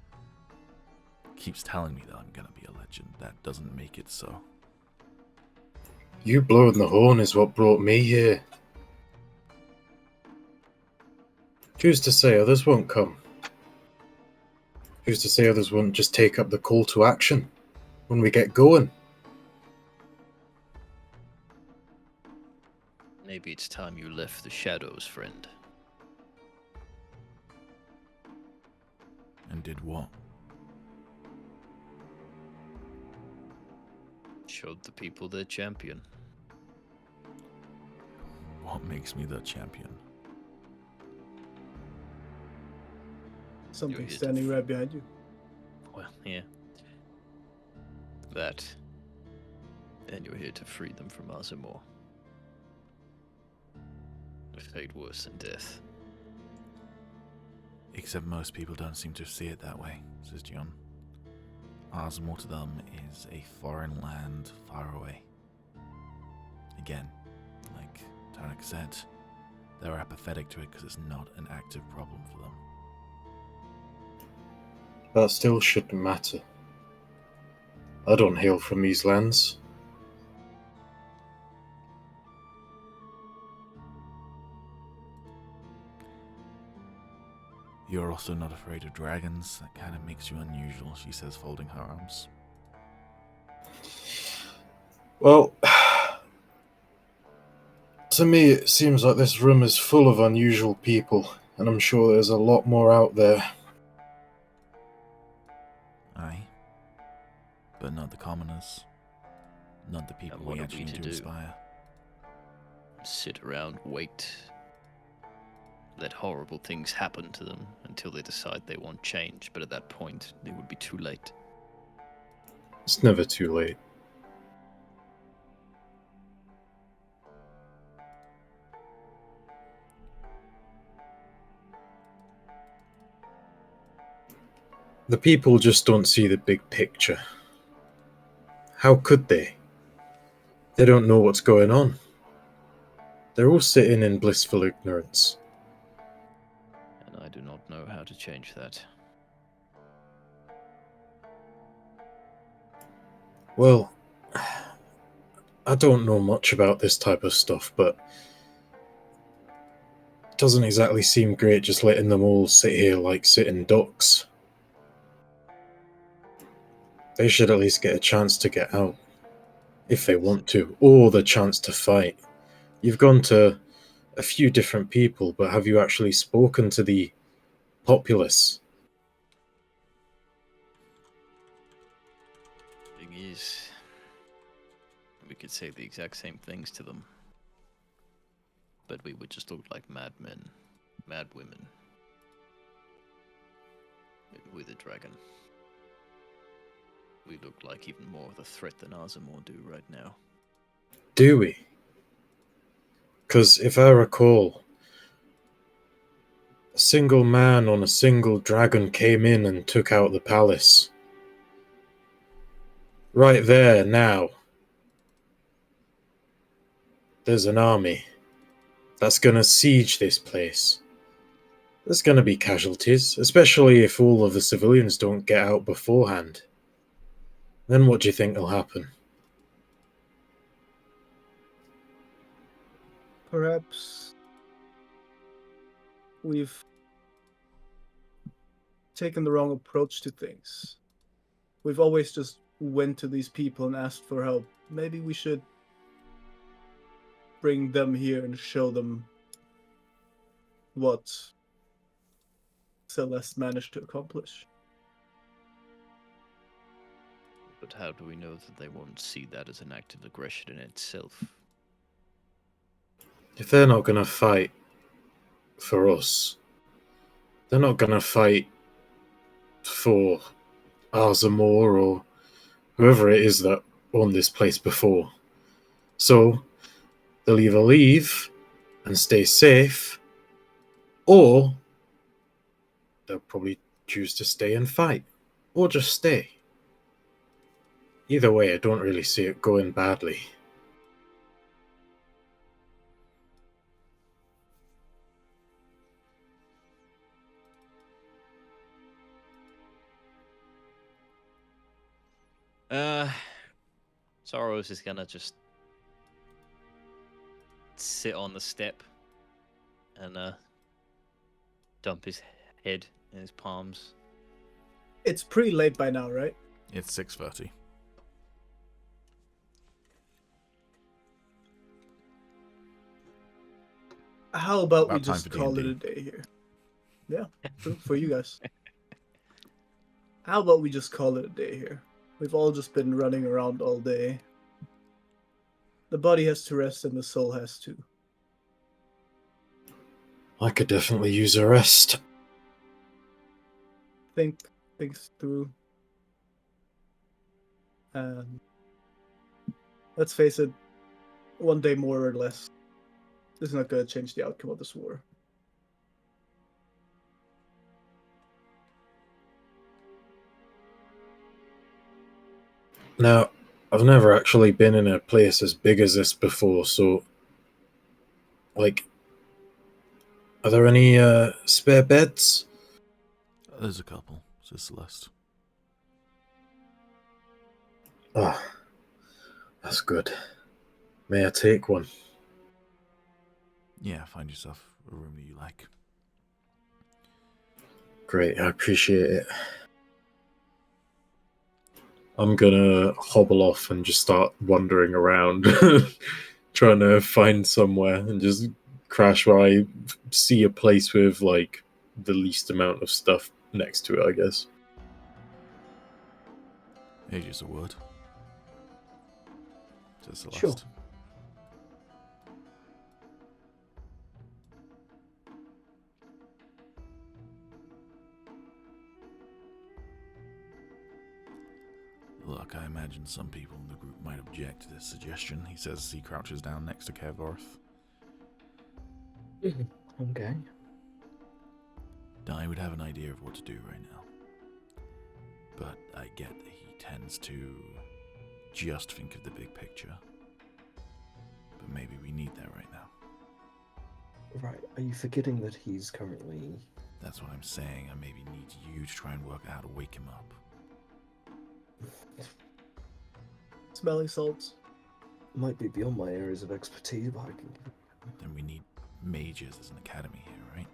keeps telling me that I'm gonna be a legend, that doesn't make it so. You blowing the horn is what brought me here. Who's to say others won't come? Who's to say others won't just take up the call to action when we get going? Maybe it's time you left the shadows, friend. And did what? Showed the people their champion. What makes me the champion? Something You're here to standing right behind you. Well, yeah. That. And you're here to free them from Azamor. A fate worse than death. Except most people don't seem to see it that way, says John. Azamor to them is a foreign land far away. Again, like Tarek said, they're apathetic to it because it's not an active problem for them. That still shouldn't matter. I don't hail from these lands. You're also not afraid of dragons. That kind of makes you unusual, she says, folding her arms. Well, to me it seems like this room is full of unusual people, and I'm sure there's a lot more out there. Aye. But not the commoners. Not the people And what we are actually we need to to do? inspire. Sit around, wait. Let horrible things happen to them until they decide they want change, but at that point, it would be too late. It's never too late. The people just don't see the big picture. How could they? They don't know what's going on. They're all sitting in blissful ignorance. And I do not know how to change that. Well, I don't know much about this type of stuff, but it doesn't exactly seem great just letting them all sit here like sitting ducks. They should at least get a chance to get out, if they want to, or the chance to fight. You've gone to a few different people, but have you actually spoken to the populace? Thing is, we could say the exact same things to them, but we would just look like madmen, mad women, with a dragon. We look like even more of a threat than Azamor do right now. Do we? Because if I recall, a single man on a single dragon came in and took out the palace. Right there, now, there's an army that's gonna siege this place. There's gonna be casualties, especially if all of the civilians don't get out beforehand. Then what do you think will happen? Perhaps we've taken the wrong approach to things. We've always just went to these people and asked for help. Maybe we should bring them here and show them what Celeste managed to accomplish. But how do we know that they won't see that as an act of aggression in itself? If they're not gonna fight for us, they're not gonna fight for Arzamor or whoever it is that owned this place before. So, they'll either leave and stay safe, or they'll probably choose to stay and fight, or just stay. Either way, I don't really see it going badly. Soros is gonna just sit on the step and dump his head in his palms. It's pretty late by now, right? It's 6:30. How about we About time just for call it D&D. a day here? Yeah, true for you guys. How about we just call it a day here? We've all just been running around all day. The body has to rest and the soul has to. I could definitely use a rest. Think things through. And let's face it, one day more or less is not going to change the outcome of this war. Now, I've never actually been in a place as big as this before, so, like, are there any spare beds? There's a couple, says Celeste. Ah, that's good. May I take one? Yeah, find yourself a room that you like. Great, I appreciate it. I'm gonna hobble off and just start wandering around, trying to find somewhere and just crash where I see a place with, like, the least amount of stuff next to it, I guess. Agis a word. Says Celeste. Sure. Look, I imagine some people in the group might object to this suggestion, he says as he crouches down next to Kevorth. Okay. I would have an idea of what to do right now. But I get that he tends to just think of the big picture. But maybe we need that right now. Right, are you forgetting that he's currently... That's what I'm saying. I maybe need you to try and work out how to wake him up. Smelling salts. Might be beyond my areas of expertise, but I can... Then we need mages as an academy here, right?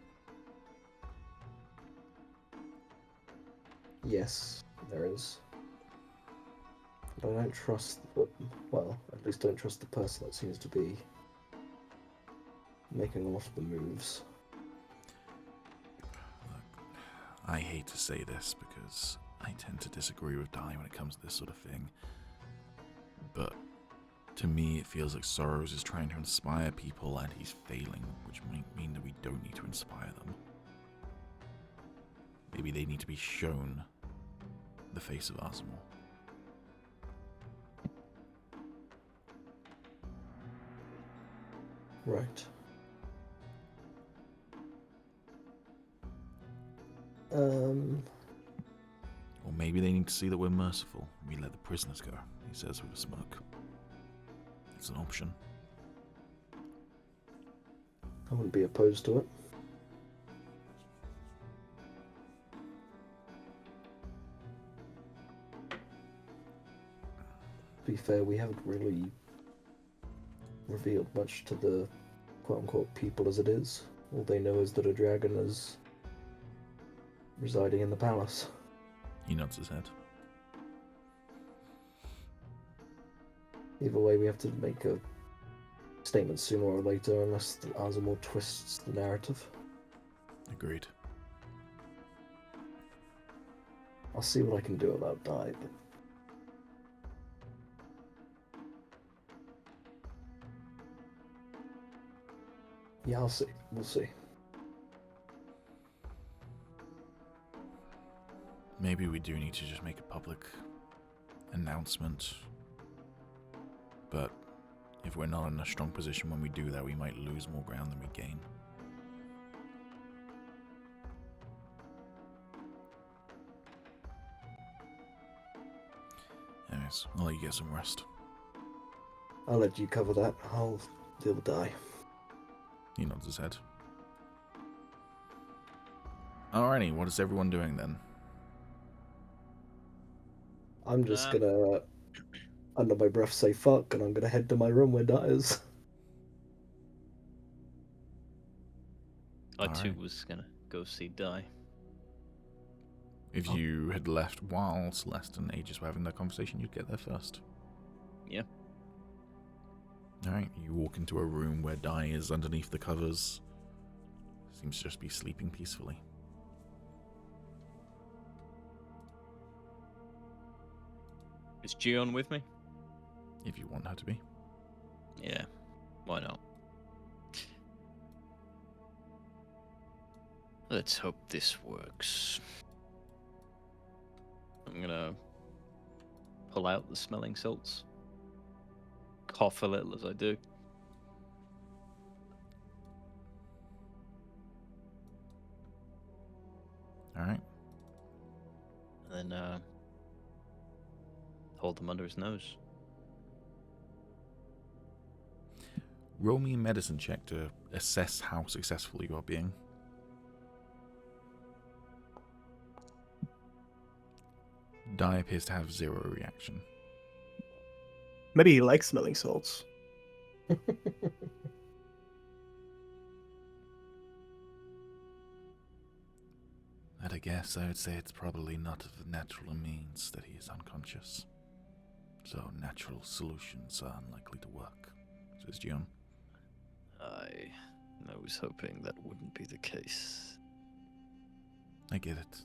Yes, there is. But I don't trust the... Well, at least I don't trust the person that seems to be making a lot of the moves. Look, I hate to say this because I tend to disagree with Dai when it comes to this sort of thing. But to me, it feels like Sorrows is trying to inspire people and he's failing, which might mean that we don't need to inspire them. Maybe they need to be shown the face of Azamor. Right. Or maybe they need to see that we're merciful. We let the prisoners go, he says with a smirk. It's an option. I wouldn't be opposed to it. To be fair, we haven't really revealed much to the quote-unquote people as it is. All they know is that a dragon is residing in the palace. He nods his head. Either way, we have to make a statement sooner or later, unless Azamor twists the narrative. Agreed. I'll see what I can do about Dai, but... yeah, I'll see. We'll see. Maybe we do need to just make a public announcement. But if we're not in a strong position when we do that, we might lose more ground than we gain. Anyways, I'll let you get some rest. I'll let you cover that. I'll deal with Dai. He nods his head. Alrighty, what is everyone doing then? I'm just gonna, under my breath, say fuck, and I'm gonna head to my room where Dai is. I too Alright. was gonna go see Dai. If you had left while Celeste and Agis were having that conversation, you'd get there first. Yeah. Alright, you walk into a room where Dai is underneath the covers. Seems to just be sleeping peacefully. Is Gion with me? If you want her to be. Yeah. Why not? Let's hope this works. I'm gonna pull out the smelling salts. Cough a little as I do. Alright. And then hold them under his nose. Roll me a medicine check to assess how successful you are being. Dai appears to have 0 reaction. Maybe he likes smelling salts. At a guess, I would say it's probably not of the natural means that he is unconscious. So natural solutions are unlikely to work, says Gion. I was hoping that wouldn't be the case. I get it.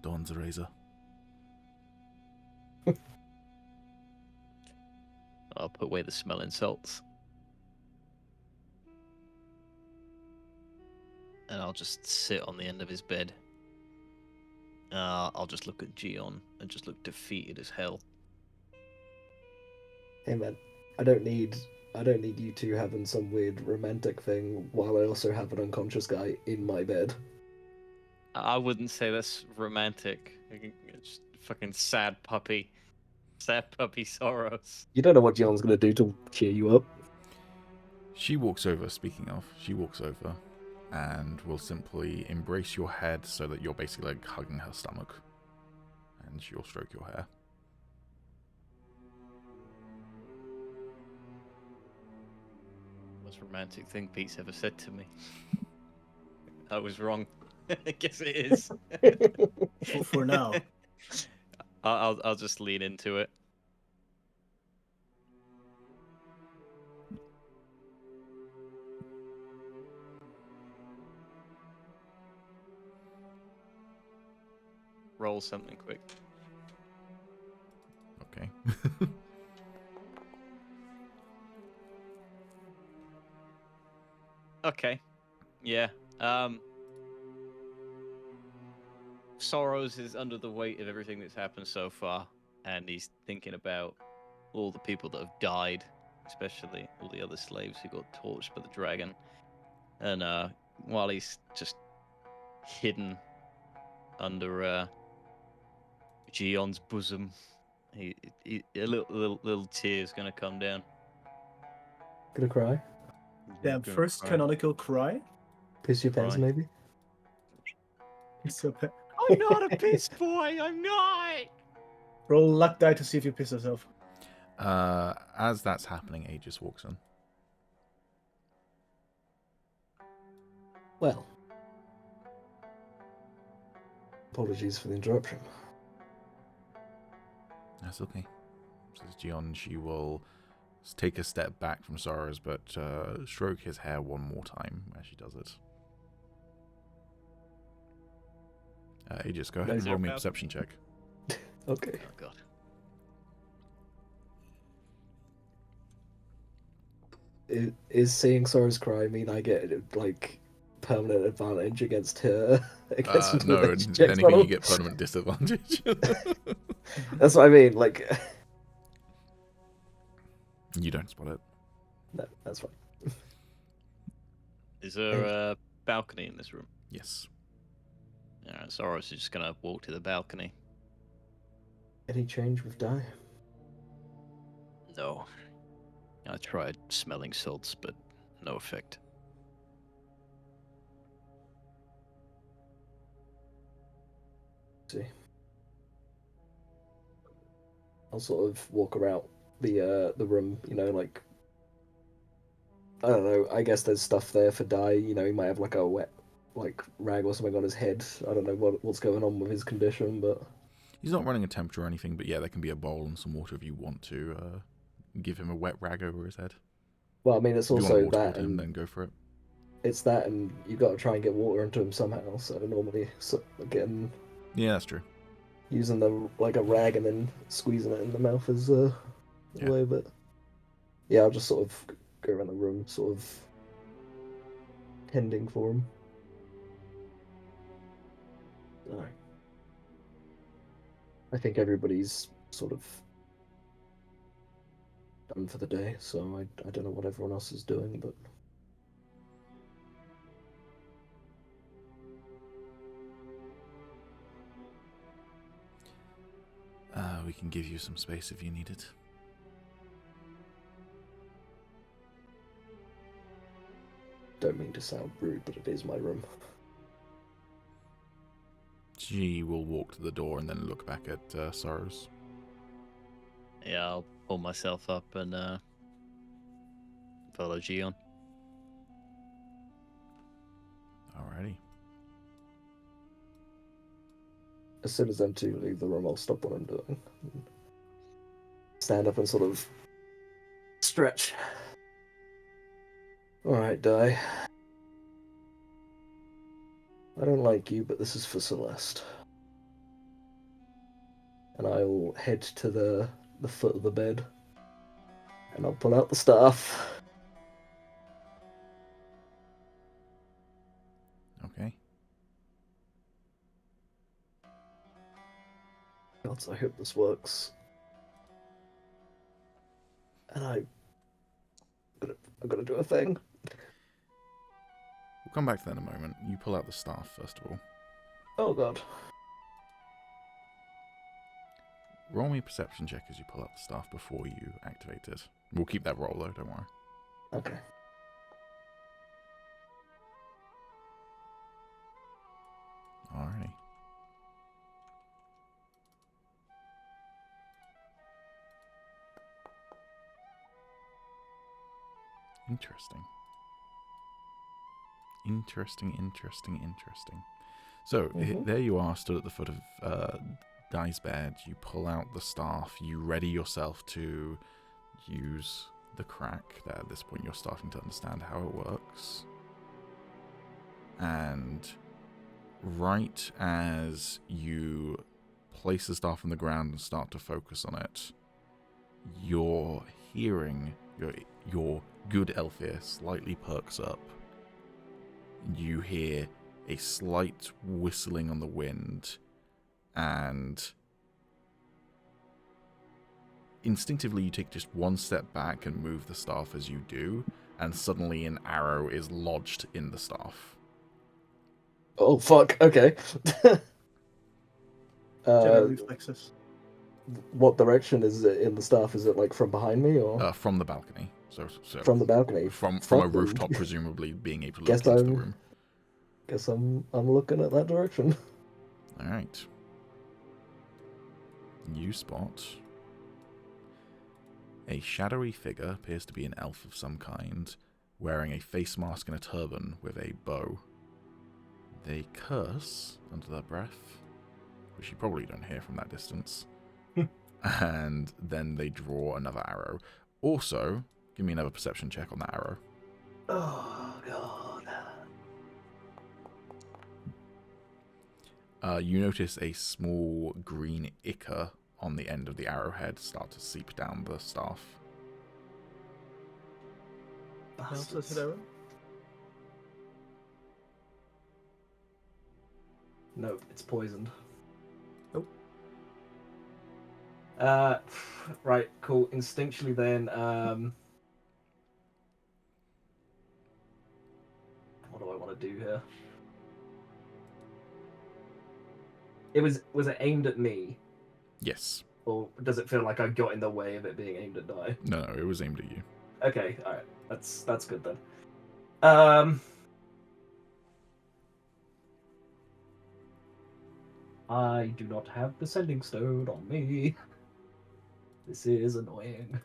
Dawn's a razor. I'll put away the smelling salts. And I'll just sit on the end of his bed. I'll just look at Gion and just look defeated as hell. Hey man, I don't need you two having some weird romantic thing while I also have an unconscious guy in my bed. I wouldn't say that's romantic. It's fucking sad puppy Sad puppy sorrows. You don't know what Gion's gonna do to cheer you up. She walks over, speaking of, she walks over and will simply embrace your head so that you're basically like hugging her stomach. And she'll stroke your hair. Most romantic thing Pete's ever said to me. I was wrong. I guess it is. For now. I'll just lean into it. Roll something quick. Okay. Okay. Yeah. Sorrows is under the weight of everything that's happened so far, and he's thinking about all the people that have died, especially all the other slaves who got torched by the dragon. And while he's just hidden under Gion's bosom, he a little tear's gonna come down. Gonna cry? Damn, Gonna first cry. canonical cry? Piss your pants, Cry. maybe? So, I'm not a piss boy. I'm not. roll luck die to see if you piss yourself. As that's happening, Agis walks in. Well. Apologies for the interruption. That's okay. Says Gion. She will take a step back from Soros, but stroke his hair one more time as she does it. Aegis, go ahead and roll me a perception check. Okay. Oh god. Is seeing Sora's cry mean I get like permanent advantage against her? Against No, intimidation checks anything on you him? get permanent disadvantage. That's what I mean. Like, You don't spot it. no, that's fine. Is there a balcony in this room? Yes. Alright, Soros is just gonna walk to the balcony. Any change with Dai? No. I tried smelling salts, but no effect. See. I'll sort of walk around the room, you know, like, I don't know, I guess there's stuff there for Dai, you know, he might have like a wet like rag or something on his head. I don't know what's going on with his condition, but He's not running a temperature or anything, but yeah, there can be a bowl and some water if you want to give him a wet rag over his head. well, I mean, it's If you want also water that, him, and then go for it. it's that, and you got to try and get water into him somehow. So normally, getting Yeah, that's true. using the like a rag and then squeezing it in the mouth is the Yeah. way. But yeah, I'll just sort of go around the room, sort of tending for him. Alright. I think everybody's sort of done for the day, so I don't know what everyone else is doing, but We can give you some space if you need it. don't mean to sound rude, but it is my room. She will walk to the door and then look back at Soros. Yeah, I'll pull myself up and follow Gion. Alrighty. As soon as them two leave the room, I'll stop what I'm doing. Stand up and sort of stretch. Alright, Dai. I don't like you, but this is for Celeste. And I will head to the foot of the bed. And I'll pull out the staff. Okay. God, I hope this works. And I'm gonna do a thing. We'll come back to that in a moment. You pull out the staff, first of all. Oh god. roll me a perception check as you pull out the staff before you activate it. We'll keep that roll though, don't worry. Okay. Alrighty. Interesting. Interesting. So, there you are, stood at the foot of Guy's bed. You pull out the staff. You ready yourself to use the crack. That at this point, you're starting to understand how it works. And right as you place the staff on the ground and start to focus on it, your hearing, your good elf ear slightly perks up. You hear a slight whistling on the wind, and instinctively you take just one step back and move the staff as you do, and suddenly an arrow is lodged in the staff. Oh, fuck. Okay. General reflexes. What direction is it in the staff? Is it like from behind me or From the balcony. So from the balcony? From a Fuck them. rooftop, presumably being able to Guess look into the room. Guess I'm looking at that direction. All right. You spot a shadowy figure, appears to be an elf of some kind, wearing a face mask and a turban with a bow. They curse under their breath, which you probably don't hear from that distance. And then they draw another arrow. Also, give me another perception check on that arrow. Oh, God. You notice a small green ichor on the end of the arrowhead start to seep down the staff. No, it's poisoned. Nope. Right, cool. Instinctually then, what do I want to do here? Was it aimed at me? Yes. Or does it feel like I got in the way of it being aimed at Di? No, it was aimed at you. Okay, alright. That's good then. I do not have the sending stone on me. This is annoying.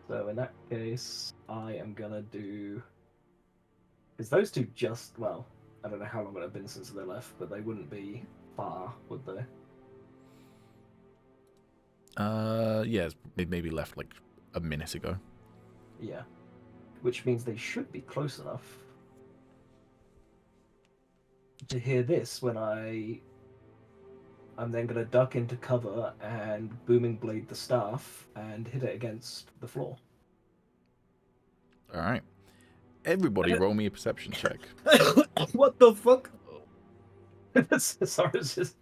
So in that case, I am gonna do... Because those two just, well, I don't know how long it have been since they left, but they wouldn't be far, would they? Yeah, it maybe left like a minute ago. Yeah. Which means they should be close enough to hear this when I'm then going to duck into cover and booming blade the staff and hit it against the floor. Alright. Everybody roll me a perception check. What the fuck? Sorry, it's just...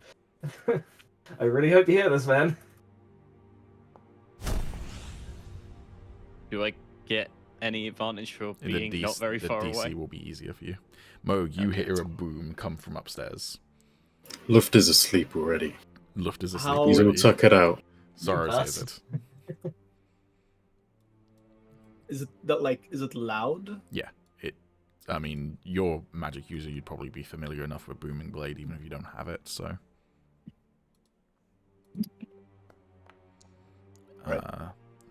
I really hope you hear this, man. Do I get any advantage for being not very far the DC away? will be easier for you. Moog, you hear a boom come from upstairs. Luft is asleep already. Luft is asleep How- He's all already. tuck it out. Soros You hears it. Is it loud? I mean, you're a magic user, you'd probably be familiar enough with Booming Blade, even if you don't have it, so... Right.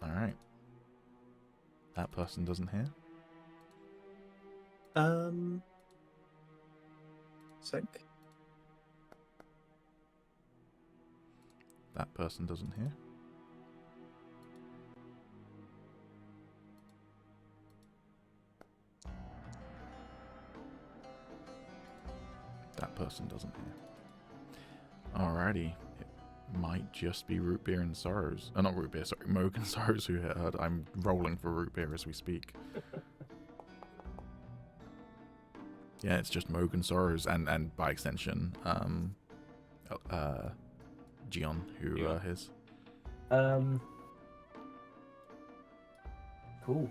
Alright. That person doesn't hear? Sec. That person doesn't hear? That person doesn't hear. Alrighty. It might just be Root Beer and Sorrows. Not Root Beer, sorry. Moog and Sorrows who heard. I'm rolling for Root Beer as we speak. Yeah, it's just Moog and Sorrows and by extension, Gion who hears. Cool.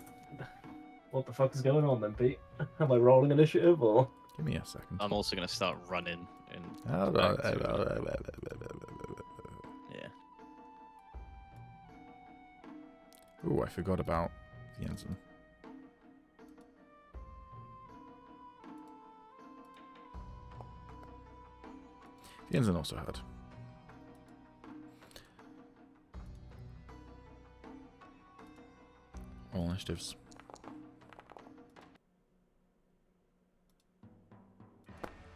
What the fuck is going on then, Pete? Am I rolling initiative or? Give me a second. I'm also going to start running in Oh, back to, yeah. Ooh, I forgot about the ensign. The ensign also heard. All initiatives.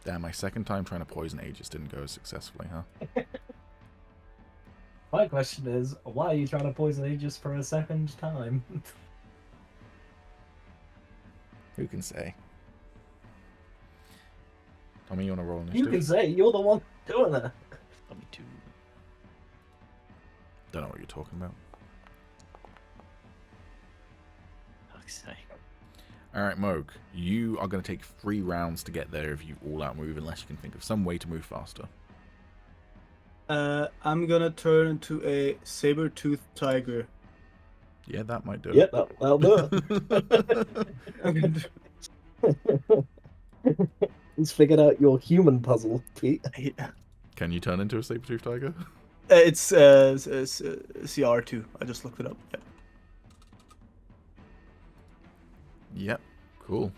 Damn, my second time trying to poison Agis didn't go as successfully, huh? My question is, why are you trying to poison Agis for a second time? Who can say? Tommy, you want to roll You initiative? can say you're the one doing it. Oh, me too. Don't know what you're talking about. Fuck's sake. Alright, Moog, you are going to take 3 rounds to get there if you all out move, unless you can think of some way to move faster. I'm gonna turn into a saber-toothed tiger. Yeah, that might do it. Yep, that'll do I'm gonna do- it. He's figured out your human puzzle, Pete. Yeah. Can you turn into a saber-toothed tiger? It's CR2. I just looked it up. Yeah. Yep, cool.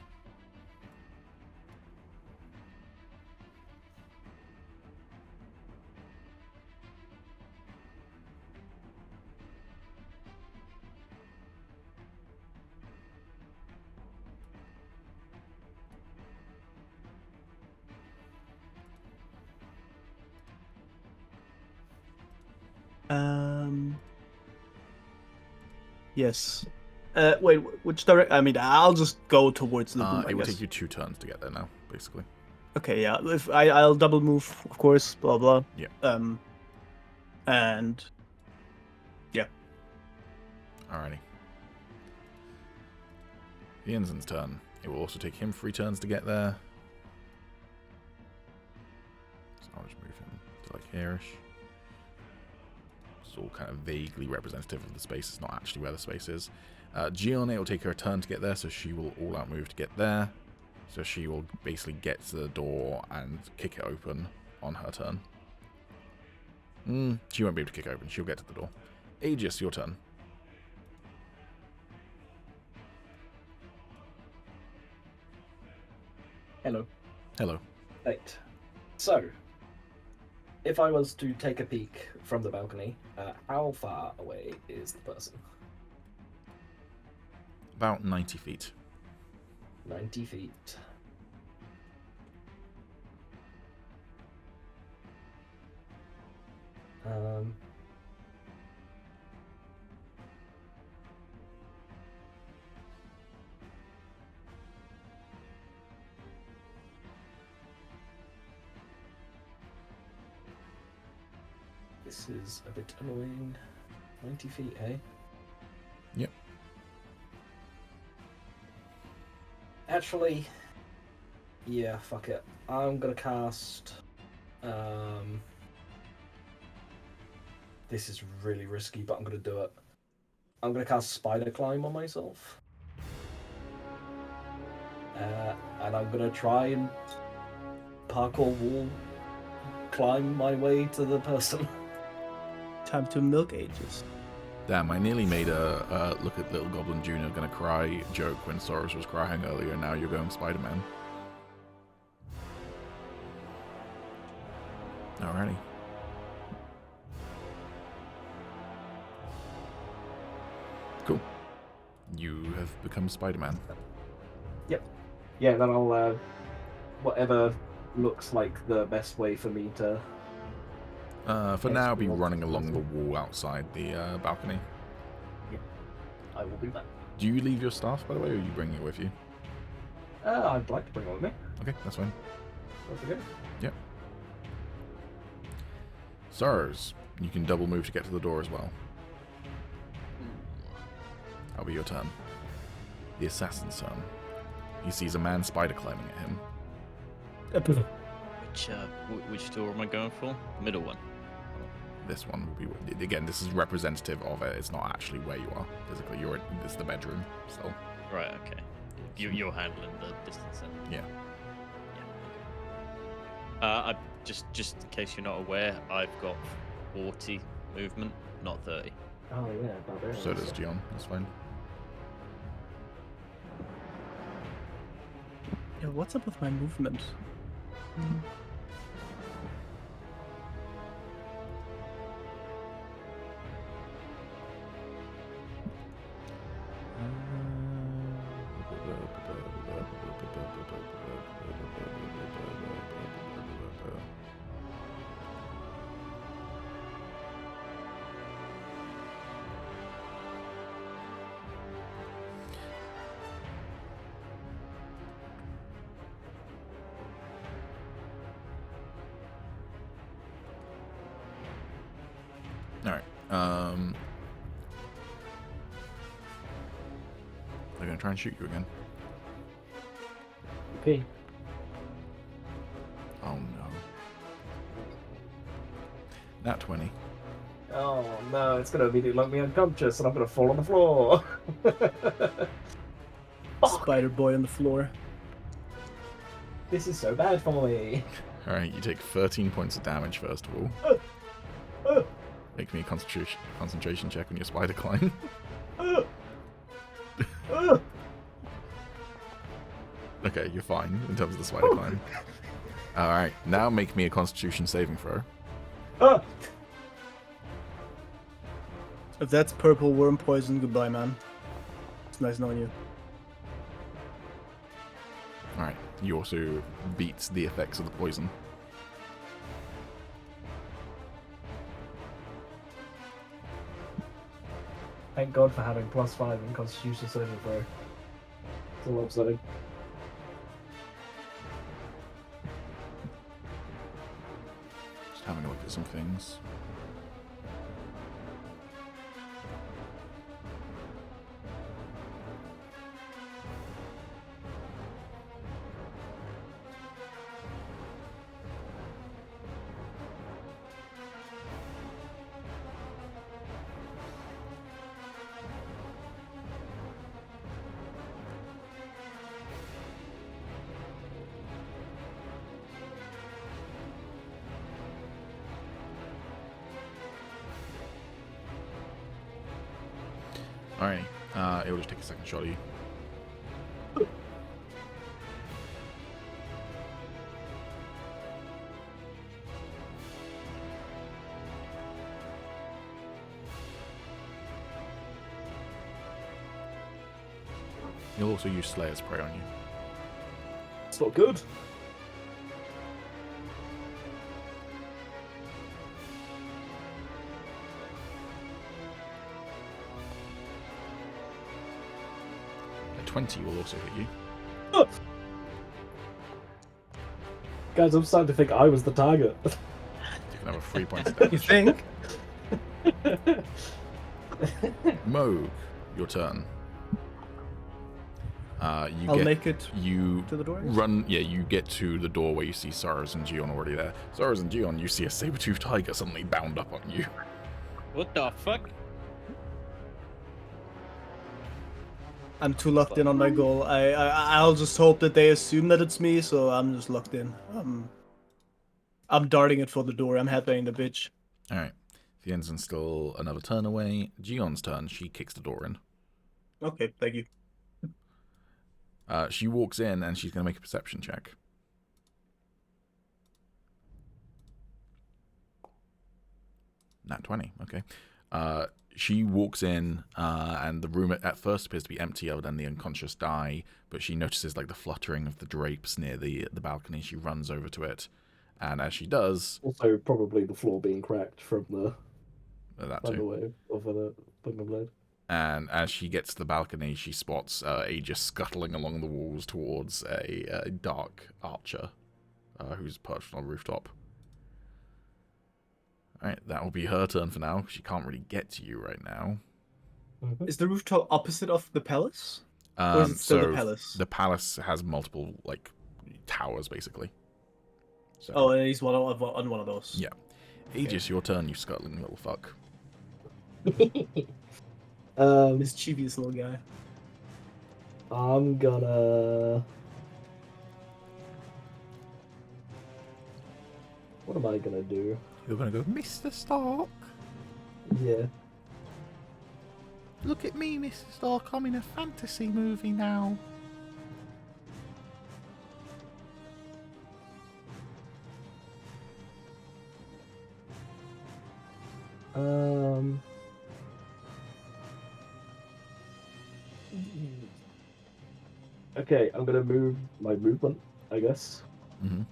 Yes. Wait, which direct? I mean, I'll just go towards the boom, I It will guess. take you 2 turns to get there now, basically. Okay, yeah. If I'll double move, of course. Blah blah. Yeah. And yeah. Alrighty. The ensign's turn. It will also take him 3 turns to get there. So I'll just move him to like here-ish. It's all kind of vaguely representative of the space. It's not actually where the space is. Gione, it will take her a turn to get there, so she will all out move to get there. So she will basically get to the door and kick it open on her turn. She won't be able to kick it open. She'll get to the door. Agis, your turn. Hello. Hello. Right. So, if I was to take a peek from the balcony, how far away is the person? About 90 feet. 90 feet. This is a bit annoying. 90 feet, eh? Yep. Actually, yeah, fuck it. I'm gonna cast. This is really risky, but I'm gonna do it. I'm gonna cast Spider Climb on myself. And I'm gonna try and parkour wall climb my way to the person. Time to milk Agis. Damn, I nearly made a look at Little Goblin Jr. gonna cry joke when Soros was crying earlier, now you're going Spider-Man. Alrighty. Cool. You have become Spider-Man. Yeah, then I'll whatever looks like the best way for me to. For now, be Explore. running along the wall outside the balcony. I will do that. Do you leave your staff, by the way, or are you bringing it with you? I'd like to bring it with me. Okay, that's fine. Don't forget. Yep. Soros, you can double move to get to the door as well. That'll be your turn. The assassin's turn. He sees a man spider climbing at him. Which door am I going for? Middle one. This one will be... Again, this is representative of it. It's not actually where you are physically. It's the bedroom, so... Right, okay. You're handling the distance then. Yeah. Just in case you're not aware, I've got 40 movement, not 30. Oh yeah, barbarian. So does Gion. That's fine. Yeah, what's up with my movement? Alright. They're gonna try and shoot you again. Okay. Oh no. Nat 20. Oh no, it's gonna immediately knock me unconscious and I'm gonna fall on the floor. Spider boy on the floor. This is so bad for me. Alright, you take 13 points of damage first of all. Make me a concentration check on your spider climb. Okay, you're fine in terms of the spider climb. Alright, now make me a constitution saving throw. If that's purple worm poison, goodbye, man. It's nice knowing you. Alright, you also beat the effects of the poison. Thank God for having +5 in Constitution saving throw. It's all upsetting. Just having a look at some things. Alrighty, it will just take a second shot at you. You'll also use Slayer's Prey on you. It's not good. A 20 will also hit you. Guys, I'm starting to think I was the target. You can have a 3 points of damage. You think? Moog, your turn. I'll make it You to the door. run, yeah, you get to the door where you see Soros and Gion already there. Soros and Gion, you see a saber-toothed tiger suddenly bound up on you. What the fuck? I'm too locked in on my goal. I'll just hope that they assume that it's me, so I'm just locked in. I'm darting it for the door. I'm headbanging the bitch. Alright. Fienzen's still another turn away. Gion's turn, she kicks the door in. Okay, thank you. She walks in and she's going to make a perception check. Nat 20, okay. She walks in and the room at first appears to be empty other than the unconscious Dai, but she notices like the fluttering of the drapes near the balcony. She runs over to it, and as she does... Also, probably the floor being cracked from the that too. underway of the Bugman Blade. And as she gets to the balcony, she spots Agis scuttling along the walls towards a dark archer who's perched on a rooftop. Alright, that will be her turn for now. She can't really get to you right now. Is the rooftop opposite of the palace? Or is it still so the palace? The palace has multiple, like, towers, basically. So, Oh, and he's on one of those. yeah. Agis, your turn, you scuttling little fuck. Mischievous little guy. I'm gonna What am I gonna do? You're gonna go, Mr. Stark. Yeah. Look at me, Mr. Stark. I'm in a fantasy movie now. Okay, I'm gonna move my movement, I guess, Mm-hmm.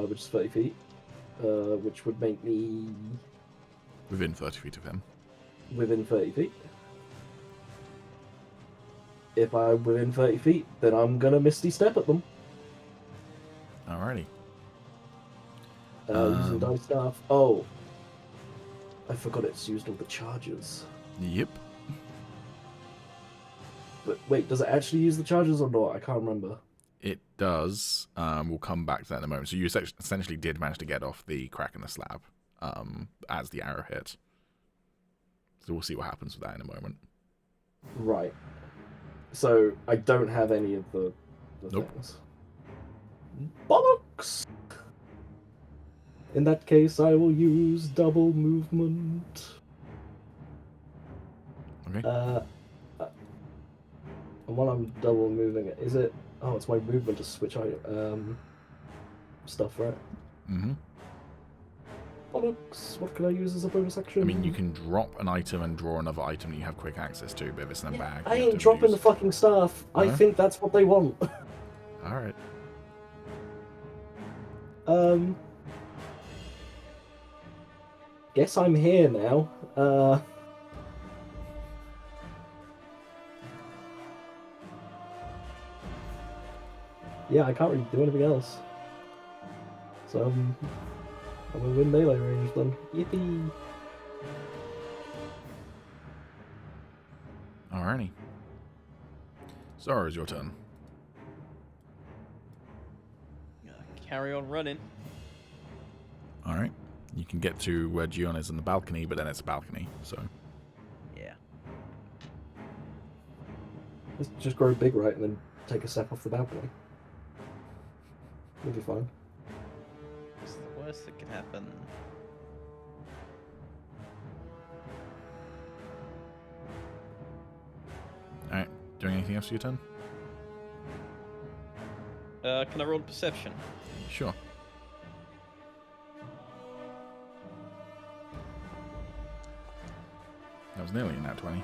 which is 30 feet, which would make me Within 30 feet of him. within 30 feet. If I'm within 30 feet, then I'm gonna Misty Step at them. Alrighty. Using Dive Staff. Oh, I forgot it's used all the charges. Yep. But wait, does it actually use the charges or not? I can't remember. It does. We'll come back to that in a moment. So you essentially did manage to get off the crack in the slab as the arrow hit. So we'll see what happens with that in a moment. Right. So I don't have any of the Nope. things. Bollocks! In that case, I will use double movement. Okay. And while I'm double moving it, is it? Oh, it's my movement to switch stuff, right? Mm-hmm. Bollocks! What can I use as a bonus action? I mean, you can drop an item and draw another item that you have quick access to, but if it's in a bag... I you have ain't to dropping the use- fucking staff. I Huh? think that's what they want. Alright. Guess I'm here now. Yeah, I can't really do anything else. So I'm gonna win melee range then. Yippee! Alrighty. Zara, it's your turn. Carry on running. Alright. You can get to where Gion is in the balcony, but then it's a balcony, so... Yeah. Let's just grow big, right, and then take a step off the balcony. We'll be fine. What's the worst that can happen? Alright. Doing anything else for your turn? Can I roll perception? Sure. That was nearly a nat 20.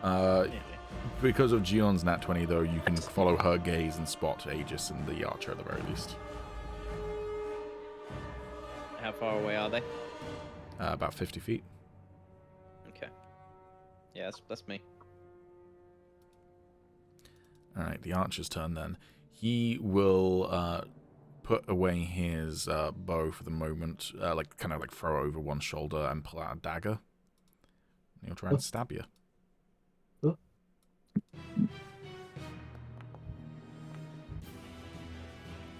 Nearly. Because of Gion's nat 20, though, you can follow her gaze and spot Agis and the archer at the very least. How far away are they? About 50 feet. Okay. Yeah, that's me. Alright, the archer's turn then. He will put away his bow for the moment, kind of throw over one shoulder and pull out a dagger. And he'll try and stab you. Huh?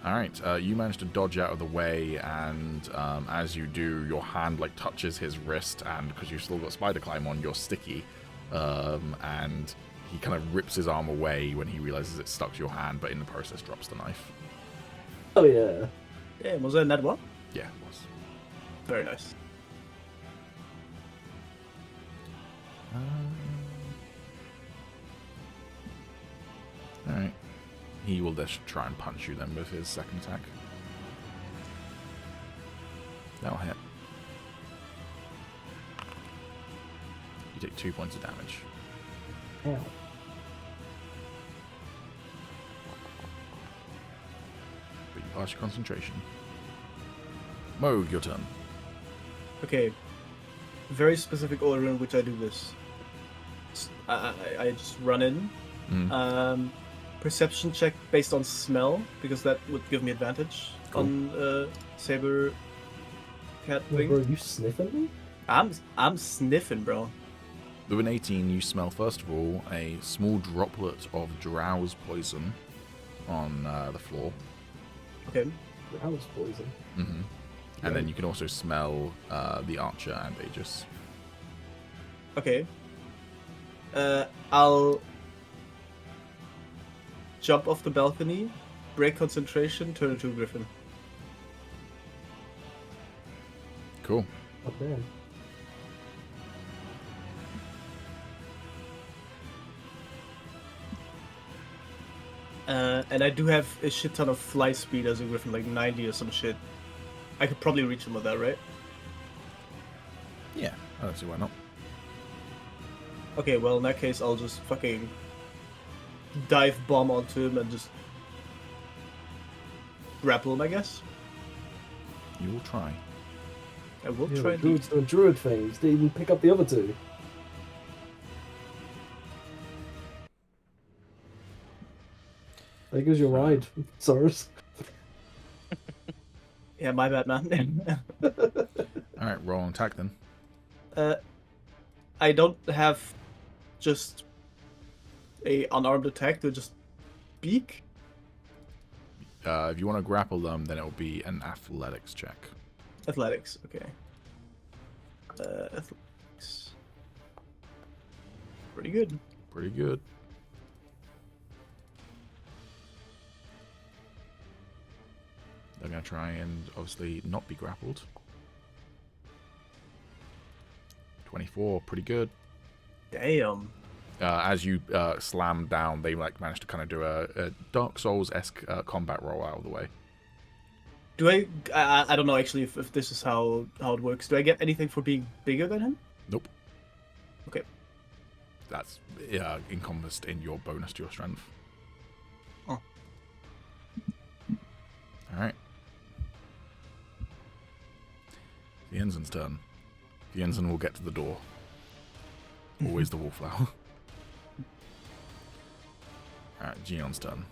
Alright, you manage to dodge out of the way, and as you do, your hand touches his wrist, and because you've still got spider climb on, you're sticky. And he kind of rips his arm away when he realizes it's stuck to your hand, but in the process drops the knife. Oh yeah. Yeah, was that net one? Yeah, it was. Very nice. Alright. He will just try and punch you then with his second attack. That'll hit. You take 2 points of damage. Ow. But you pass your concentration. Moog, your turn. Okay. Very specific order in which I do this. I just run in. Perception check based on smell, because that would give me advantage on saber cat wing. Bro, are you sniffing me? I'm sniffing, bro. With an 18, you smell, first of all, a small droplet of drow's poison on the floor. Okay. That was poison. And then you can also smell the archer and Agis. Okay. I'll jump off the balcony, break concentration, turn into a griffin. Cool. Oh, damn. And I do have a shit ton of fly speed as a griffin, like 90 or some shit. I could probably reach him with that, right? Yeah, I don't see why not. Okay, well in that case I'll just fucking dive bomb onto him and just grapple him, I guess. You will try. I will Yeah, try the and druid's doing druid things. Didn't even pick up the other two. There goes your ride, Soros. Yeah, my bad, man. Alright, roll and attack then. I don't have just a unarmed attack, to just beak. If you want to grapple them, then it will be an athletics check. Athletics, okay. Athletics. Pretty good. Pretty good. They're going to try and obviously not be grappled. 24, pretty good. Damn. As you slam down, they like manage to kind of do a Dark Souls-esque combat roll out of the way. Do I don't know actually if this is how it works. Do I get anything for being bigger than him? Nope. Okay. That's encompassed in your bonus to your strength. Oh. Alright. The ensign's turn. The ensign will get to the door. Always the wallflower. Alright, Geon's turn.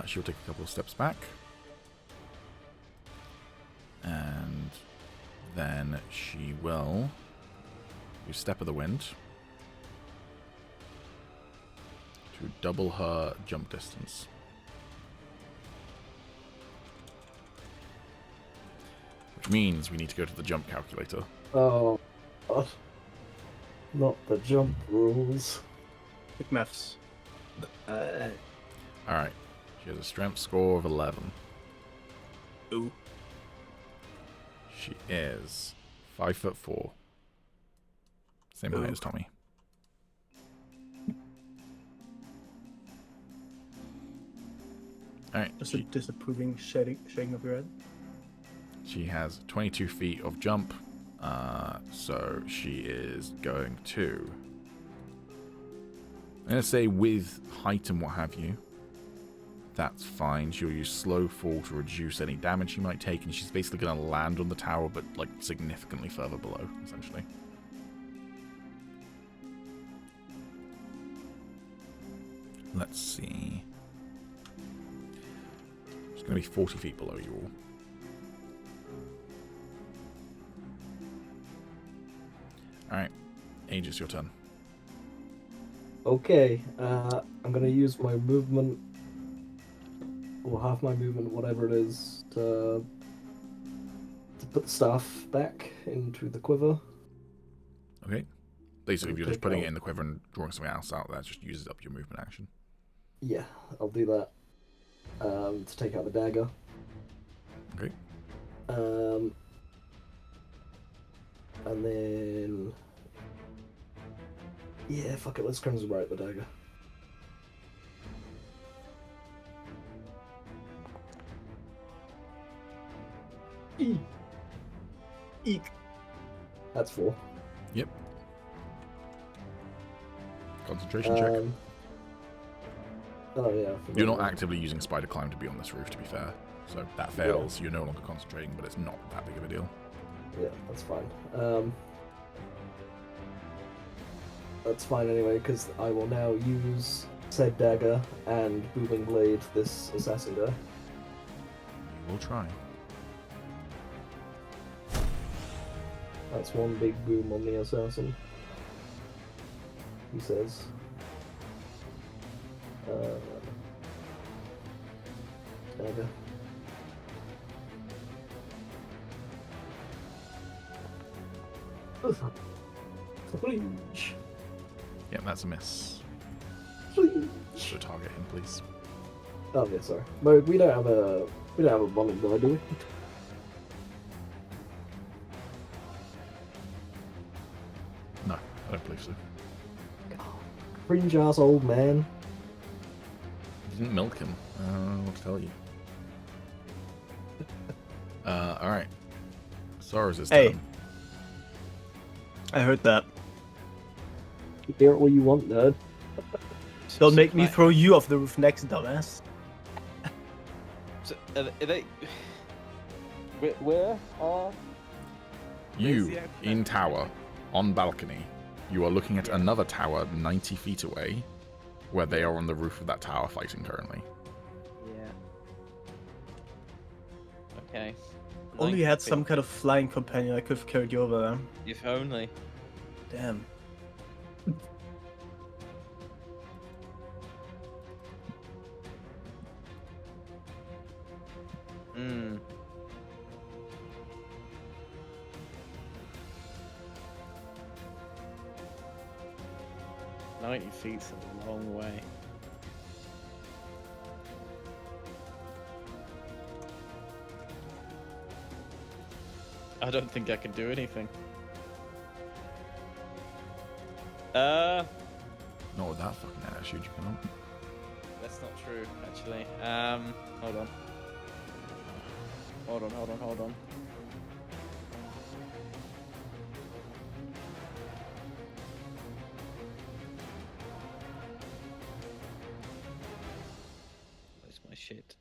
She'll take a couple of steps back. And then she will do Step of the Wind to double her jump distance. Which means we need to go to the jump calculator. Oh, God. Not the jump rules. Quick maths. Alright. She has a strength score of 11. Ooh. She is 5'4". Same height as Tommy. Alright. Just a disapproving shaking of your head. She has 22 feet of jump. So she is going to... I'm going to say with height and what have you. That's fine. She'll use slow fall to reduce any damage she might take, and she's basically going to land on the tower, but like significantly further below, essentially. Let's see. It's going to be 40 feet below you all. Alright. Agis, your turn. Okay, I'm gonna use my movement, or half my movement, whatever it is, to put the staff back into the quiver. Okay. Basically, if you're just Take putting out- it in the quiver and drawing something else out, that just uses up your movement action. Yeah, I'll do that. To take out the dagger. Okay. And then... Yeah, fuck it, let's Crimson Bright the dagger. Eek. That's 4. Yep. Concentration check. Oh yeah. I forgot You're not that. actively using Spider Climb to be on this roof, to be fair. So that fails. You're no longer concentrating, but it's not that big of a deal. Yeah, that's fine. That's fine anyway, because I will now use said dagger and booming blade this assassin guy. We'll try. That's one big boom on the assassin. He says. Dagger. Flinch. Yeah, that's a miss. Flinch. So target him, please. Oh yeah, sorry. No, we don't have a Valenn guy, do we? No, I don't believe so. Fringe ass old man. You didn't milk him. What to tell you? Alright. Soros is Hey. turn. I heard that. You hear it all you want, nerd. Don't make me throw you off the roof next, dumbass. So, are they... Where are... You, the in tower, on balcony, you are looking at another tower 90 feet away, where they are on the roof of that tower fighting currently. Yeah. Okay. Only had some kind of flying companion I could have carried you over there. If only. Damn. Hmm. "90 feet's a long way." I don't think I can do anything. Not with that fucking attitude, you can't. That's not true, actually. Hold on. Hold on. Where's my shit?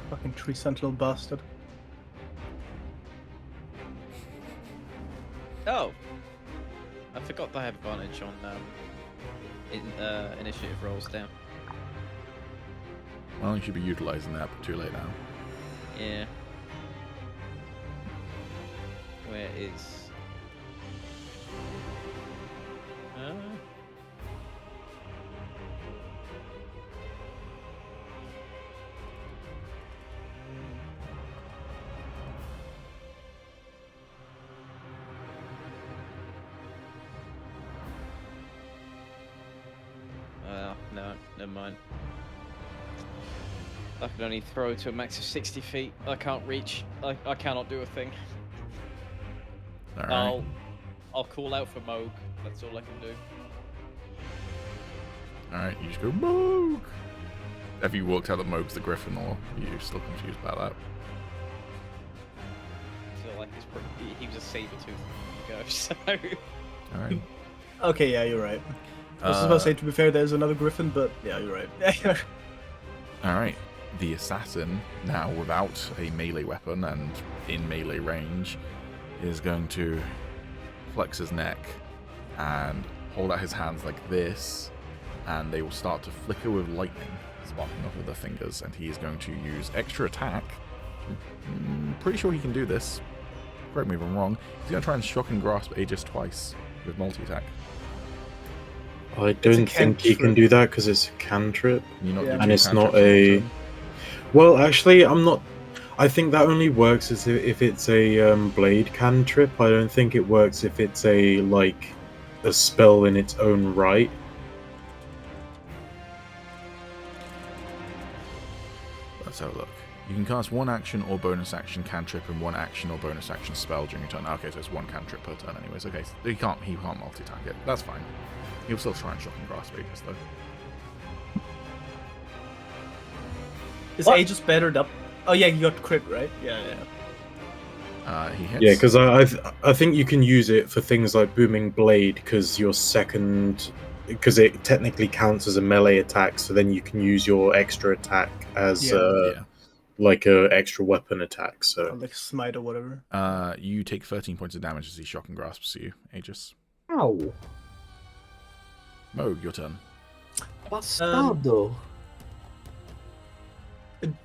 Fucking tree sentinel bastard. Oh! I forgot that I have advantage on initiative rolls down. Well, you should be utilizing that, but too late now. Yeah. Where is... No, never mind. I can only throw to a max of 60 feet. I can't reach. I cannot do a thing. Alright. I'll call out for Moog. That's all I can do. Alright, you just go, Moog! Have you worked out that Moog's the Griffin, or are you still confused about that? I feel like he was a saber-toothed ghost, so... Alright. Okay, yeah, you're right. I was just about to say, to be fair, there's another griffin, but yeah, you're right. Alright. The assassin, now without a melee weapon and in melee range, is going to flex his neck and hold out his hands like this, and they will start to flicker with lightning, sparking off with their fingers, and he is going to use extra attack. Pretty sure he can do this. Correct me if I'm wrong. He's going to try and shock and grasp Agis twice with multi-attack. I don't think he can do that because it's a cantrip, Yeah. and it's not a... Well, actually, I'm not... I think that only works if it's a blade cantrip. I don't think it works if it's a, like, a spell in its own right. Let's have a look. You can cast one action or bonus action cantrip and one action or bonus action spell during your turn. Okay, so it's one cantrip per turn anyways. Okay, so he can't multi-attack it. That's fine. He'll still try and shock and grasp Agis though. Is Agis bettered up? Oh yeah, you got crit, right? Yeah. He hits. Yeah, because I think you can use it for things like Booming Blade, because your second... Because it technically counts as a melee attack, so then you can use your extra attack as like a extra weapon attack. Or So like smite or whatever. You take 13 points of damage as he shock and grasps you, Agis. Ow! Mo, your turn. Bastardo!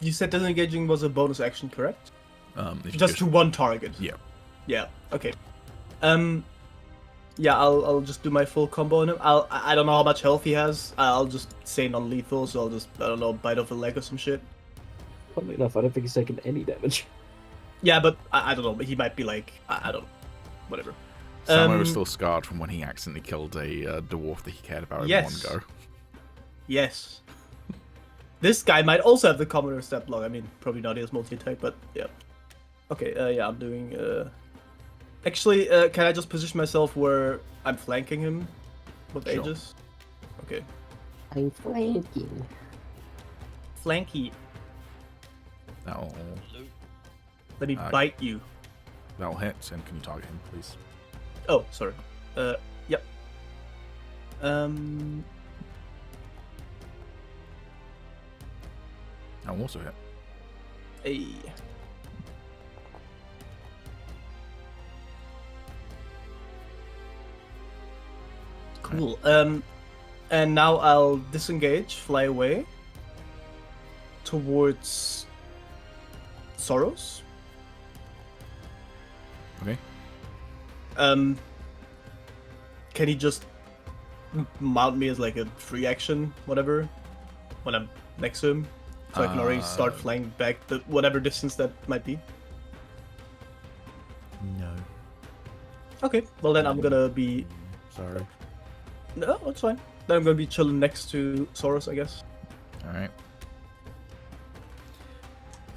You said disengaging was a bonus action, correct? If you Just go- to one target. Yeah. Yeah. Okay. Yeah, I'll just do my full combo on him. I don't know how much health he has. I'll just say non-lethal, so I'll just, I don't know, bite off a leg or some shit. Funnily enough, I don't think he's taken any damage. Yeah, but I don't know. But he might be like, I don't know, whatever. Samo is still scarred from when he accidentally killed a dwarf that he cared about in Yes. one go. Yes. This guy might also have the commoner step block. I mean, probably not his multi-attack, but yeah. Okay, yeah, I'm doing... Actually, can I just position myself where I'm flanking him with Sure. Agis? Okay. I'm flanking. Flanky. That'll Let me bite you. hit. And can you target him, please? Oh, sorry. Yep. That'll also hit. Hey. Cool. And now I'll disengage, fly away towards Soros. Okay. Can he just mount me as like a free action, whatever, when I'm next to him, so I can already start flying back the whatever distance that might be? No. Okay. Well then I'm gonna be. Sorry. No, it's fine. Then I'm gonna be chilling next to Soros, I guess. Alright.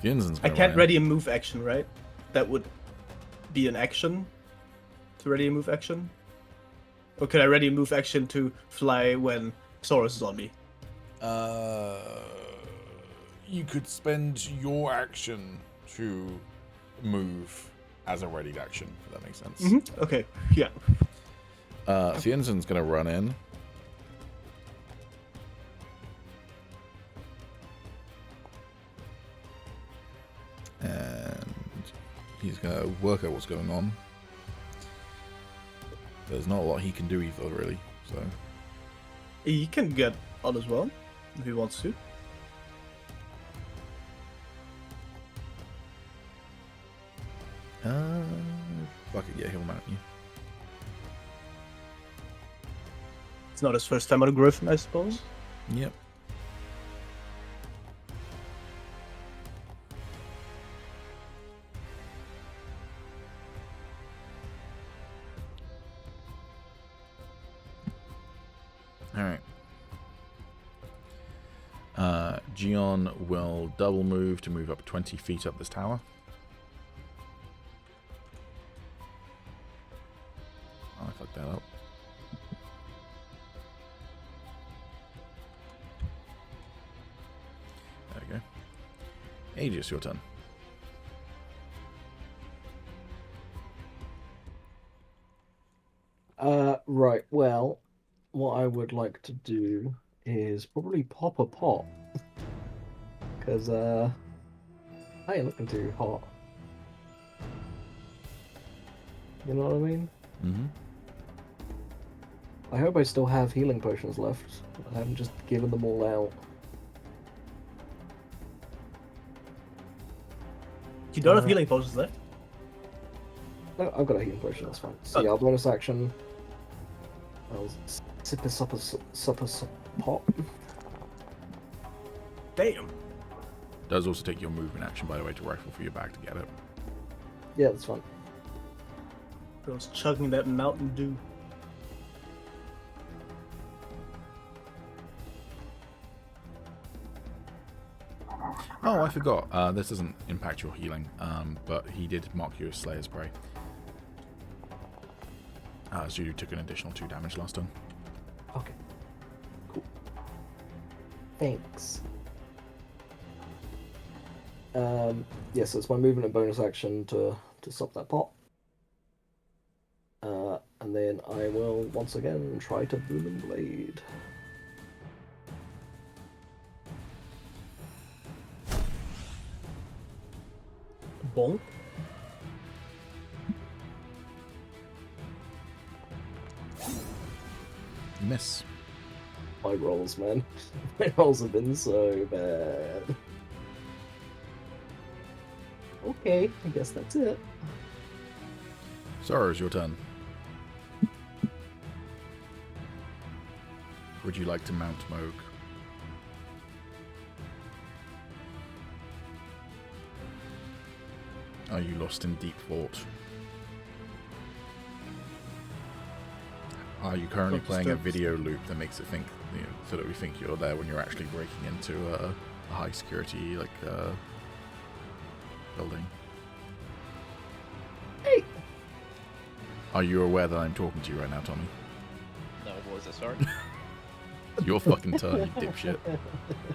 Yinzen's I gonna can't run in. ready a move action, right? That would be an action to ready a move action. Or could I ready a move action to fly when Soros is on me? You could spend your action to move as a readied action, if that makes sense. Mm-hmm. Okay, yeah. Fienzen's gonna run in. And he's gonna work out what's going on. There's not a lot he can do either, really. So He can get on as well, if he wants to. fuck it, yeah, he'll mount you. It's not his first time on a griffin, I suppose. Yep. Alright. Gion will double move to move up 20 feet up this tower. Oh, I fucked that up. There we go. Agis, your turn. Right, well, what I would like to do is probably pop a pot. Because, I ain't looking too hot. You know what I mean? Mm-hmm. I hope I still have healing potions left. I haven't just given them all out. You don't have healing potions left? No, I've got a healing potion, that's fine. So yeah, bonus action. I'll sip a supper pot. Damn. Does also take your movement action, by the way, to rifle for your bag to get it. Yeah, that's fine. I was chugging that Mountain Dew. Oh, I forgot. This doesn't impact your healing, but he did mark you as Slayer's Prey. So you took an additional 2 damage last turn. Okay. Cool. Thanks. Yeah, so it's my movement and bonus action to stop that pot. And then I will once again try to boom and blade. Bonk. You miss. My rolls, man. My rolls have been so bad. Okay, I guess that's it. Sorrows, your turn. Would you like to mount Moog? Are you lost in deep thought? Are you currently Not playing a disturbed. video loop that makes it think, so that we think you're there when you're actually breaking into a high security building? Hey! Are you aware that I'm talking to you right now, Tommy? No, what was that? Sorry. Your fucking turn, you dipshit.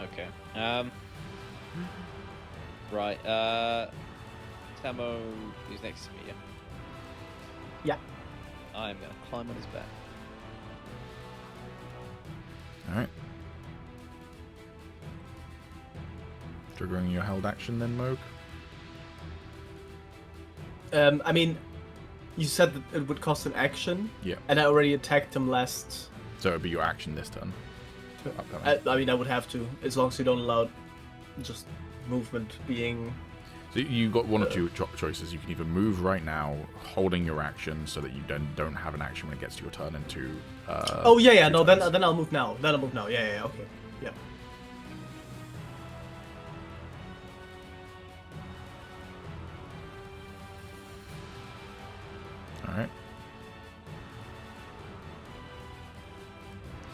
Okay. Right. Tamo is next to me. Yeah. Yeah. I'm gonna climb on his back. Alright. Triggering your held action then, Moog? I mean, you said that it would cost an action. Yeah. And I already attacked him last. So it would be your action this turn. Upcoming. I mean, I would have to, as long as you don't allow just movement being. So you've got one or two choices. You can either move right now, holding your action, so that you don't have an action when it gets to your turn, into. Oh yeah. two No, turns. then I'll move now. Yeah. Okay. Yeah. All right.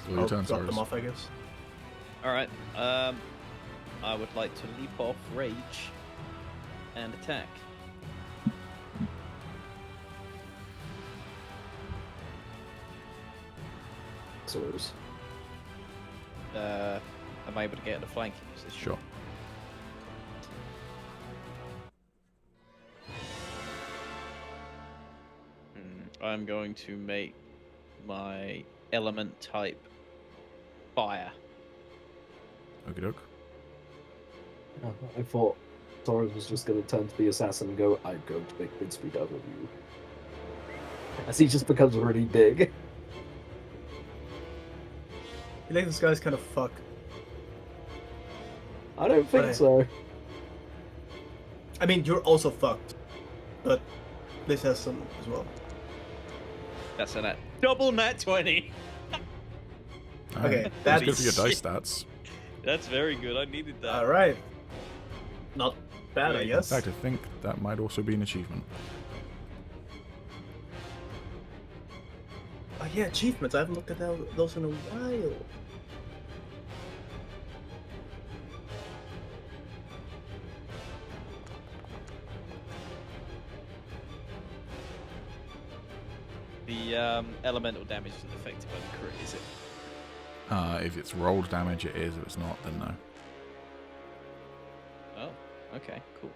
So your I'll turn, drop them Cyrus. off, I guess. All right. I would like to leap off, rage, and attack. Soros. Am I able to get in a flanking position? Sure. I'm going to make my element type fire. Okie doke. I thought Soros was just going to turn to the assassin and go, I'm going to make mincemeat out of you. As he just becomes really big. I think this guy's kind of fucked. I don't think Right. so. I mean, you're also fucked, but this has some as well. That's a double nat 20. All Okay, right. That's good that's- for your dice stats. That's very good. I needed that. All right. Not bad, I Right. In guess. fact, I think that might also be an achievement. Oh yeah, achievements. I haven't looked at those in a while. The elemental damage isn't affected by the crit, is it? If it's rolled damage, it is. If it's not, then no. Oh, okay, cool.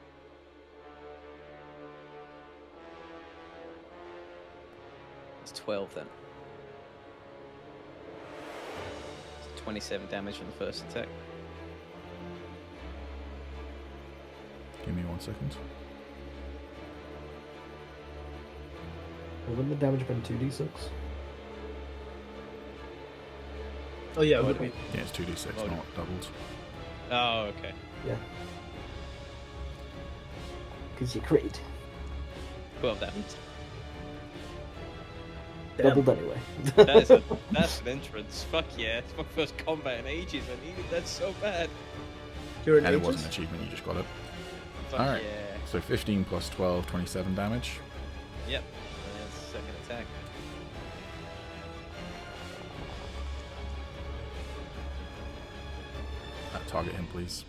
It's 12 then. It's 27 damage on the first attack. Give me 1 second. Wouldn't the damage have been 2d6? Oh yeah, it Oh, would okay. be. Yeah, it's 2d6, Oh. not doubled. Oh, okay. Yeah. Because you crit. 12 damage. Damn. Doubled anyway. That's an entrance. Fuck yeah. It's my first combat in ages. I needed that so bad. You're an And it Agis? wasn't an achievement, you just got it. Fuck Alright. yeah. So 15 plus 12, 27 damage. Yep. And that's the second attack. Target him, please.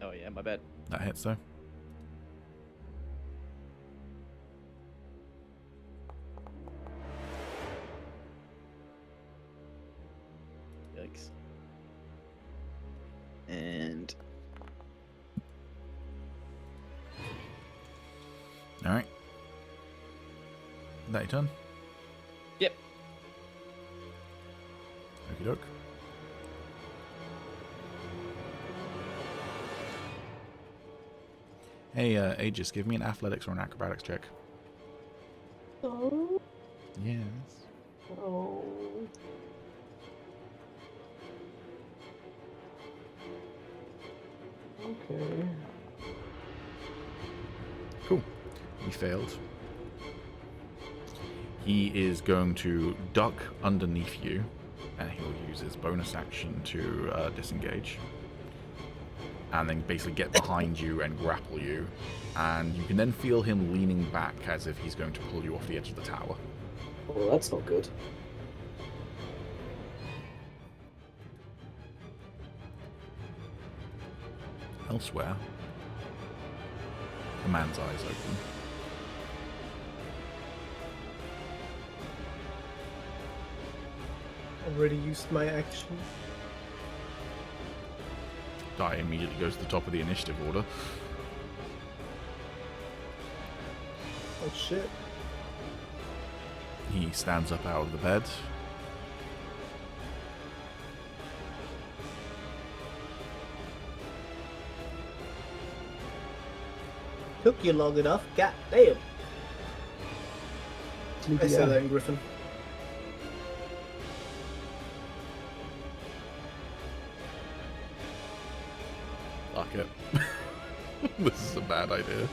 Oh yeah, my bad. That hits, though. Yikes. And Alright. That your turn? yep. Okie doke. Hey, Agis, give me an athletics or an acrobatics check. Oh. Yes. Oh. Okay. Cool. He failed. He is going to duck underneath you, and he'll use his bonus action to disengage. And then basically get behind you and grapple you. And you can then feel him leaning back as if he's going to pull you off the edge of the tower. Oh, that's not good. Elsewhere, the man's eyes open. Already used my action. Die immediately goes to the top of the initiative order. Oh shit. He stands up out of the bed. Took you long enough, god damn. I said Yeah. that in Griffin. Fuck it. This is a bad idea.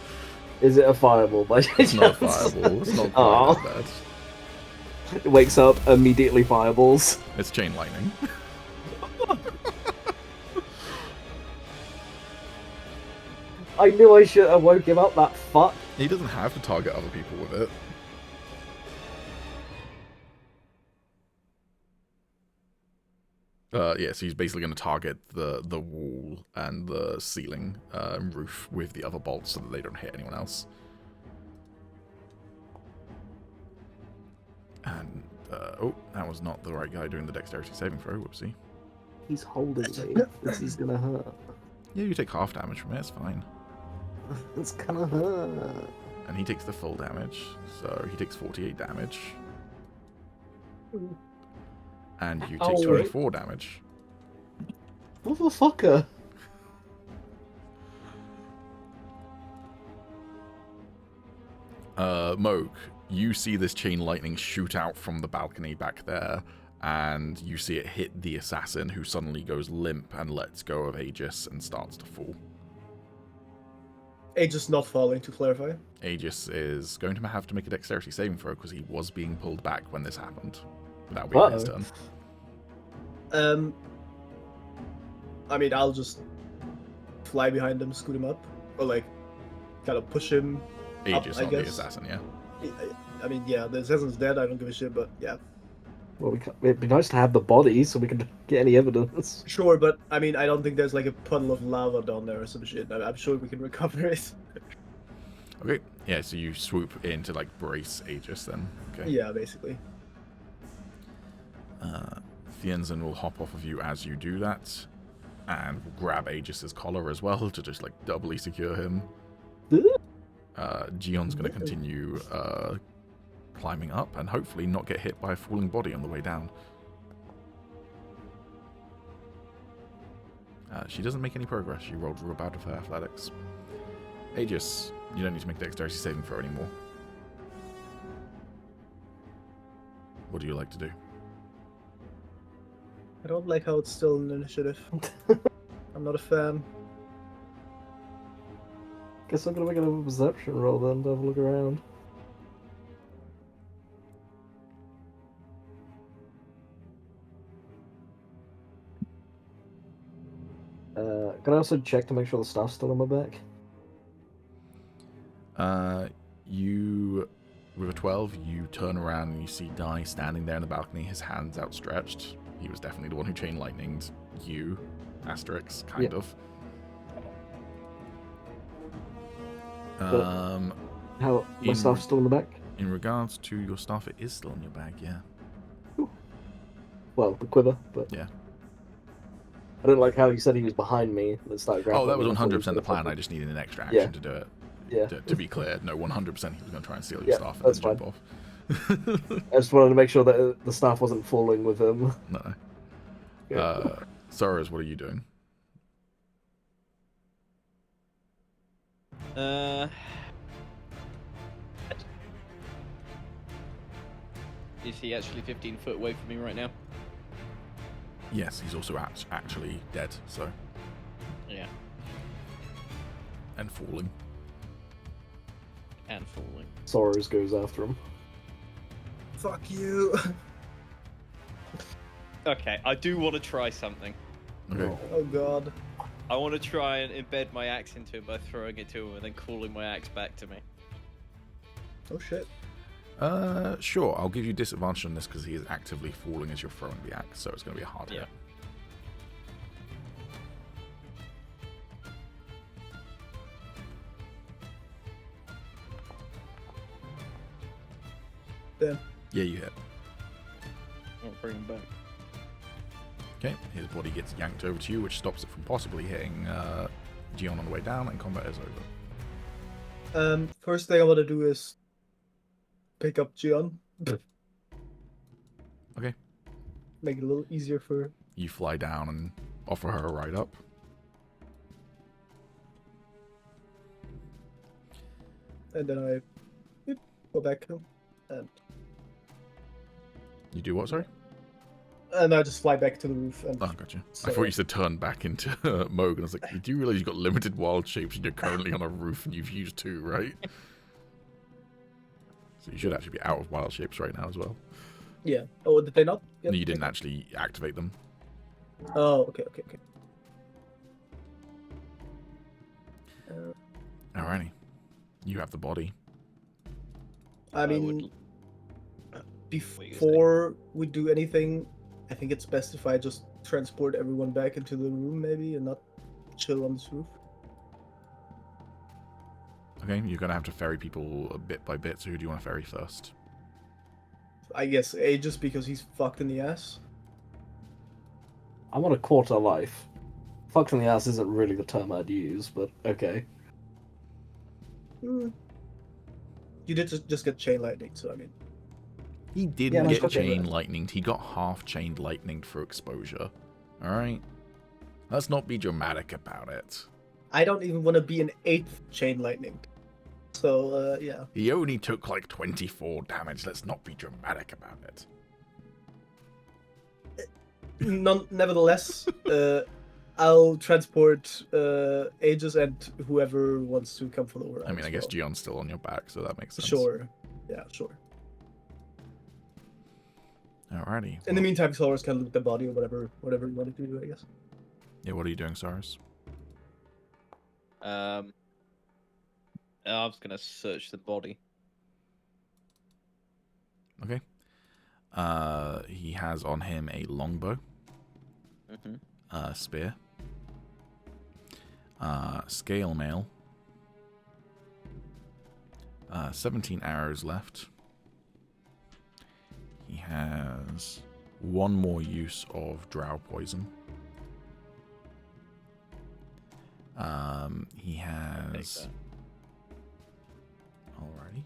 Is it a fireball by It's not a chance? fireball. It's not Aw. quite that bad. It wakes up, immediately fireballs. It's chain lightning. I knew I should have woke him up, that fuck. He doesn't have to target other people with it. Yeah, so he's basically going to target the wall and the ceiling roof with the other bolts so that they don't hit anyone else. And, oh, that was not the right guy doing the dexterity saving throw, whoopsie. He's holding me. This is gonna hurt. Yeah, you take half damage from it, it's fine. It's gonna hurt. And he takes the full damage, so he takes 48 damage. And you take Ow. 24 damage. Motherfucker. Moog, you see this chain lightning shoot out from the balcony back there, and you see it hit the assassin, who suddenly goes limp and lets go of Agis and starts to fall. Aegis not falling, to clarify. Agis is going to have to make a dexterity saving throw because he was being pulled back when this happened. That'll be his turn. I mean, I'll just fly behind him, scoot him up, or like, kind of push him. Agis, I not the guess. assassin, yeah. I mean, yeah, the assassin's dead. I don't give a shit, but yeah, Well, it'd be nice to have the body so we can get any evidence. sure. But I mean, I don't think there's like a puddle of lava down there or some shit. I'm sure we can recover it. Okay, yeah, so you swoop in to like brace Agis then. Okay. Yeah, basically. Fienzan will hop off of you as you do that, and will grab Aegis's collar as well to just like doubly secure him. Gion's going to continue climbing up and hopefully not get hit by a falling body on the way down. She doesn't make any progress. She rolled real bad with her athletics. Agis, you don't need to make dexterity saving throw anymore. What do you like to do? I don't like how it's still an initiative. I'm not a fan. Guess I'm gonna make another perception roll then to have a look around. Can I also check to make sure the staff's still on my back? You, with a 12, you turn around and you see Dai standing there in the balcony, his hands outstretched. He was definitely the one who chain lightninged you, Asterix, kind of. How my staff's still in the back? In regards to your staff, it is still in your bag, yeah. Well, the quiver, but Yeah. I don't like how you said he was behind me. Let's start Oh, that was grappling. 100% the plan. I just needed an extra action Yeah. to do it. Yeah. To be clear, no, 100% he was going to try and steal your Yeah, staff and that's then jump fine. off. I just wanted to make sure that the staff wasn't falling with him. No. Yeah. Soros, what are you doing? Is he actually 15 foot away from me right now? Yes, he's also actually dead, so. Yeah. And falling. And falling. Soros goes after him. Fuck you. Okay, I do want to try something. Okay. Oh god. I want to try and embed my axe into him by throwing it to him and then calling my axe back to me. Oh shit. Sure, I'll give you disadvantage on this because he is actively falling as you're throwing the axe, so it's going to be a hard hit. Damn. Yeah, you hit. I'll bring him back. Okay, his body gets yanked over to you, which stops it from possibly hitting Gion on the way down, and combat is over. First thing I want to do is pick up Gion. Okay. Make it a little easier for her. You fly down and offer her a ride up. And then I go back home. And You do what, sorry? I just fly back to the roof. And Oh, gotcha. I So- thought you said turn back into Moog, and I was like, do you realize you've got limited wild shapes and you're currently on a roof and you've used 2, right? So you should actually be out of wild shapes right now as well. yeah. Oh, did they not? No, you didn't actually activate them. Oh, okay. Alrighty. You have the body. I mean, would- before we do anything, I think it's best if I just transport everyone back into the room, maybe, and not chill on this roof. Okay, you're going to have to ferry people bit by bit, so who do you want to ferry first? I guess Agis because he's fucked in the ass. I want a quarter life. Fucked in the ass isn't really the term I'd use, but okay. Hmm. You did just get chain lightning, so I mean. He Yeah, didn't no, get it's okay, chain but- lightninged. He got half chained lightninged for exposure. Alright? Let's not be dramatic about it. I don't even want to be an 8th chain lightning. So, yeah. He only took like 24 damage. Let's not be dramatic about it. Nevertheless, I'll transport Agis and whoever wants to come follow her. I mean, as I guess well. Gion's still on your back, so that makes sense. Sure. Yeah, sure. Alrighty. In the meantime, Soros can loot the body or whatever you wanted to do, I guess. Yeah, what are you doing, Cyrus? I was gonna search the body. Okay. He has on him a longbow, Mm-hmm. spear, scale mail, 17 arrows left. He has 1 more use of drow poison. He has... Alrighty.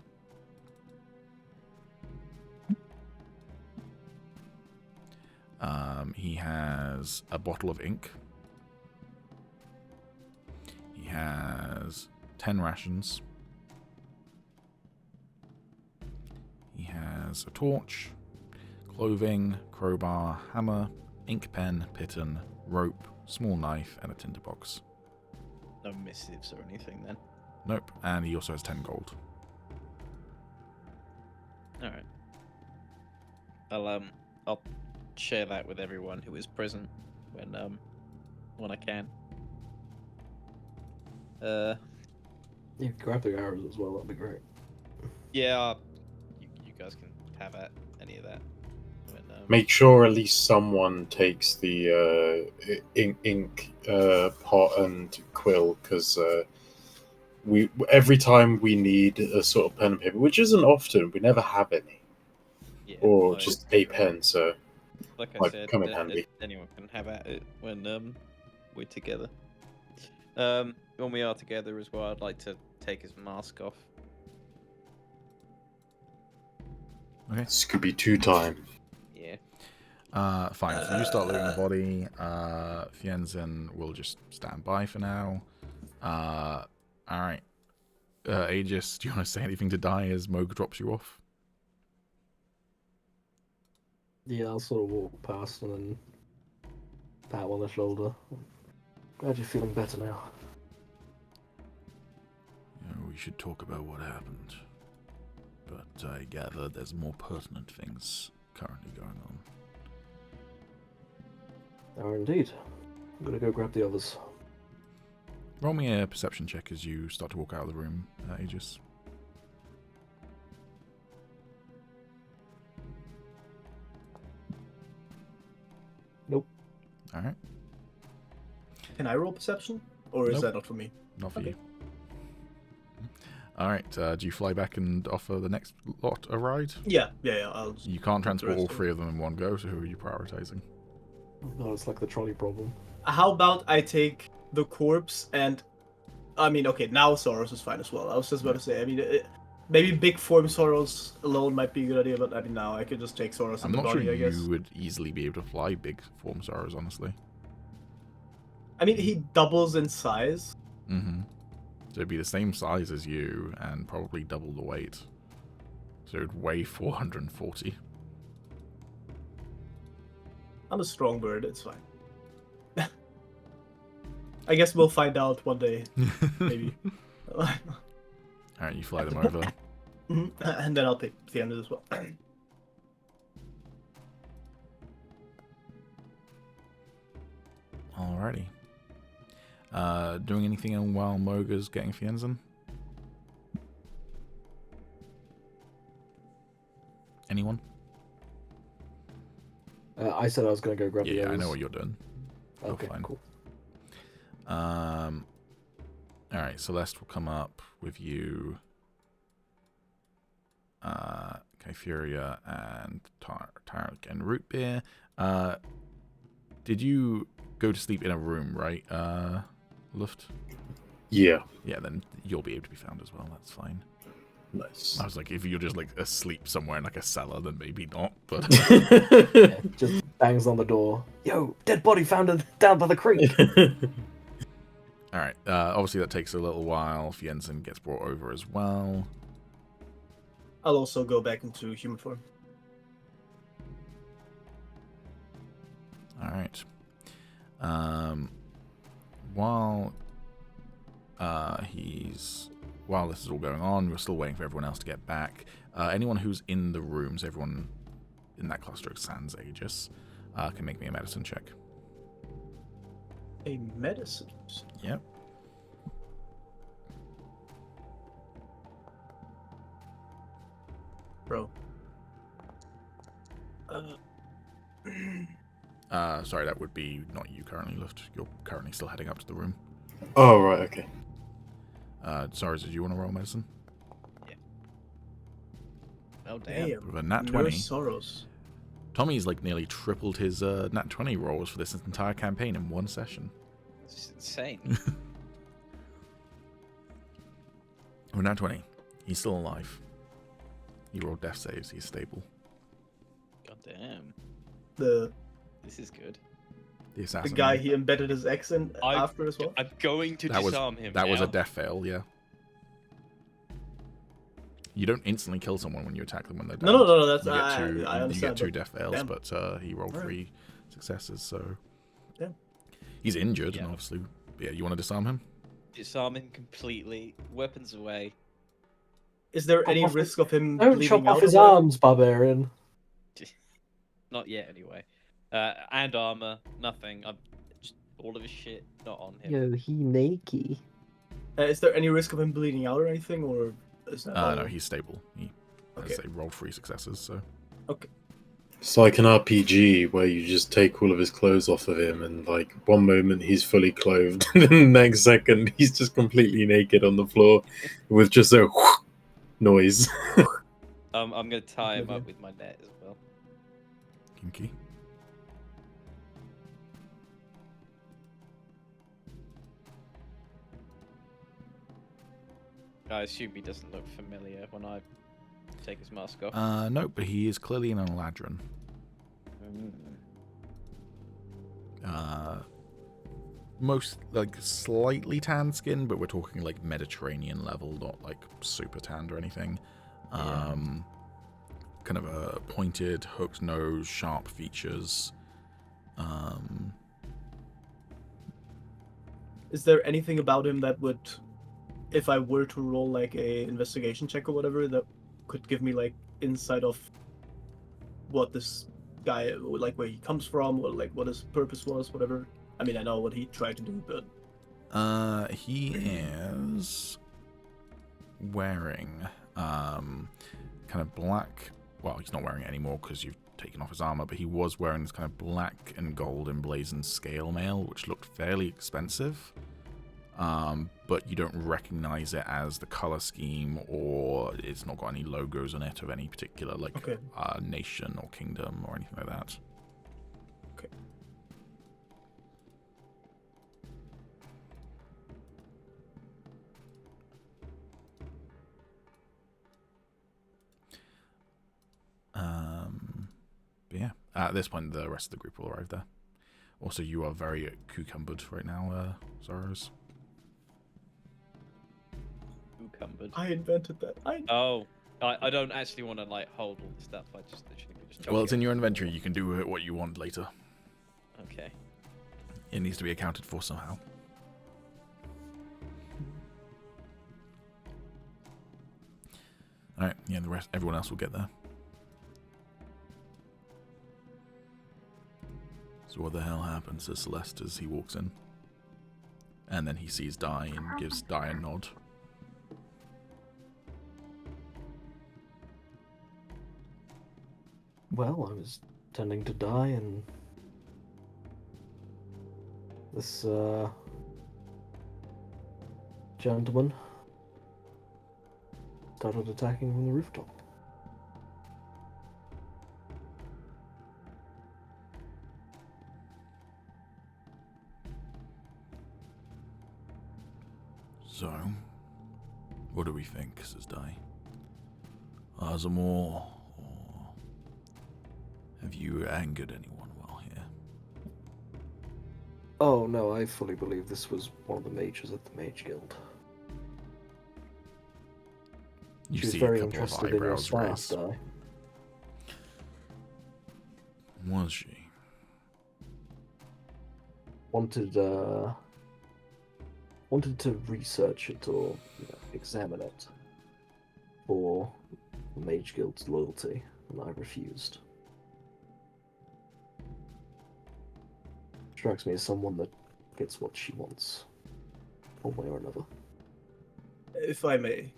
He has a bottle of ink. He has 10 rations. He has a torch, clothing, crowbar, hammer, ink pen, piton, rope, small knife, and a tinderbox. No missives or anything then. Nope, and he also has 10 gold. Alright. I'll share that with everyone who is present when I can. Yeah, grab the arrows as well, that'd be great. Yeah, you guys can have any of that. When, Make sure at least someone takes the ink pot and quill, because we every time we need a sort of pen and paper, which isn't often, we never have any, yeah, or like- just a pen. So like I like, said, come in handy. anyone can have at it when we're together. When we are together as well, I'd like to take his mask off. Okay. Scooby 2 time. Yeah. Fine, so you start looting the body. Fienzen will just stand by for now. Alright. Agis, do you want to say anything to Die as Moog drops you off? Yeah, I'll sort of walk past and then pat on the shoulder. Glad you're feeling better now. We should talk about what happened. But I gather there's more pertinent things currently going on. Oh, indeed. I'm gonna go grab the others. Roll me a perception check as you start to walk out of the room, Aegis. Nope. Alright. Can I roll perception? Or is Nope. that not for me? Not for Okay. you. Alright, do you fly back and offer the next lot a ride? Yeah. I'll You can't transport all rest of it. 3 of them in one go, so who are you prioritizing? Oh, it's like the trolley problem. How about I take the corpse and... I mean, okay, now Soros is fine as well. I was just about to say, I mean, maybe big form Soros alone might be a good idea, but I mean, now I could just take Soros I'm in the not body, sure I guess. you would easily be able to fly big form Saros, honestly. I mean, he doubles in size. Mm-hmm. So it'd be the same size as you, and probably double the weight. So it'd weigh 440. I'm a strong bird, it's fine. I guess we'll find out one day, maybe. Alright, you fly them over. And then I'll take the end as well. Alrighty. Doing anything while Moga's getting Fienzen? Anyone? I said I was gonna go grab the Yeah, others. I know what you're doing. Okay, fine. cool. Alright, Celeste will come up with you. Kyfuria and Tarek and Root Beer. Did you go to sleep in a room, right, Luft? Yeah. Yeah, then you'll be able to be found as well, that's fine. Nice. I was like, if you're just like asleep somewhere in like a cellar, then maybe not, but... Yeah, just bangs on the door. Yo, dead body found down by the creek. Alright, obviously that takes a little while. Fienzen gets brought over as well. I'll also go back into human form. Alright. While while this is all going on, we're still waiting for everyone else to get back. Anyone who's in the rooms, everyone in that cluster of sans Aegis, can make me a medicine check. A medicine. Yep. Bro. Sorry, that would be not you currently, Luft. You're currently still heading up to the room. Oh, right, okay. Sorry, did you want to roll medicine? Oh, damn. Damn. With a nat Nurse 20. Soros. Tommy's like nearly tripled his nat 20 rolls for this entire campaign in one session. It's insane. With nat 20, he's still alive. He rolled death saves, he's stable. God damn. The This is good. The assassin. guy he embedded his ex in I'm- after as well. I'm going to That was- disarm him. That was a now. death fail, yeah. You don't instantly kill someone when you attack them when they're down. No, that's You get I two, understand. you get two but death fails, damn. but he rolled Alright. 3 successes, so... Damn. He's injured, Yeah. and obviously... Yeah, you want to disarm him? Disarm him completely. Weapons away. Is there any off risk of him Don't bleeding chop out? off his or whatever? arms, barbarian. Not yet, anyway. And armor. Nothing. I'm just all of his shit not on him. Yo, he naked. Is there any risk of him bleeding out or anything, or is that all- No, he's stable. He, Okay. as I say, rolled 3 successes, so... It's like an RPG where you just take all of his clothes off of him, and like one moment he's fully clothed, and then the next second he's just completely naked on the floor with just a noise. I'm gonna tie him Okay. up with my net as well. Kinky. I assume he doesn't look familiar when I take his mask off. No, but he is clearly an Eladrin. Mm. most like slightly tanned skin, but we're talking like Mediterranean level, not like super tanned or anything. Kind of a pointed, hooked nose, sharp features. Is there anything about him that would, if I were to roll like a investigation check or whatever, that could give me like insight of what this guy, like where he comes from, or like what his purpose was, whatever? I mean, I know what he tried to do, but He is wearing kind of black. Well, he's not wearing it anymore because you've taken off his armor, but he was wearing this kind of black and gold emblazoned scale mail, which looked fairly expensive. But you don't recognize it as the color scheme, or it's not got any logos on it of any particular like nation or kingdom or anything like that. Okay. But yeah, at this point, the rest of the group will arrive there. Also, you are very cucumbered right now, Zorros. Cucumbered. I invented that. Oh, I don't actually want to like hold all the stuff. I just literally just. Well, it's in your inventory. You can do what you want later. Okay. It needs to be accounted for somehow. All right. Yeah, the rest, everyone else will get there. So what the hell happens to Celeste as he walks in? And then he sees Dai and gives Dai a nod. Well, I was tending to die, and this gentleman started attacking from the rooftop. So, what do we think, says Dai? Azamor, or have you angered anyone while here? Oh no, I fully believe this was one of the mages at the Mage Guild. You She was see very a couple of interested in your eyebrows staff, raised. Dai. Was she? Wanted to research it or examine it for the Mage Guild's loyalty, and I refused. Strikes me as someone that gets what she wants, one way or another. If I may,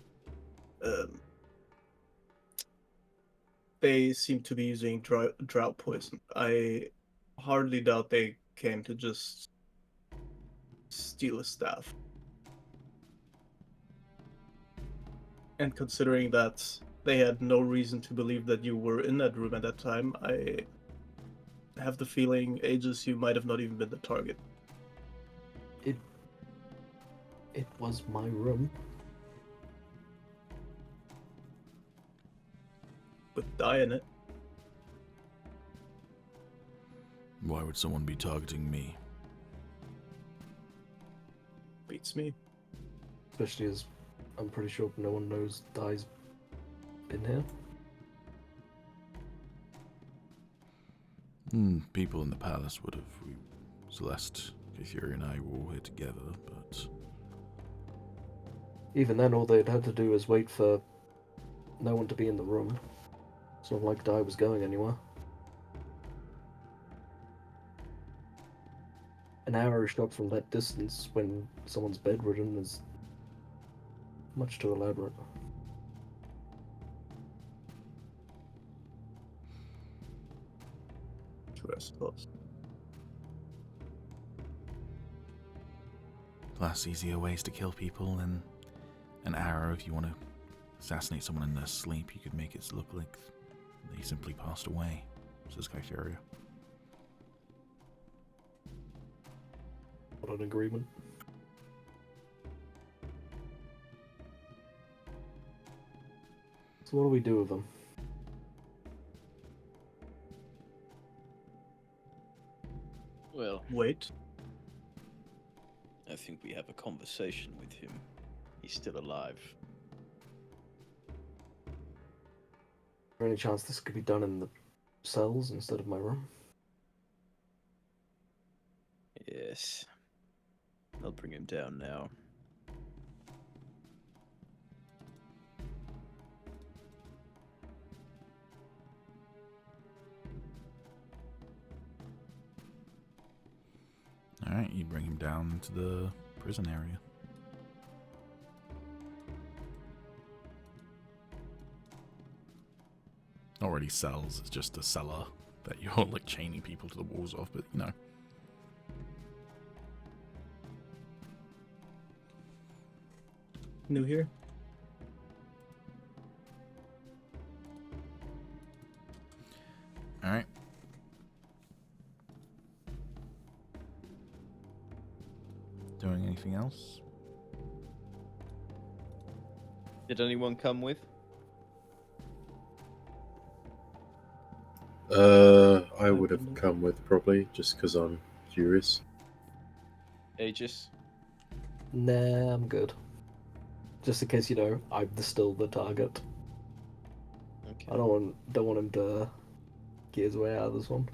they seem to be using drought poison. I hardly doubt they came to just steal a staff. And considering that they had no reason to believe that you were in that room at that time, I have the feeling, Agis, you might have not even been the target. It was my room. With Dai in it. Why would someone be targeting me? Beats me. Especially as I'm pretty sure no one knows Dai's been here. People in the palace would have. Celeste, Kithuri, and I were all here together, but Even then, all they'd had to do was wait for no one to be in the room. It's not like Dai was going anywhere. An arrow shot from that distance when someone's bedridden is much too elaborate. True, I suppose. plus easier ways to kill people than an arrow. If you want to assassinate someone in their sleep, you could make it look like they simply passed away, says Kytheria. What an agreement. So what do we do with them? Well, Wait. I think we have a conversation with him. He's still alive. Is there any chance this could be done in the cells instead of my room? Yes. I'll bring him down now. Alright, you bring him down into the prison area. Not really cells, it's just a cellar that you're like chaining people to the walls of, but you know. New here. Alright. Doing anything else? Did anyone come with? I would have come with probably, just because I'm curious. Agis? Nah, I'm good. Just in case, I'm still the target. Okay. I don't want him to get his way out of this one.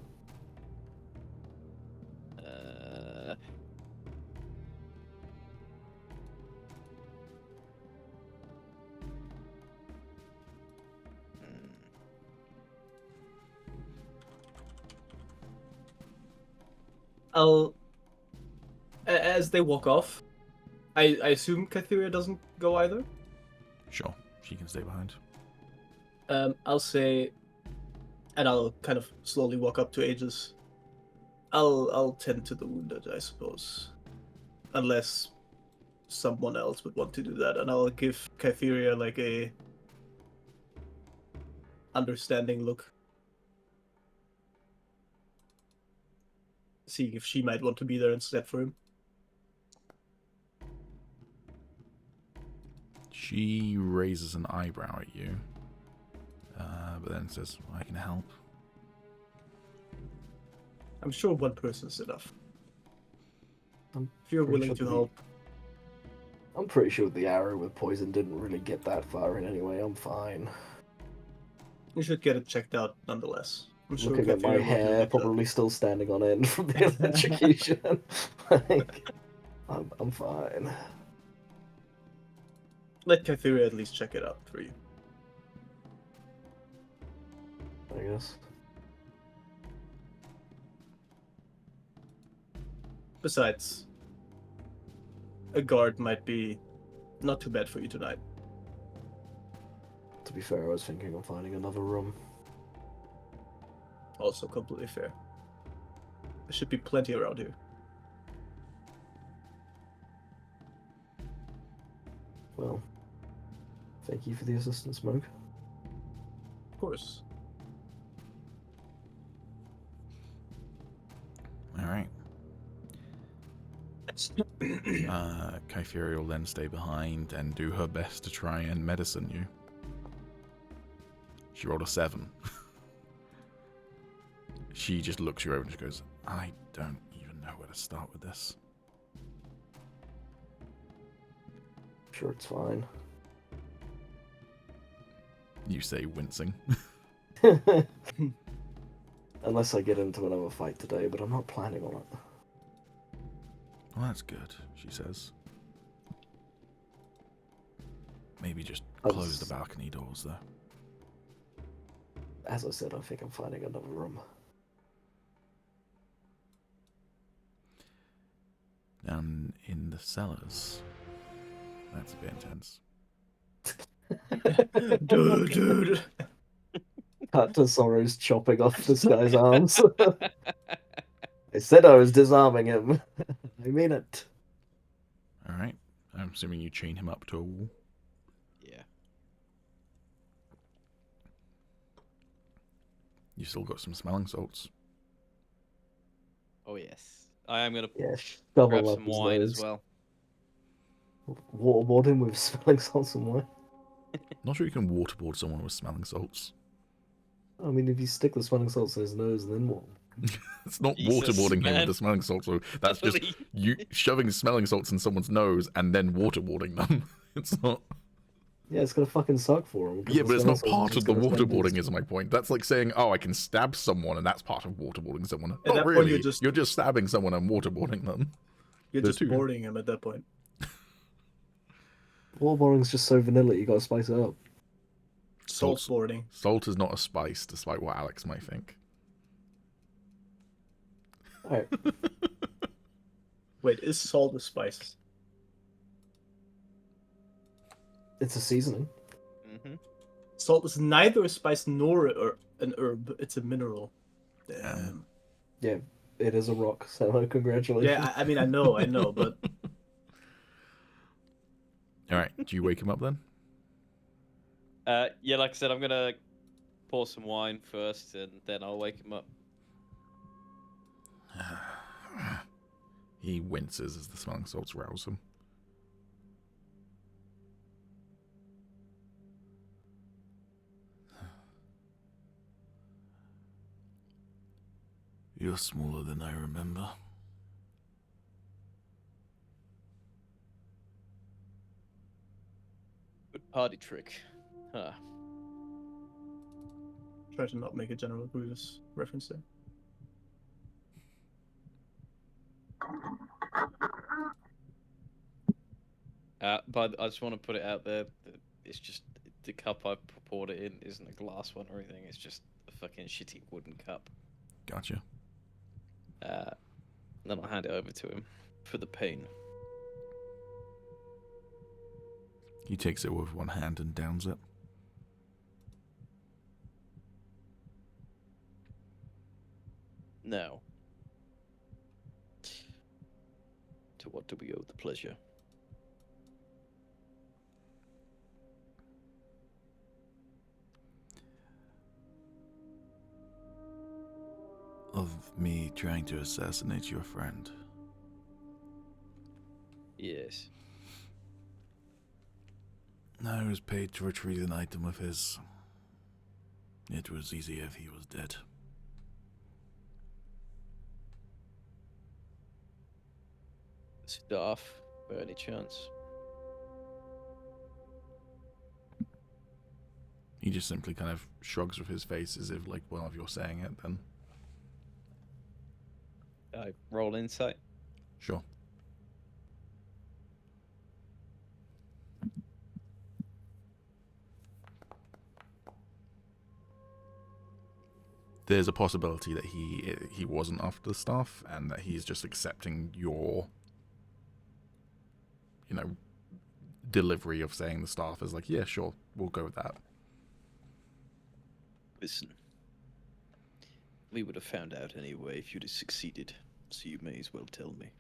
As they walk off, I assume Kytheria doesn't go either. Sure, she can stay behind. I'll say, and I'll kind of slowly walk up to Agis. I'll tend to the wounded, I suppose, unless someone else would want to do that, and I'll give Kytheria like a understanding look, seeing if she might want to be there instead for him. She raises an eyebrow at you, but then says, I can help. I'm sure one person's enough. I'm If you're pretty willing sure to help. I'm pretty sure the arrow with poison didn't really get that far in anyway. I'm fine. You should get it checked out nonetheless. I'm sure Looking at my Kytheria will do a hair, good job. probably still standing on end from the electrocution. Like, I'm fine. Let Kytheria at least check it out for you. I guess. Besides, a guard might be not too bad for you tonight. To be fair, I was thinking of finding another room. Also completely fair. There should be plenty around here. Well, thank you for the assistance, Smoke. Of course. Alright. Kytheria will then stay behind and do her best to try and medicine you. She rolled a 7. She just looks you over and just goes, I don't even know where to start with this. Sure, it's fine. You say, wincing. Unless I get into another fight today, but I'm not planning on it. Well, that's good, she says. Maybe just As- close the balcony doors, though. As I said, I think I'm finding another room. Down in the cellars. That's a bit intense. Dude. Cut to Sorrow's chopping off this guy's arms. I said I was disarming him. I mean it. Alright. I'm assuming you chain him up to a wall. Yeah. You still got some smelling salts. Oh yes. I am gonna Yeah, double grab up some his wine nose. as well. Waterboard him with smelling salts and wine. Not sure you can waterboard someone with smelling salts. I mean, if you stick the smelling salts in his nose, then what? It's not Jesus, waterboarding him with man. the smelling salts. So that's just Really? you shoving smelling salts in someone's nose and then waterboarding them. It's not. Yeah, it's gonna fucking suck for him. Yeah, but it's not part of the waterboarding. Is my point. That's like saying, oh, I can stab someone, and that's part of waterboarding someone. At Not that point, really. You're just stabbing someone and waterboarding them. You're The just two. boarding him at that point. Waterboarding's just so vanilla. You gotta spice it up. Salt Salt's- boarding. Salt is not a spice, despite what Alex might think. Alright. Wait, is salt a spice? It's a seasoning. Mm-hmm. Salt is neither a spice nor an herb. It's a mineral. Damn. Yeah, it is a rock, so congratulations. Yeah, I mean, I know, but All right, do you wake him up then? Yeah, like I said, I'm gonna pour some wine first, and then I'll wake him up. He winces as the smelling salts rouse him. You're smaller than I remember. Good party trick. Huh. try to not make a General Grievous reference there. But I just want to put it out there that it's just the cup I poured it in isn't a glass one or anything. It's just a fucking shitty wooden cup. Gotcha. Then I'll hand it over to him for the pain. He takes it with one hand and downs it. Now, to what do we owe the pleasure? Of me trying to assassinate your friend. Yes. I was paid to retrieve an item of his. It was easy if he was dead. Staff, by any chance? He just simply kind of shrugs with his face as if, like, well, if you're saying it, then I roll insight. sure. There's a possibility that he wasn't after the staff and that he's just accepting your, delivery of saying the staff is like, yeah, sure, we'll go with that. Listen, we would have found out anyway if you'd have succeeded, so you may as well tell me.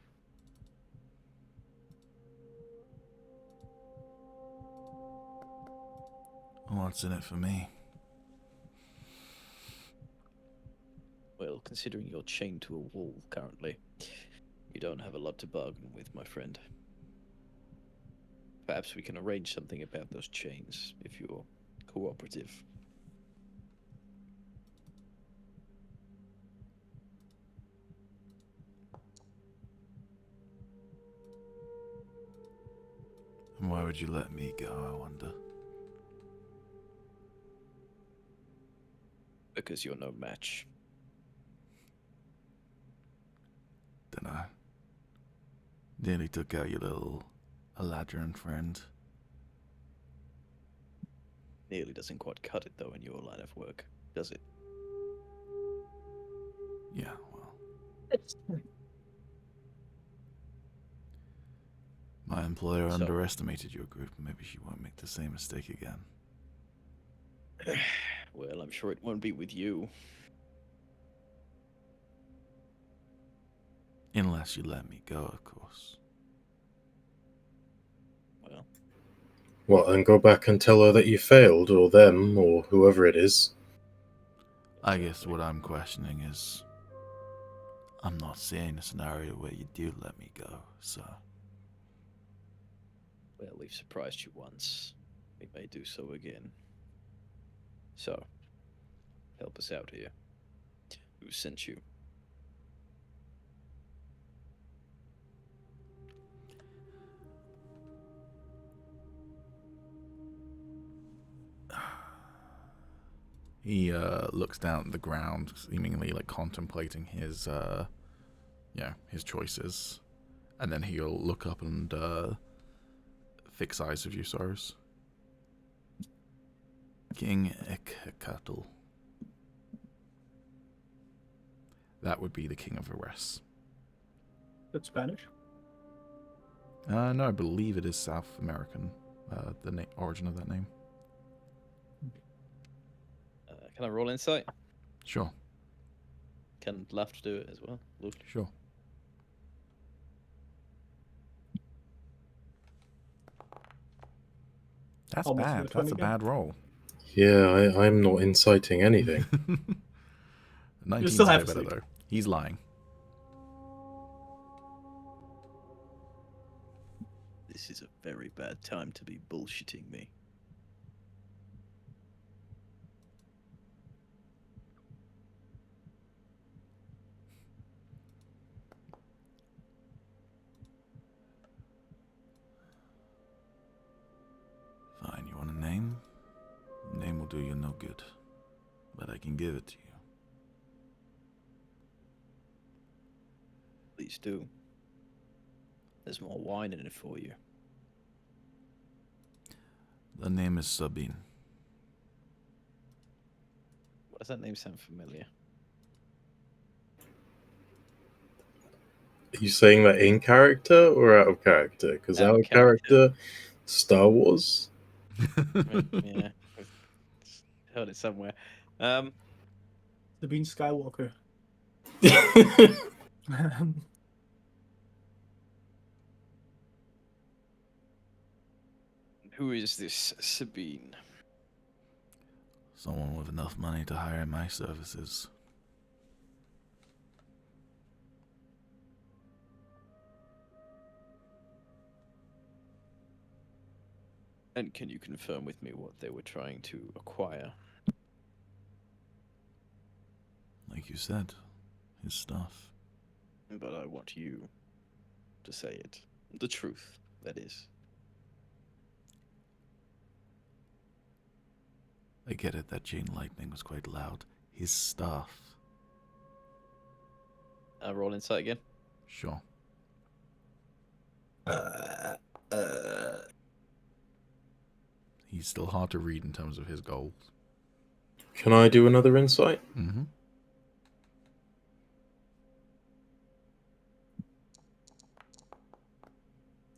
What's in it for me? Well, considering you're chained to a wall currently, you don't have a lot to bargain with, my friend. Perhaps we can arrange something about those chains, if you're cooperative. Why would you let me go, I wonder? Because you're no match. Dunno. Nearly took out your little Eladrin friend. Nearly doesn't quite cut it, though, in your line of work, does it? Yeah, well. My employer So- underestimated your group. Maybe she won't make the same mistake again. Well, I'm sure it won't be with you. Unless you let me go, of course. Well, What, and go back and tell her that you failed, or them, or whoever it is? I guess what I'm questioning is, I'm not seeing a scenario where you do let me go, so... well, we've surprised you once. We may do so again. So, help us out here. Who sent you? He looks down at the ground, seemingly like contemplating his his choices, and then he'll look up and fix eyes with you, Cyrus. King Ekatl. That would be the King of Eres. That's Spanish. No, I believe it is South American. The origin of that name. Can I roll insight? Sure. Can Luft do it as well? Luft. Sure. That's Almost bad. got a 20 That's a again. bad roll. Yeah, I'm not inciting anything. 19 still is way half better asleep. though. He's lying. This is a very bad time to be bullshitting me. Fine, you want a name? Name will do you no good. But I can give it to you. Please do. There's more wine in it for you. The name is Sabine. Why does that name sound familiar? Are you saying that in character or out of character? Because Out out of of character, Star Wars. Yeah, I've heard it somewhere. Sabine Skywalker. Who is this Sabine? Someone with enough money to hire my services. And can you confirm with me what they were trying to acquire? Like you said, his stuff. But I want you to say it. The truth, that is. I get it, that chain lightning was quite loud. His stuff. Roll insight again. Sure. He's still hard to read in terms of his goals. Can I do another insight? Mm-hmm.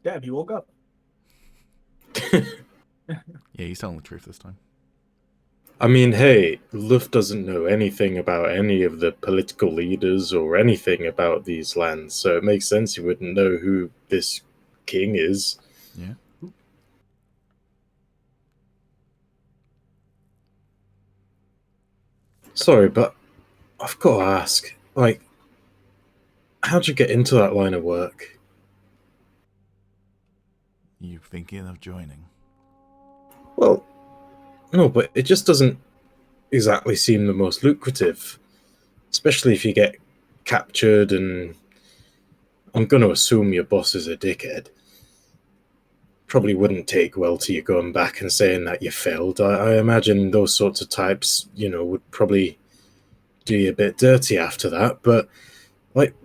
Damn, he woke up. Yeah, he's telling the truth this time. I mean, hey, Luft doesn't know anything about any of the political leaders or anything about these lands, so it makes sense he wouldn't know who this king is. Yeah. Sorry, but I've got to ask, like, how'd you get into that line of work? You thinking of joining? Well, no, but it just doesn't exactly seem the most lucrative, especially if you get captured and I'm going to assume your boss is a dickhead. Probably wouldn't take well to you going back and saying that you failed. I imagine those sorts of types, would probably do you a bit dirty after that, but, like,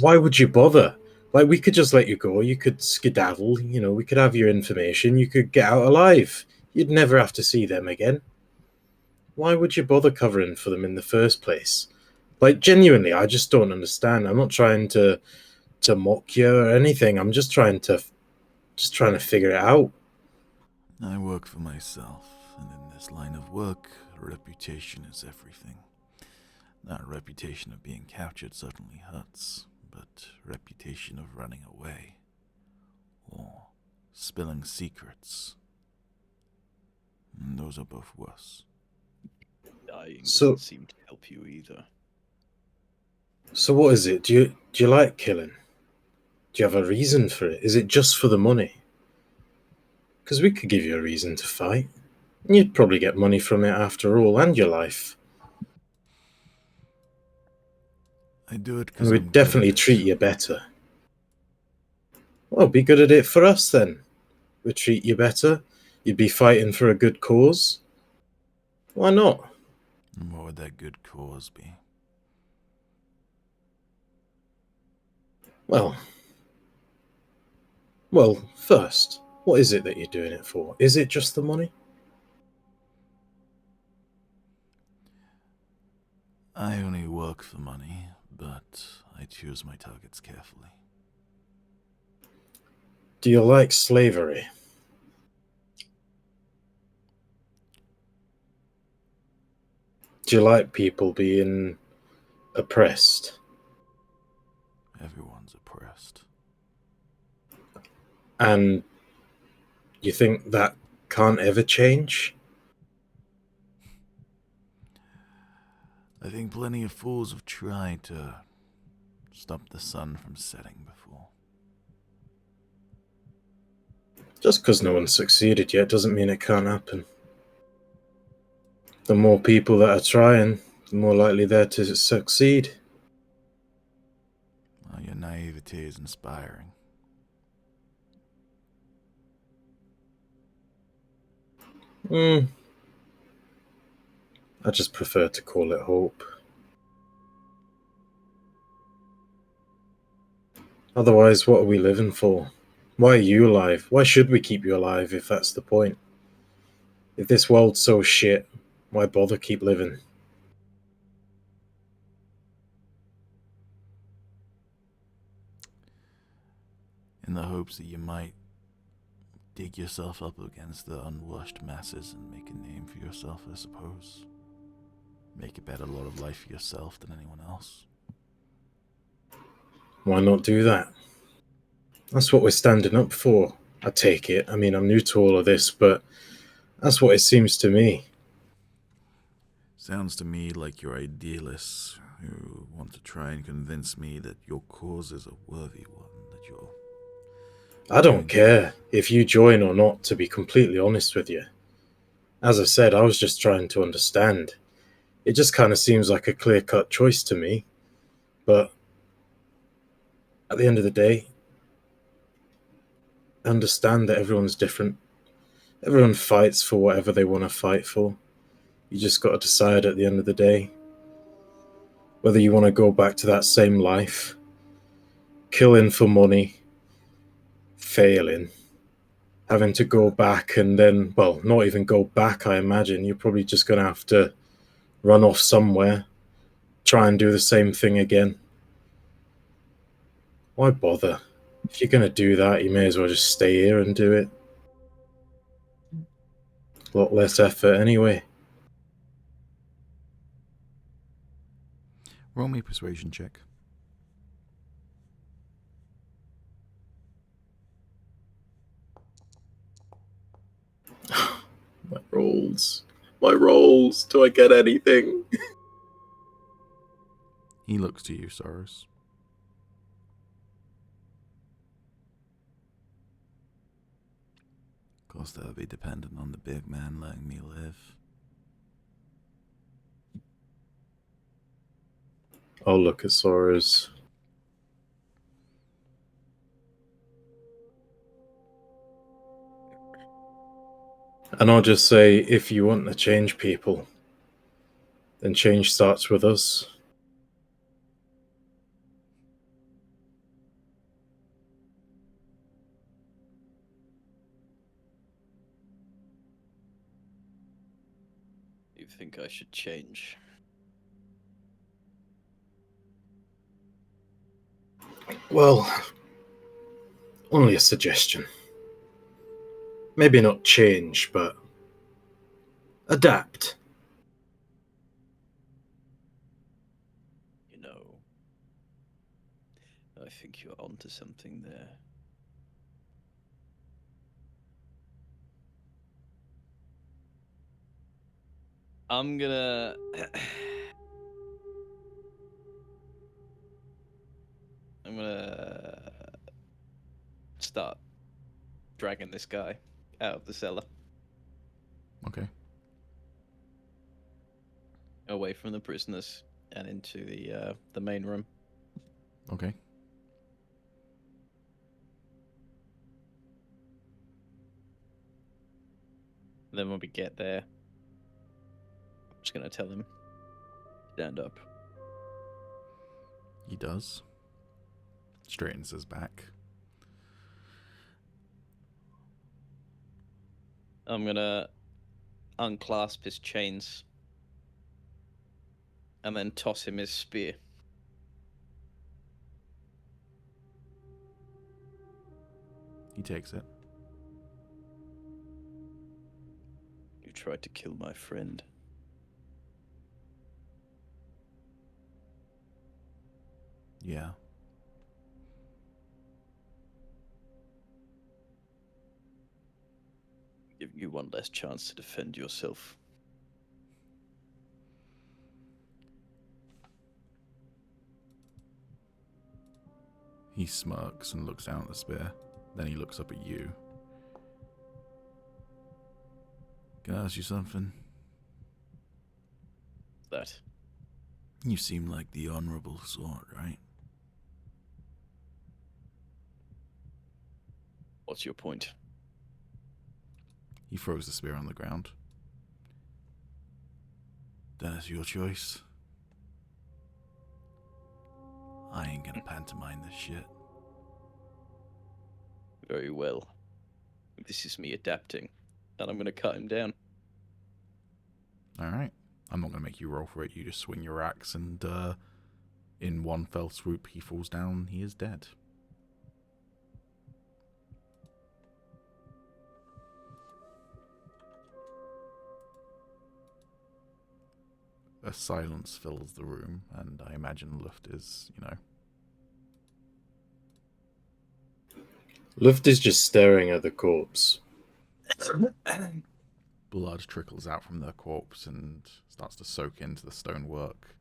why would you bother? Like, we could just let you go, you could skedaddle, we could have your information, you could get out alive. You'd never have to see them again. Why would you bother covering for them in the first place? Like, genuinely, I just don't understand. I'm not trying to mock you or anything. I'm just trying to figure it out. I work for myself, and in this line of work, reputation is everything. That reputation of being captured certainly hurts, but reputation of running away, or spilling secrets, those are both worse. Dying So- doesn't seem to help you either. So what is it? Do you like killing? Do you have a reason for it? Is it just for the money? Because we could give you a reason to fight. You'd probably get money from it after all, and your life. I do it And because we'd definitely treat you better. Well, be good at it for us then. We'd treat you better. You'd be fighting for a good cause. Why not? And what would that good cause be? Well, first, what is it that you're doing it for? Is it just the money? I only work for money, but I choose my targets carefully. Do you like slavery? Do you like people being oppressed? Everyone's oppressed. And you think that can't ever change? I think plenty of fools have tried to stop the sun from setting before. Just because no one's succeeded yet doesn't mean it can't happen. The more people that are trying, the more likely they're to succeed. Well, your naivety is inspiring. I just prefer to call it hope. Otherwise, what are we living for? Why are you alive? Why should we keep you alive if that's the point? If this world's so shit, why bother keep living? In the hopes that you might dig yourself up against the unwashed masses and make a name for yourself, I suppose. Make a better lot of life for yourself than anyone else. Why not do that? That's what we're standing up for, I take it. I mean, I'm new to all of this, but that's what it seems to me. Sounds to me like you're idealists who want to try and convince me that your cause is a worthy one, that you're... I don't care if you join or not, to be completely honest with you. As I said, I was just trying to understand. It just kind of seems like a clear-cut choice to me. But at the end of the day, I understand that everyone's different. Everyone fights for whatever they want to fight for. You just got to decide at the end of the day whether you want to go back to that same life, killing for money, failing, having to go back and then, well, not even go back, I imagine. You're probably just going to have to run off somewhere, try and do the same thing again. Why bother? If you're going to do that, you may as well just stay here and do it. A lot less effort anyway. Roll me a persuasion check. My rolls. My rolls. Do I get anything? He looks to you, Soros. Of course, that would be dependent on the big man letting me live. I'll look at Sora's. And I'll just say, if you want to change people, then change starts with us. You think I should change? Well, only a suggestion. Maybe not change, but adapt. You know, I think you're onto something there. I'm gonna... I'm gonna start dragging this guy out of the cellar, Okay. away from the prisoners, and into the main room. Okay. Then when we get there, I'm just gonna tell him Stand up. He does. Straightens his back. I'm gonna unclasp his chains and then toss him his spear. He takes it. You tried to kill my friend. Yeah. Giving you one less chance to defend yourself. He smirks and looks down at the spear. Then he looks up at you. Can I ask you something? That. You seem like the honorable sort, right? What's your point? He throws the spear on the ground. That's your choice. I ain't gonna pantomime this shit. Very well. This is me adapting, and I'm gonna cut him down. Alright. I'm not gonna make you roll for it. You just swing your axe and, in one fell swoop, he falls down. He is dead. A silence fills the room, and I imagine Luft is, Luft is just staring at the corpse. blood trickles out from the corpse and starts to soak into the stonework,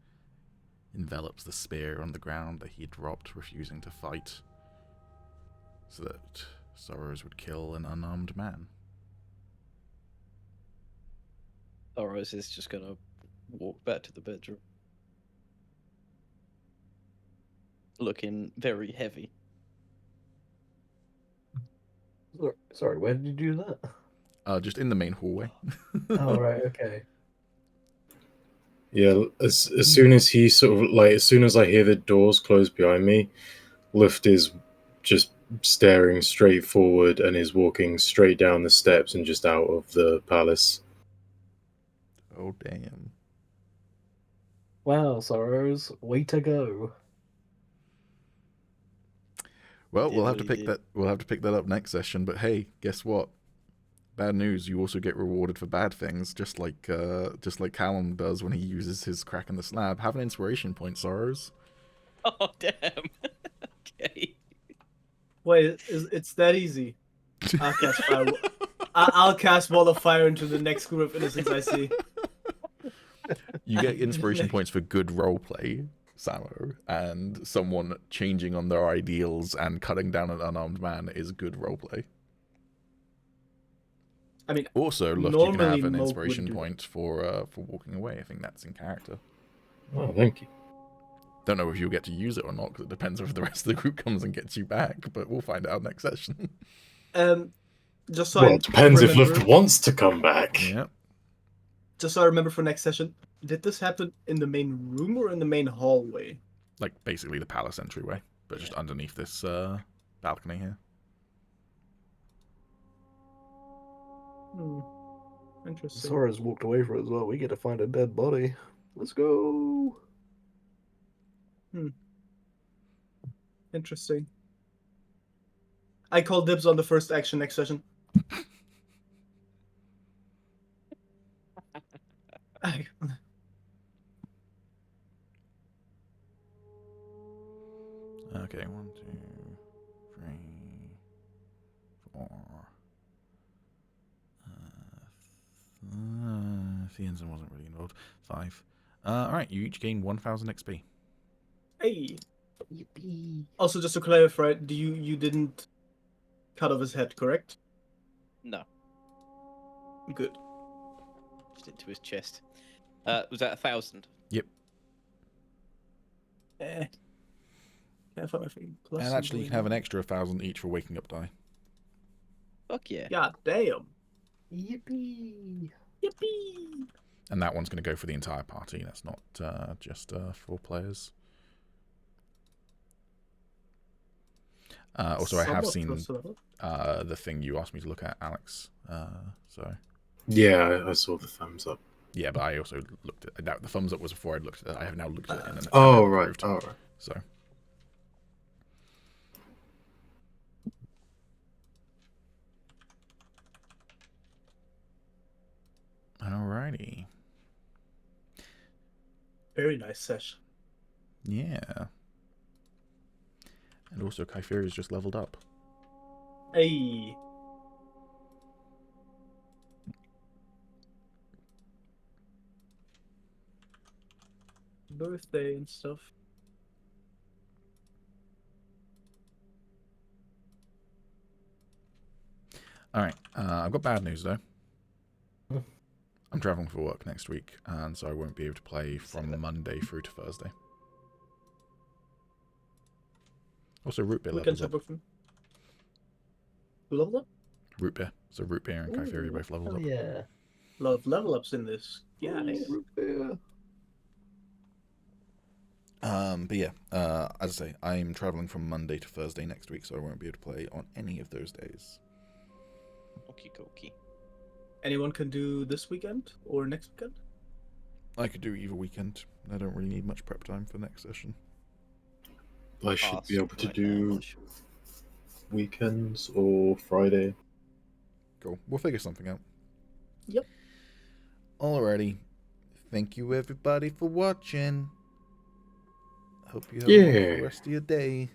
envelops the spear on the ground that he dropped, refusing to fight, so that Sorrows would kill an unarmed man. Sorrows is just gonna walk back to the bedroom. Looking very heavy. Sorry, where did you do that? Just in the main hallway. Oh, right, okay. Yeah, as soon as he sort of like, as soon as I hear the doors close behind me, Luft is just staring straight forward and is walking straight down the steps and just out of the palace. Oh, damn. Wow, Sorrows, way to go. Well, Did we'll have what to he pick did. that. We'll have to pick that up next session. But hey, guess what? Bad news. You also get rewarded for bad things, just like Calum does when he uses his crack in the slab. Have an inspiration point, Sorrows. Oh damn. Okay. Wait, it's that easy. I'll cast fire. I'll cast wall of fire into the next group of innocents I see. You get inspiration points for good roleplay, Samo, and someone changing on their ideals and cutting down an unarmed man is good roleplay. I mean, Also, Luft, you can normally have an Moog would inspiration do point for walking away. I think that's in character. Oh, thank you. Don't know if you'll get to use it or not, because it depends if the rest of the group comes and gets you back, but we'll find out next session. Just so Well, I it depends if remember, Luft wants to come back. Yep. just so I remember for next session, did this happen in the main room or in the main hallway? Like, basically the palace entryway, but just underneath this balcony here. Interesting. Sorrows walked away from it as well. We get to find a dead body. Let's go. Interesting. I call dibs on the first action next session. Okay, 1, 2, 3, 4. Theanson wasn't really involved. 5. Alright, you each gain 1000 XP. Hey. Yippee. Also, just to clarify, you didn't cut off his head, correct? No. Good. Just into his chest. Was that 1,000? Yep. Can't find my thing. Plus And actually, you can have an something. extra 1000 each for waking up die. Fuck yeah. God damn. Yippee. Yippee. And that one's going to go for the entire party. That's not just 4 players. Also, I have Somewhat seen close to level. the thing you asked me to look at, Alex. So Yeah, I saw the thumbs up. yeah, but I also looked at that. The thumbs up was before I looked at it. I have now looked at it and Oh, and right. approved. Oh, right. So alrighty. Very nice session. Yeah. And also, Kypheria's just leveled up. Hey. Birthday and stuff. Alright, I've got bad news though. Hmm. I'm traveling for work next week, and so I won't be able to play from Monday through to Thursday. Also, root beer We can levels up. jump from. Who leveled up? Root beer. So root beer and Kypheria both leveled Oh up. yeah. Love level ups in this. Yeah. Root beer. But yeah, as I say, I'm traveling from Monday to Thursday next week, so I won't be able to play on any of those days. Okie dokie. Anyone can do this weekend or next weekend? I could do either weekend. I don't really need much prep time for the next session. I should be Ask able to right now, do Marshall. weekends or Friday. Cool. We'll figure something out. Yep. Alrighty. Thank you everybody for watching. Hope you have a wonderful Yeah. rest of your day.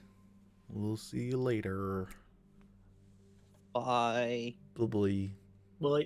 We'll see you later. Bye. Bye-bye. Well,